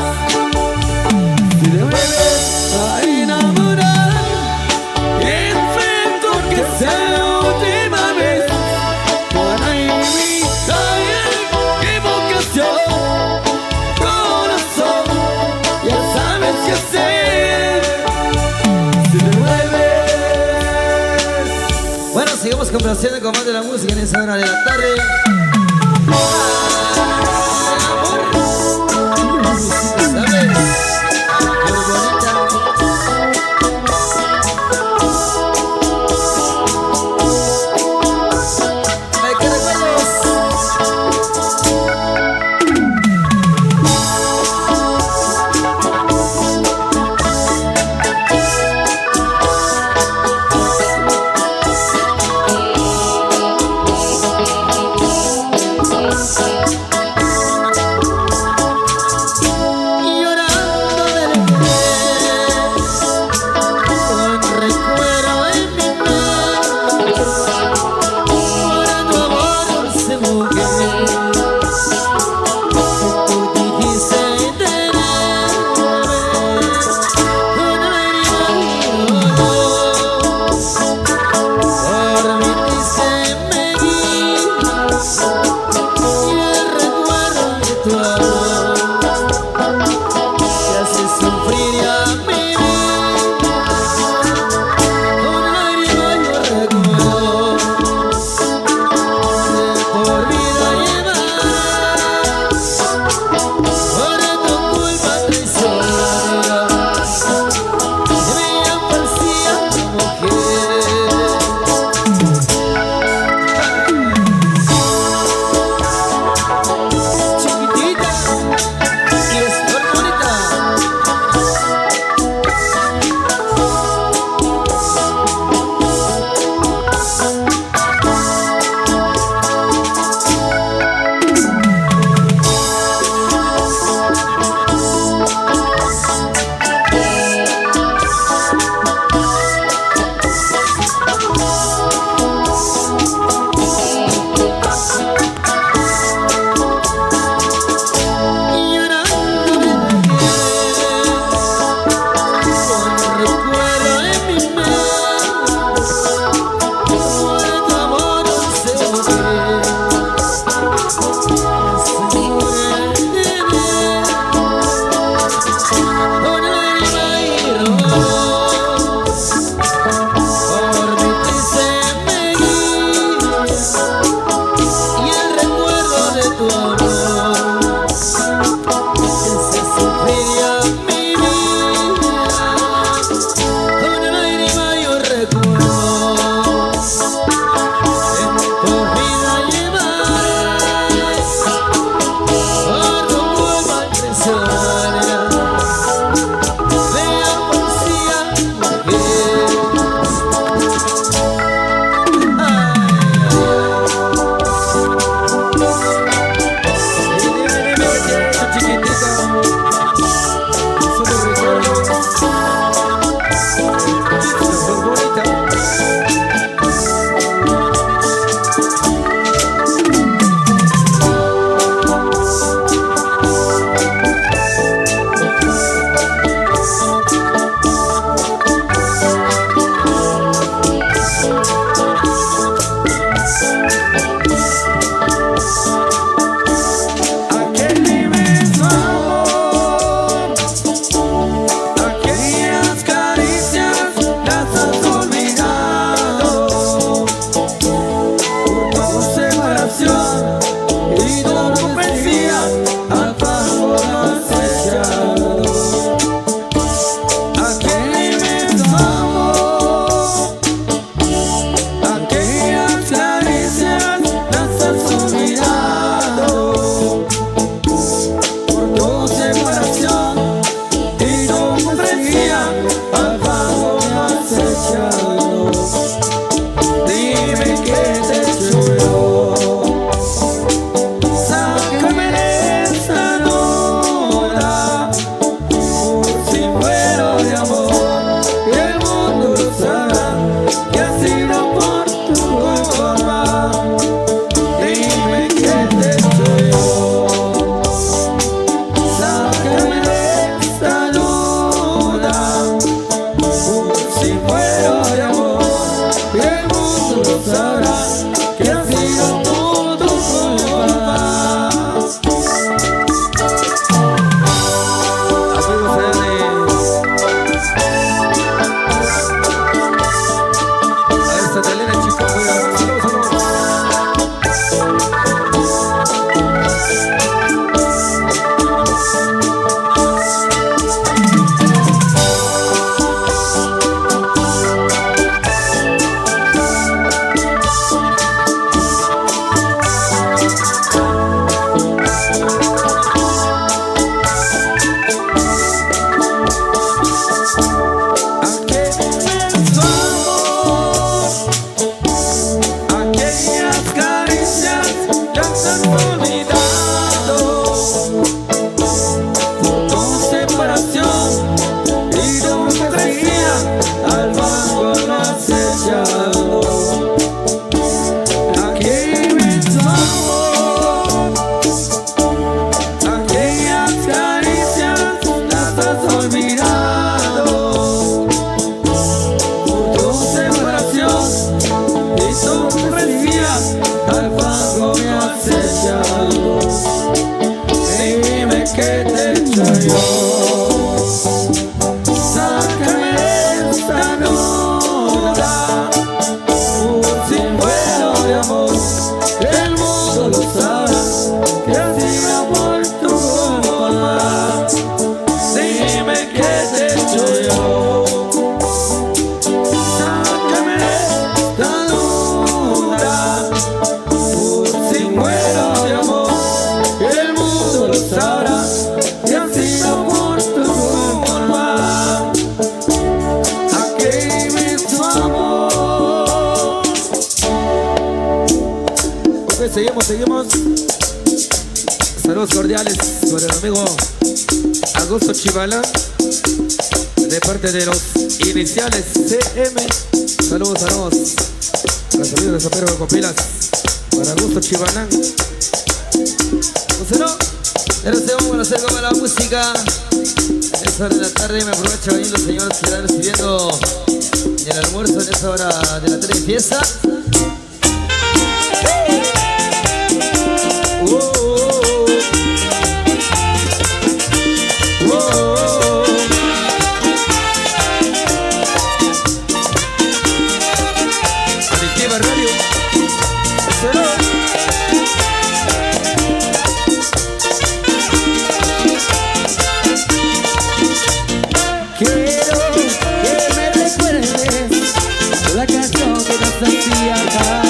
Si te vuelves a enamorar, intento que sea la última vez, para evitar equivocación. Corazón, ya sabes qué hacer. Si te vuelves. Bueno, seguimos complaciendo con más de la música en esa hora de la tarde. de amor. Y el mundo lo sabrá que ha sido por tu culpa. Amigos a esta Telena chico, seguimos. Saludos cordiales por el amigo Augusto Chivalán, de parte de los iniciales CM. Saludos, saludos. Los amigos de San Pedro de Copilas, para Augusto Chivalán. Pues no, pero se vamos a hacer como la música. En esa hora de la tarde me aprovecho a venir los señores que están recibiendo el almuerzo en esa hora de la tarde de fiesta. Quiero que me recuerdes la canción que nos hacía acá.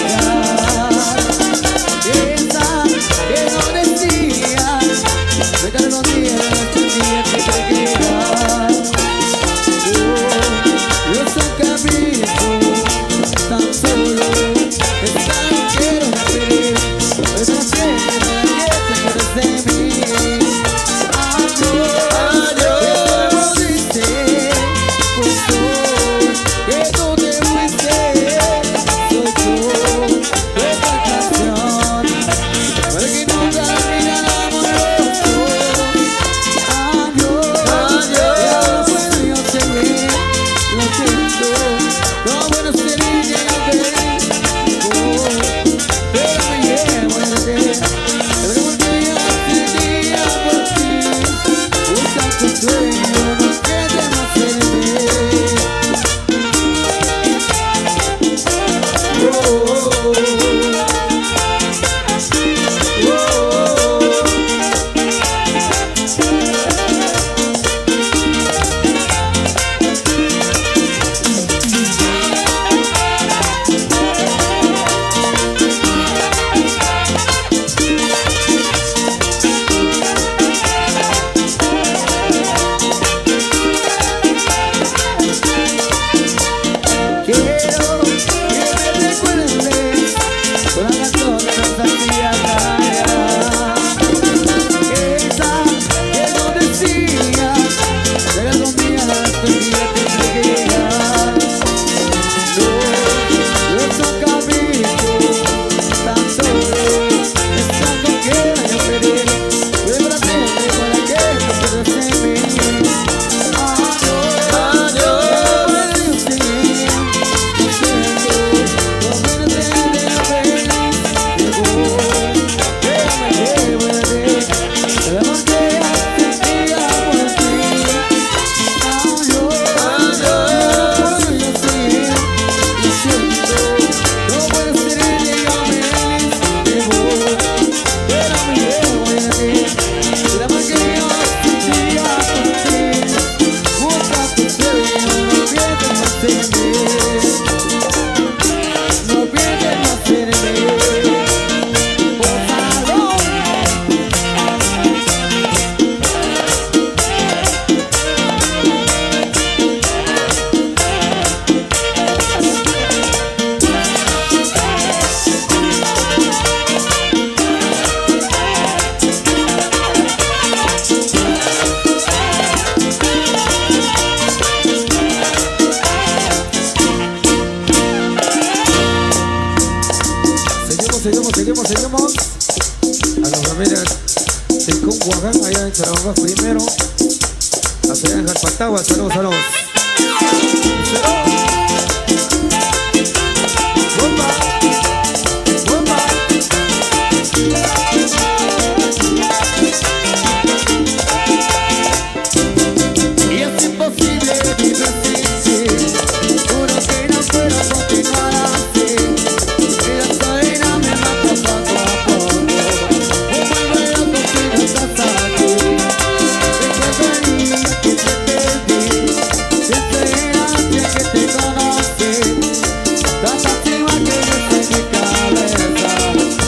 seguimos. A la familia del Cunhuacán, allá en Charabajá primero. A su en Jalpatagua, saludos. ¡Bomba! Y es imposible vivir sin ti. Juro que no puedo continuar así. Y la cadena me mata poco a poco. Vuelve loco si no estás aquí. Recordaría que te perdí. Desde antes que te conocí. Tanta cima que desde mi cabeza.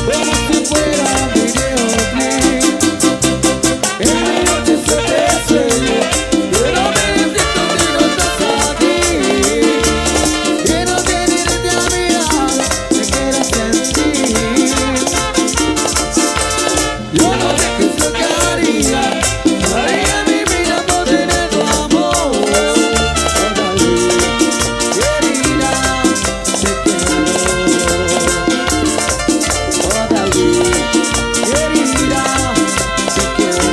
Como si fuera un videoclip. En mi noche se te sueño. Pero me siento que no estás aquí. Quiero tenerte a mi lado, te quiero sentir. Yo no sé qué es lo que haría mi vida por tener tu amor. Querida, te quiero. Querida, te quiero.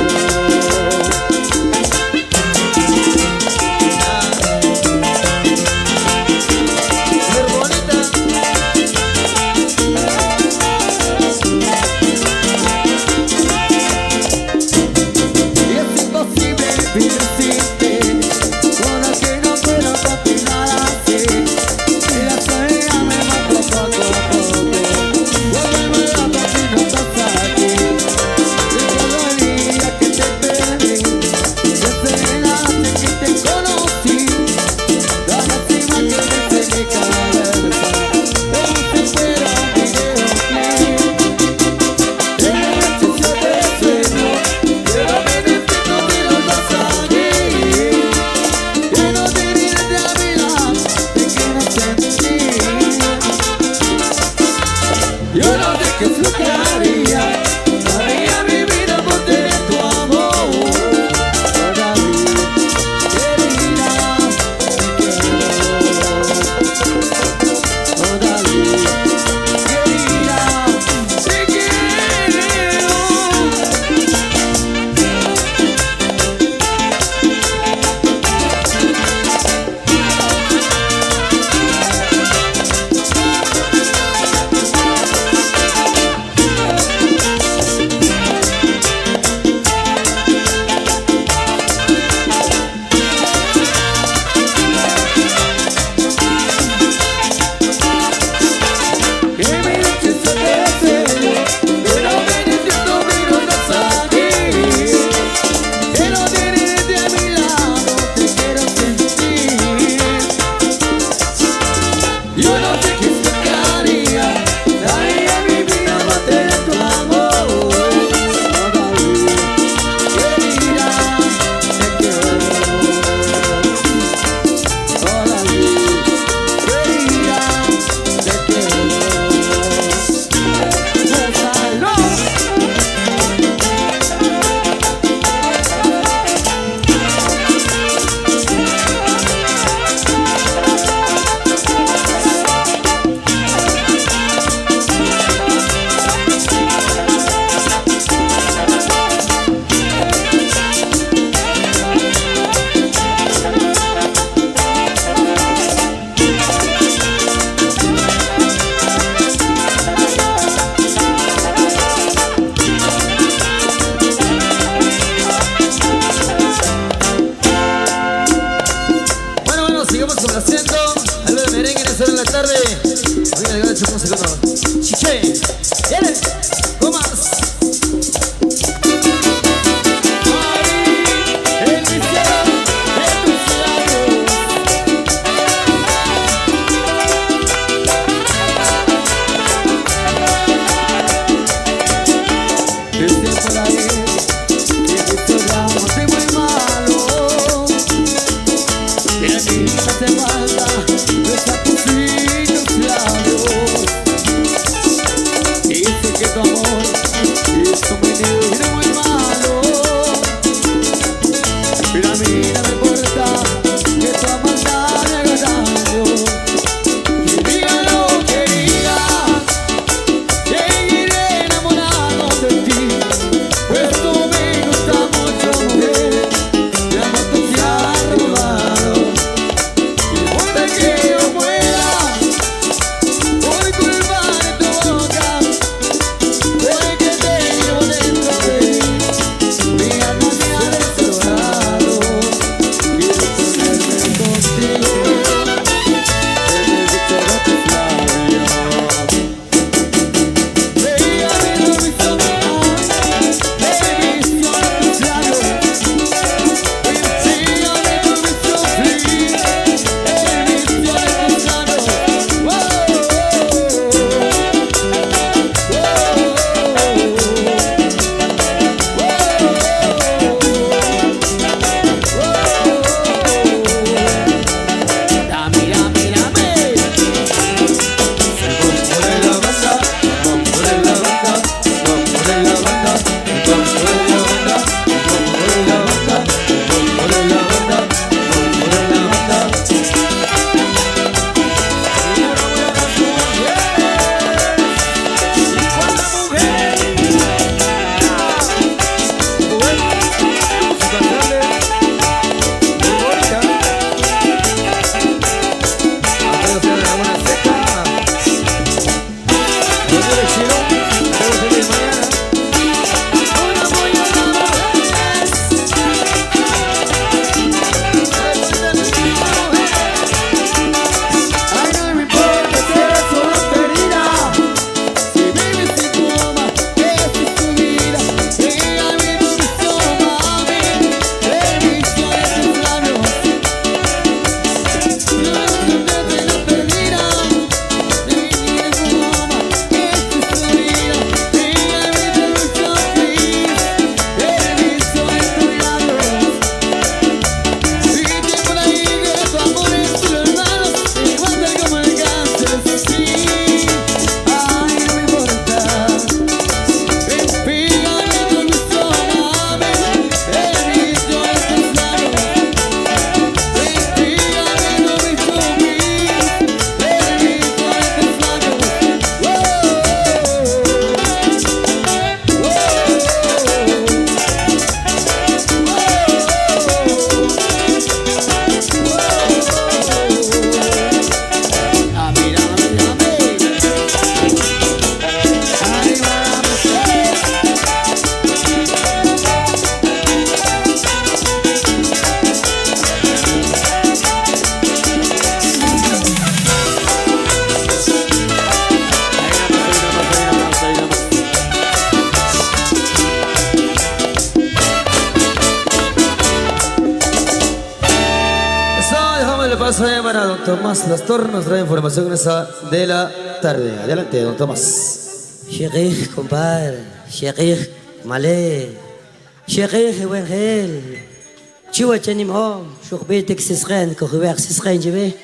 Ser bonita. Y es imposible vivir sin ti. Con la que no puedo continuar así. Y la cadena me mata poco a poco. Vuelve loco si no estás aquí. Recordaría que te perdí. Desde antes que te conocí. La lástima que desde mi cabeza. Como si fuera un videoclip. En la noche se te sueño. Pero me necesito que no estás aquí. Quiero tenerte a mi lado, te quiero sentir. Yo no sé qué es lo que haría mi vida por tener tu amor. Querida, te quiero. Querida, te quiero. Que mi noche se te sueño, pero me necesito que no estás aquí. Quiero tenerte a mi lado, te quiero sentir. Yo no sé qué es lo que haría mi vida para tener tu amor. Querida, te quiero. Querida, te quiero. Bueno, sigamos complaciendo. Algo de merengue en esta hora de la tarde. Oiga, le gana chupón segundo. Chiche, ¿viene? Comas. El viciado de tus labios. Dicen por ahí que estos ramos soy muy malo. Y a mí me hace falta besar tus finos labios. Y sé que tu amor Tomás Lastor nos trae información de la tarde. Adelante, don Tomás. Sheikh, compadre, Sheikh, Malé, Sheikh, Wengel, Chua Chanim Om, Shukbetek Sisren, Kohuak Sisren, Jive,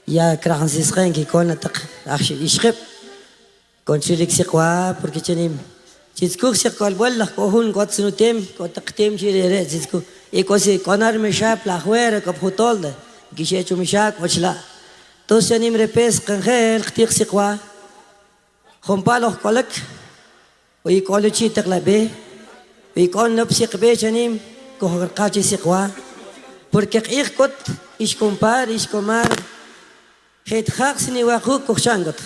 Ya Krahan Sisren, qui con attaque, Arch Ishrep, Conchilik Sikwa, pour que Chanim, Chitskou Sikol, Walla, Kohun, Gotsunutem, Kotaktem, Jire, Zitskou, et Kosi, Konar Meshap, La Huere, Koputolde, Gishetu Meshak, Wachla, Tos Chanim Repes, Kangel, Ktir Sikwa, Khompalos kolak, we call it cheater labe, we call up sick bejanim, Kohakachi Sikwa, porque Irkot is compar, is comar, het haks in Iwaku Koshangot,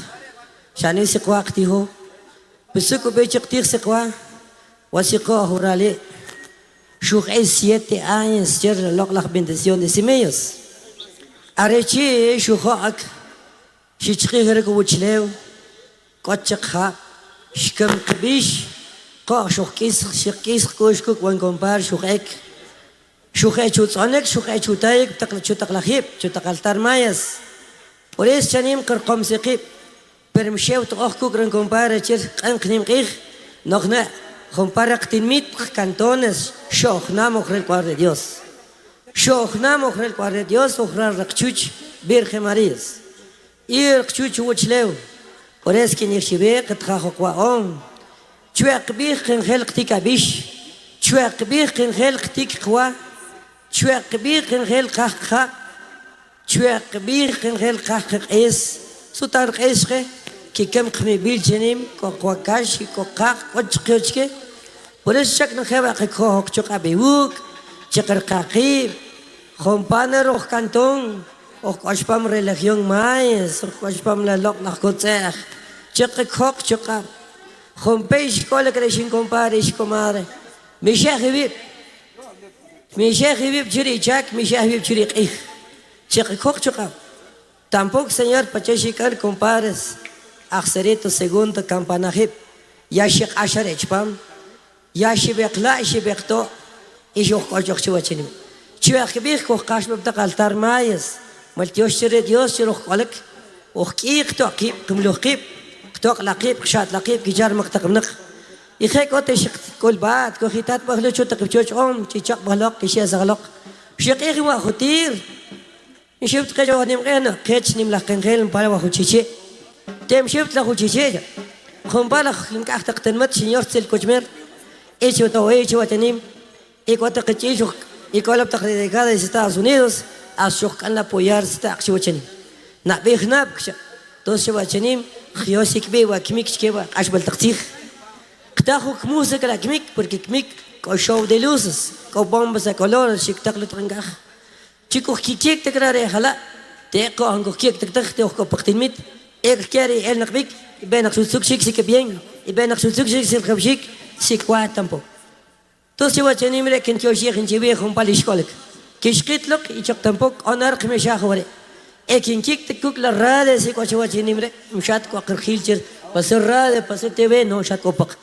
Shani Sikwaktiho, Besuko Bechaktir Sikwa, Wasiko Horale, Shuk es 7 años, Cher Loklach bendición de Simeos, Arechi, Shuhak, Shichir Guchleo, Kotchakha, Shkam Kabish, Ko Shukis, Shikis, Kushkuk, one compare, Shukek, Shukechutsonek, Shukechutaik, Takachutaklahip, Chutakaltar Mayas. Por es Chanim Kerkom Sekip, Permshew to Ochkuk and compare, Anknim Ich, Nochne, Comparaktin mit Cantones, Shoch Namokrel Quare Dios. Shoch Namokrel Quare Dios, Ochra Rakchuch, Birche Marias. Ir Chuch Wuchlew. Por es que ni shibe que trajo kwaon chuak bir ken hel ktik abish chuak bir ken hel ktik kwa chuak bir ken hel kha chuak bir ken hel kha es sutar esre que kem khme bil jenim ko kwakash ko kha ochke por es chak no khaba que ko choka bewuk chakar qaqib khompana roh canton och ashpam religion mais och ashpam la lok nach kotzer chak khok chaka khompeish kol kreshin compare comadre mi shahibib chiri chak mi shahibib chiri qih chak khok chaka tampoco señor pachashikar compares akhsareto segundo campanahib ya shik ashar echpam ya shibekla shibekto ish och chwachini chwakbih ko qashbab taqaltar mais Maltios Dios Rokolek, Okik to keep, Kumlokip, Tok Lakip, Shat Lakip, Gijar Maktaknak. Ikhekote Kolbat, Kohitat Bahluchut, Church Om, Chichak Balok, Kishazalok, Shekwa Hotir, Ship Kajonim Rena, Ketch Nim Lakangel, Parahuchiche, Tem Ship Lahuchiche, Hombala Hinkachtan Mat, Senior Sil Kochmer, Echo H. Watanim, Ekotakachicho, Ecolop Takregada de Estados Unidos. Ashokan apoyar sta akshiwachani na behnab to shiwachanim khiyosik be wa kimik chkewa ashbal taqtikh qtahu música la kimik porque kimik ko show de luces ko bombas de colores shik taqlit rangah chico kikik takrare hala te ko ango kik taktakh te ko paqtinmit ek kari el naqbik benak susuk shik sik bien benak susuk shik sik khabshik sikwa tampo to shiwachanim re ken kyoshik injibe khumpalish kolek Kishkitlok y chok tampoco onar que me shahore. Ekin kik te kuk la rade se ko chwa chinimre mshat ko khilchir pasar rade pasar tv no shat ko pak.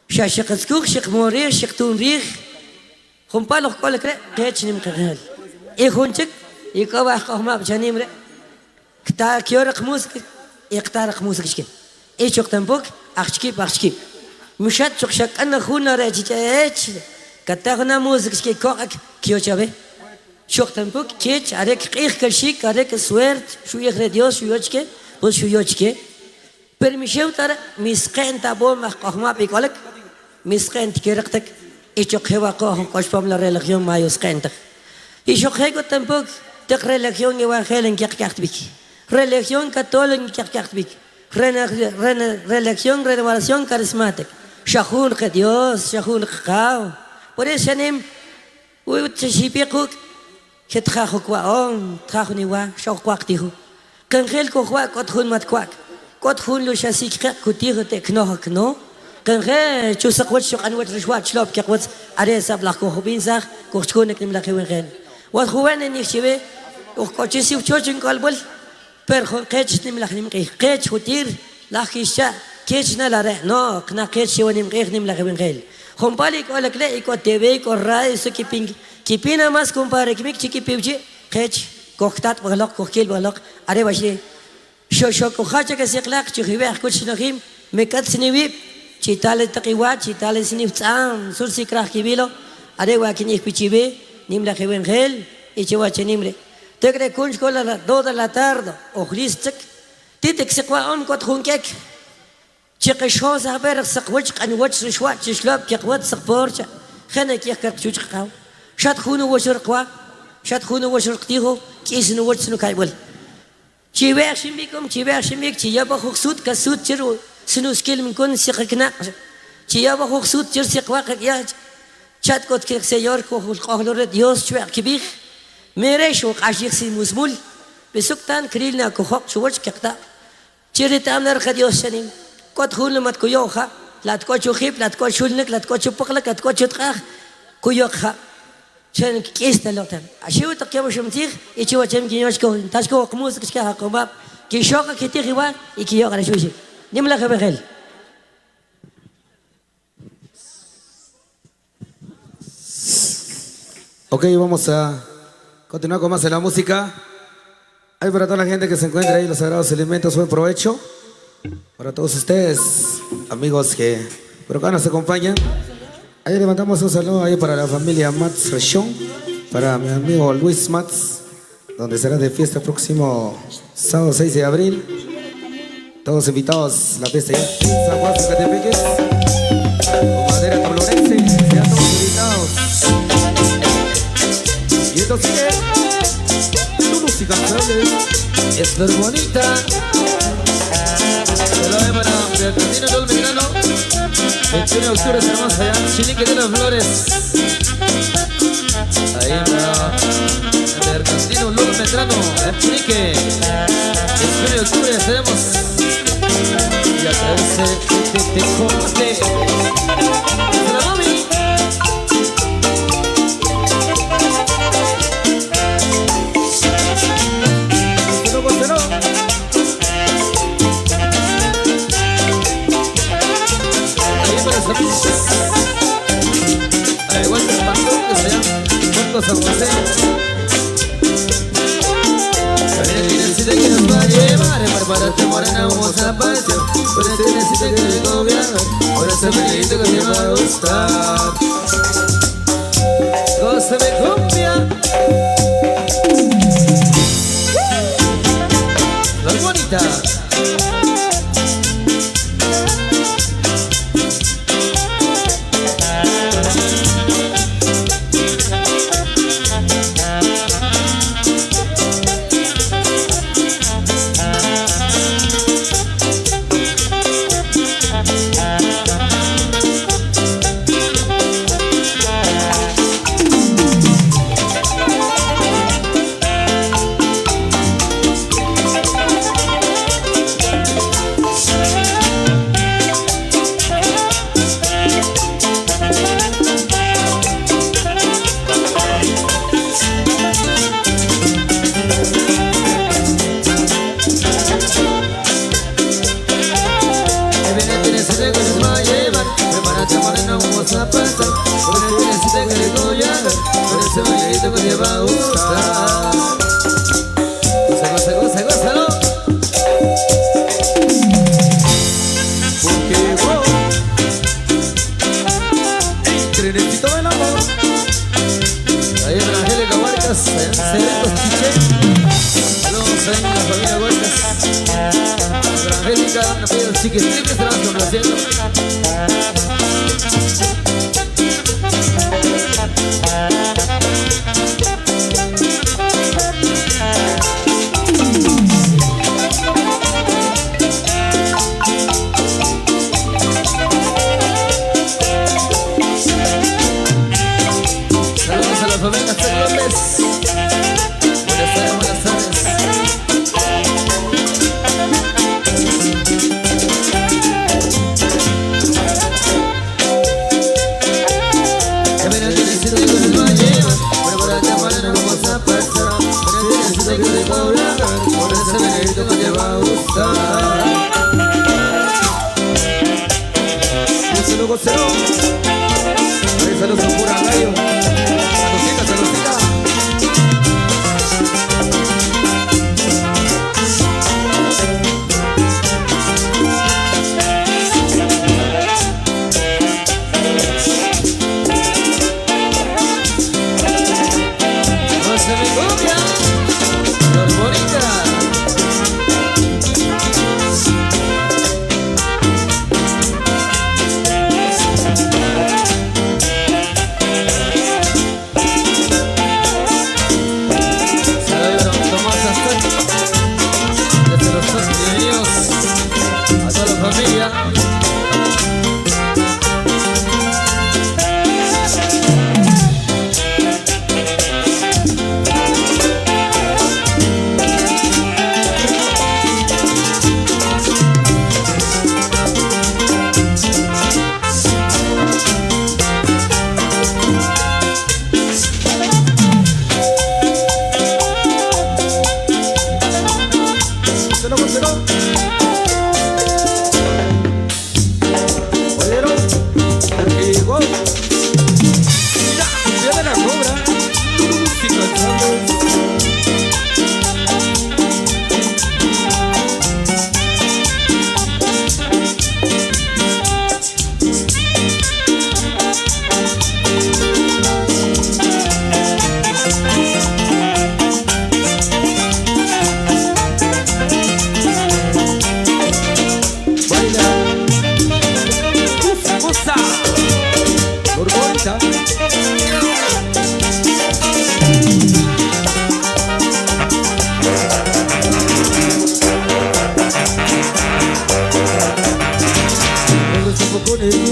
Shashik skuk shik mori shik tunrih. Khumpalo ko lekre kechnim khal. E khunchik e ko ba khma chinimre. Kta kyorq musik iqtarq musik shik. E chok tampoco akhchki bakhchki. Mshat chok shak ana khuna rachich. Katagna musik shik ko kyochabe. Shok tampoco kech arek qihkashik arek suert shuyekre Dios shuyochke pues shuyochke permisheu tar misqen tabom qahma bikolek misqen tkerqtek ichok hewa qah qashpam la religión mayos qentak ichok hego tampoco te religión evangelion qaqtbik religión católica qaqtbik religión renovación carismática shahun que Dios shahun qao por eso nem uy tshipiquk que trajo cuaón, trajo ni gua, shock quactihu. Cangel cohua, cothun mat quack. Cothun lo chasik cutiho te knohakno. Cangel, chusakwat shok anwat rishwat shlop kakwat aresa blach kohobinzach, kochkonek nim lakiwengel. Wat huwen en yichive, och kochisi uchochin kolbol, per kech nim lakim kech hutir, lakisha, kech na lare, no, kna kech shiwanim kech nim lakiwengel. Hompali ko lakle, ko tv, ko rai, so kiping. Kipina mas compare kimik chiki piuchi kech Koktat balok, kokil balok, are bashi. Shosho kohacha que se clac, chuhiber, kuchinahim, mekat sinibib, chitale takiwa, chitale siniftan, sursi krach kibilo, are wakinik pichibe, nimla hel, y chihuache nimbre. Tegre kunchkola la 2 de la tarde, o hristik, titik sekwa on kot hunkek. Chike shoza haber sakwach kan wach shwat shlab kikwat sakporcha. Khana kikak chuchqaw. Shat khunu washurqwa. Shat khunu washurqtiho, kisnu wachnu kaybol. Chiwer shimbikum, chiwer shimbik, chiyaba huksut kasut chiru. Sinu skill min kun sikakna. Chiyaba huksut chir sikwa kakyaj. Chat kot kik seyor ko qahlore Dios chwer kibih. Mere shok ashik si musmul. Besuktan krilna ko hok chwach kakta. Chiritam nar khadios shanim. Kot khul mat kuyoha. Lat ko chukhip, lat ko shulnik, lat ko chupaklak, lat ko chutkah. Kuyokha. Chen kista lotan. Ashiu takyam shumtir, ichiwa chem kinyoshko, tashko qmus kishka haqobab. Kishoka kitiwa, ikiyoka la shushi. Nimla khabel. Ok, vamos a continuar con más de la música. Hay para toda la gente que se encuentra ahí los sagrados elementos, buen provecho. Para todos ustedes, amigos que por acá nos acompañan. Ahí levantamos un saludo ahí para la familia Mats Rechón, para mi amigo Luis Mats, donde será de fiesta el próximo sábado 6 de abril. Todos invitados a la fiesta ya en San Juan, Zacatepeques, con madera tablorense, sean todos invitados. Y esto sigue, tu música Es flor bonita. Se la ve para Bernardino Lul Medrano. 21 de octubre tenemos allá Chinique de las Flores. Ahí para Bernardino Lul Medrano, en Chinique. 21 de octubre estaremos. Y a través de Corte. ¡Es la mami! San José. Necesita que nos va a llevar, prepárate morena, vamos a pasear. Por eso necesita que le gobierno, por ese menito que me va a gustar. Gózame cumbia. La bonita.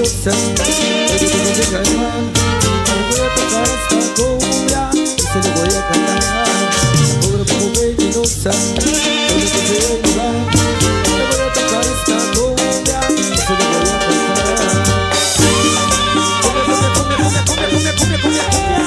peligrosa. Hoy que tengo que calmar, ahora voy a tocar esta cumbia y se le voy a cantar. Pobre como peligrosa, hoy que se va a llevar. Le voy a tocar esta cumbia y se le voy a cantar. Cumbia, cumbia, cumbia, cumbia, cumbia, cumbia, cumbia.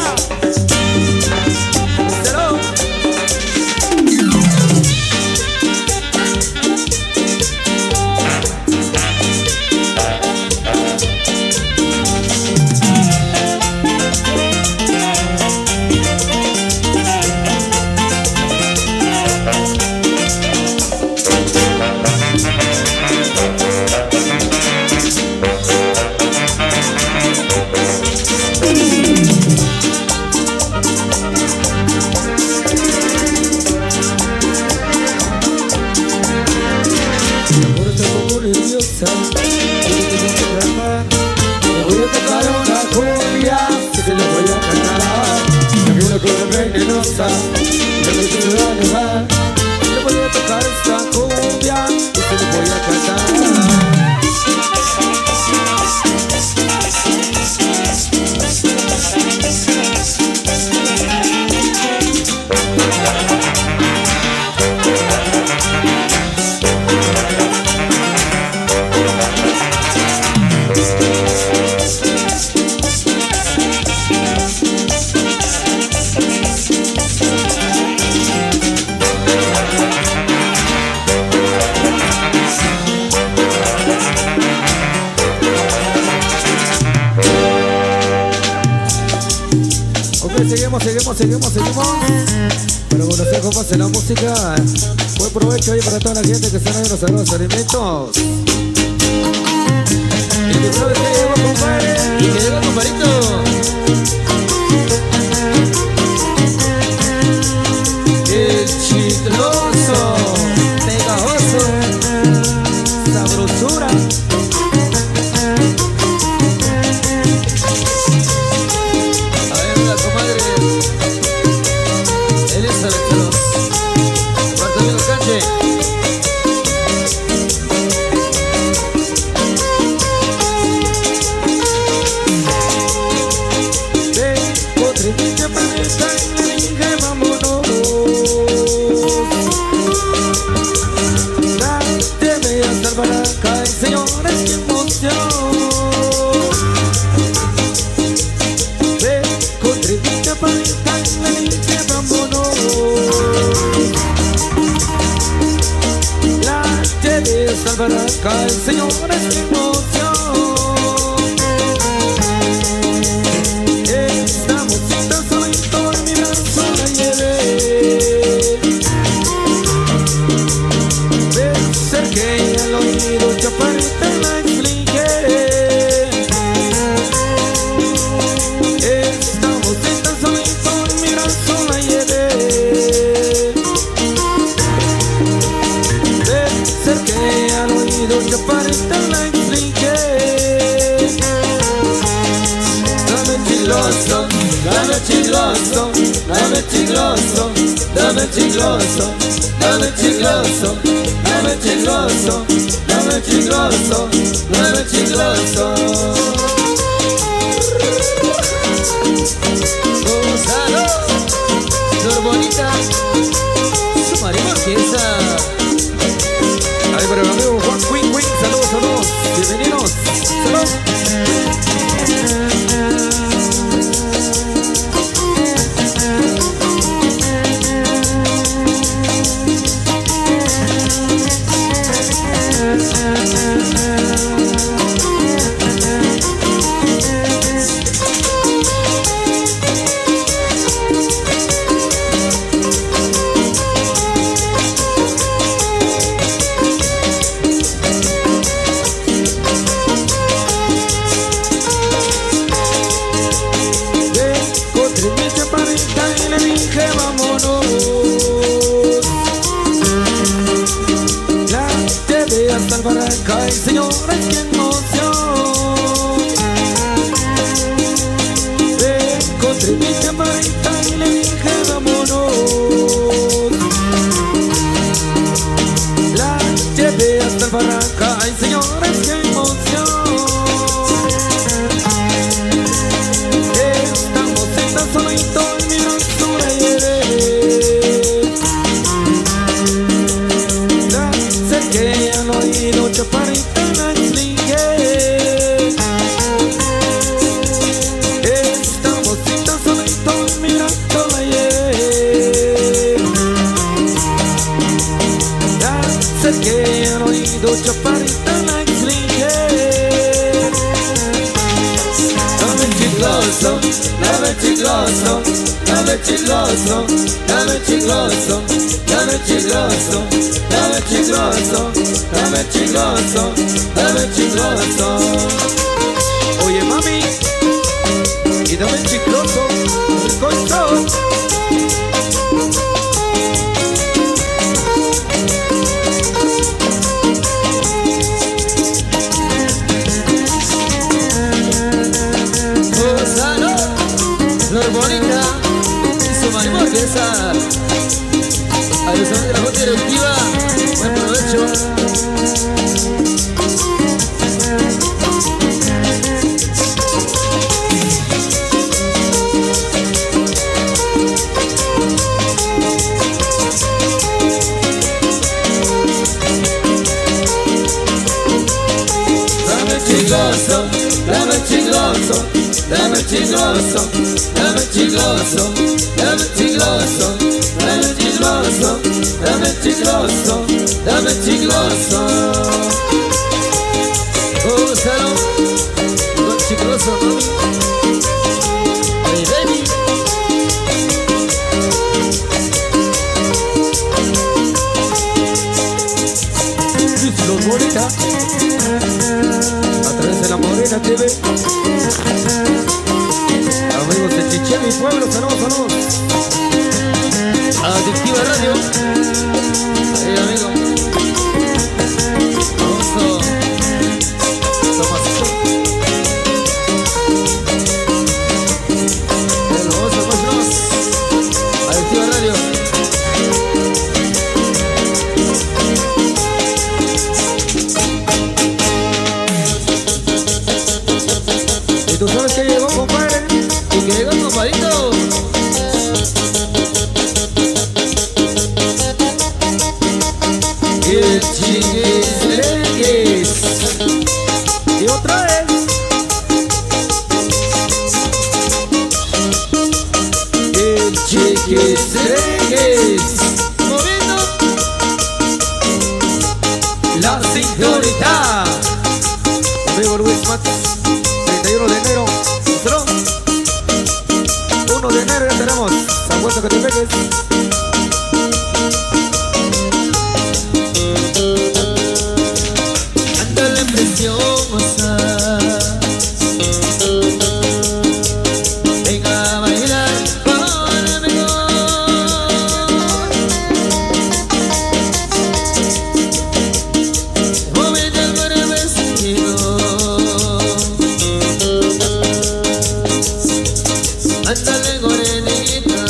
Seguimos. Para conocer cómo hace la música. Buen provecho ahí para toda la gente que están ahí en los sagrados alimentos. Y que sabes que llegó, compadre. Y que llegó, compadrito. El chicloso, pegajoso, sabrosura. Barranca, el Señor es mi emoción. Esta música solito en mi brazo la llevé. Me acerqué y al oído chaparrita la expliqué. Esta música solito en mi brazo la llevé. Me acerqué al oído chaparrita la expliqué. Dame chicloso, dame chicloso, dame chicloso, dame chicloso, dame chicloso, dame chicloso, dame chicloso, dame chicloso. Gonzalo, Flor Bonita, su marido orquesta. Ahí para el amigo Juan Queen, saludos, bienvenidos, saludos. Ay, señores, qué emoción. Encontré mi chamarrita y le dije vámonos. La llevé hasta el barranca. Ay, señores, qué emoción. oído, chaparrita, la expliqué. Estamos solitos mirando la ayer. Ya acerqué al oído, chaparrita, la expliqué. Dame chicloso, dame chicloso, dame chicloso, dame chicloso, dame chicloso, dame chicloso, dame chicloso, dame chicloso. Oye mami, y dame chicloso, coito. Gonzalo, Flor Bonita y su marimor que esa. A los amigos de la Junta Directiva, buen provecho. Dame chicloso, dame chicloso, dame chicloso, dame chicloso, dame chicloso, dame chicloso, dame chicloso, dame chicloso. Gonzalo, con chicloso, mami. Hey, baby. Flor Bonita, a través de la Morena TV. Amigos de Chichén, mi pueblo, saludos, saludos. Adictiva Radio. Ahí, amigo. Vamos Tomasito. Vamos a Adictiva Radio. Y tú sabes que llegó, compadre. Y que llega compadrito. El chiquis. Y otra vez. El chiquis. Moviendo La cinturita. Amigo Luis Matos, 31 de enero. Nosotros, 1 de enero ya tenemos San Juan de Catepeques. ándale preciosa. Venga a bailar conmigo. Móvete por el vestido. Ándale morenita.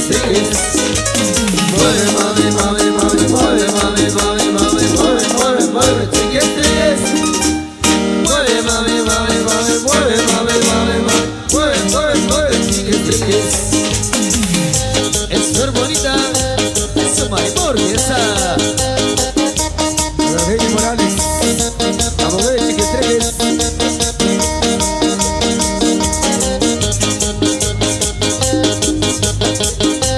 chiques, triques. Mueve, mami, mami, mami, mueve, mami, mami, mami, mueve, mueve, mueve, chiques, triques. Mueve, mami, mami, mami, mueve, mami, mami, mami, mueve, mueve, mueve, chiques, triques. Es ser bonita, es su mariborguesa. Rafael Morales, vamos a ver, chiquitreques.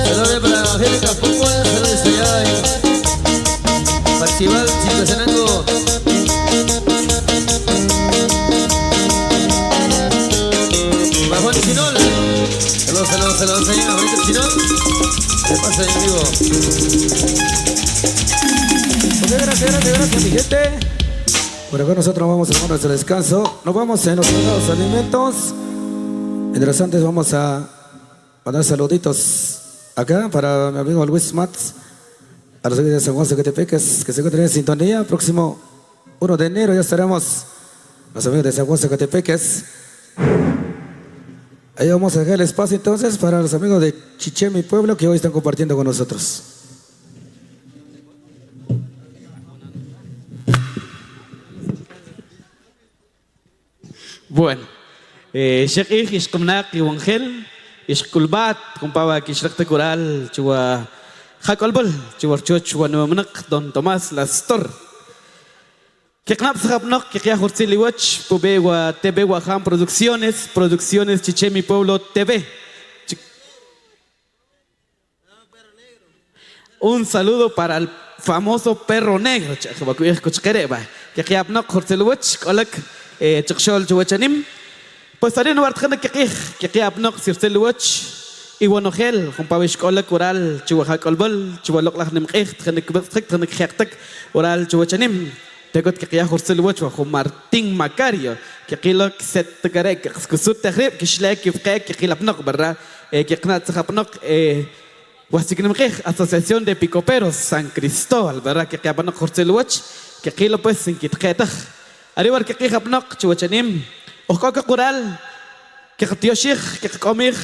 Saludos para Angélica Fútbol, saludos allá en Festival Chilcasanango. Para Juan Chinol, saludos allá en Juanito Chinol. ¿Qué pasa, mi amigo? Ok, gracias, mi gente. Por acá nosotros vamos a tomar nuestro descanso. Nos vamos en los sagrados alimentos. Mientras antes vamos a mandar saluditos acá para mi amigo Luis Mats, a los amigos de San Juan Zacatepeques que se encuentran en sintonía. Próximo 1 de enero ya estaremos los amigos de San Juan Zacatepeques. Ahí vamos a dejar el espacio entonces para los amigos de Chiché, mi pueblo, que hoy están compartiendo con nosotros. Bueno, Sheikh Ishkumnak Iwangel, Ishkulbat, Kumpawa Kishrakta Coral, Chua Jacolbol, Chuarchoch, Chuanuamnak, Don Tomás Lastor. Que knap sapnok, que ya Hortziliwach, Pubewa, TV Waham Producciones, Producciones Chiché mi Pueblo TV. Un saludo para el famoso perro negro, que ya Abnok Hortziliwach, Kolak. Chakshol chuachanim pues tari no bartkhana que abnok sirtel wach y wanogel jumpawish kola coral chuha kolbol chualok lahnim qih tkhnik btkhik tkhnik khyaktak oral chuachanim tegot que ya horsel wach wa Martín Macario que qilok set garek kusut tahrib que shlak yfqak que qilapnok barra que qnat tsapnok wasiknim qih Asociación de Picoperos San Cristóbal barra que abnok horsel wach que qilo pues sin kitqetah Arribar que queja pnok chuachanim, o coca coral, que tioshich, que comir,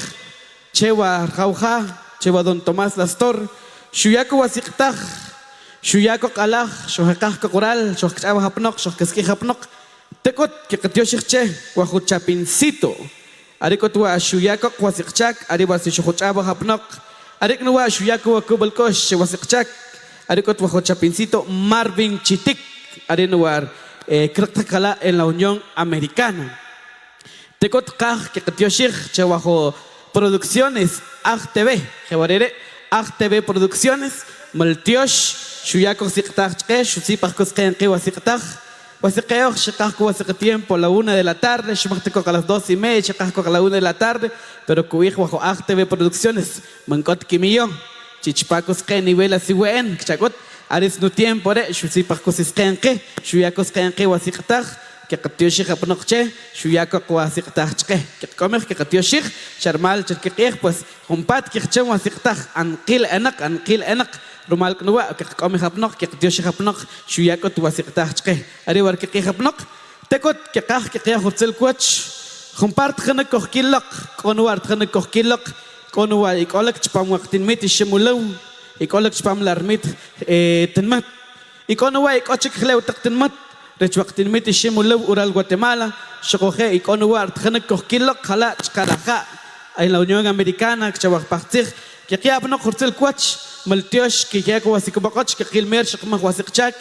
chewa jauja, chewa don Tomás Lastor, shuyako wasiktaj, shuyako kalaj, shohekaj coral, shohkchava hapnok, shohkesquija pnok, tekot que tioshich che, guajuchapincito, arikot wa shuyako wasikchak, arriba si shohchava hapnok, ariknua shuyako wakubalkosh, wasikchak, arikot wajuchapincito, Marvin Chitik, arinuar. Kraktakala en la Unión Americana. Tekot kaj que katioshich chewajo Producciones AgTV, jebarere AgTV Producciones, Maltiosh, Shuyako Siktaj, Shusipakos Kenke Wasiktaj, Wasikeo, Shikako Wasik tiempo a la 1 de la tarde, Shumateco a las 2:30, Shikako a la 1 de la tarde, pero Kuijo bajo AgTV Producciones, Mancot Kimillo, Chichpacos Ken nivel así buen, Chakot. Aris no tiempo, Shusipakos Kenke, Shuyakos Kenke Wasiktaj, que Katioshich Apnokche, Shuyako Wasiktaj, que comer que Katioshich, Charmal, Cherkir, pues, Humpat, Kirchen Wasiktaj, Ankil Enak, Rumal Knua, que come Hapnok, que Katioshich Apnok, Shuyako Wasiktaj, Aribar que Hapnok, Tekot, que Kah, que Hotel Coach, Humpart Hanakokilok, Konuart Hanakokilok, Konua, Ikolak Chpamwaktin Miti Shemulou. Ikolak spam larmit tenmat ikonuwa ikochik khlew taqtenmat rechwaqtin mit shimulaw ural Guatemala shoqoje ikonuwa artkhana kokilok khala chqaraja en la Unión Americana chawaq partir que qiabno khurtel kwach maltiosh que ya ko wasikbaqach que qilmer shqma wasiqchak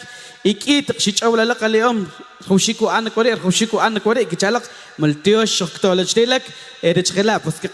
ikit shichawla laqalium khushiku an kore que chalaq maltiosh shoqtolajtilak erechkhela pues que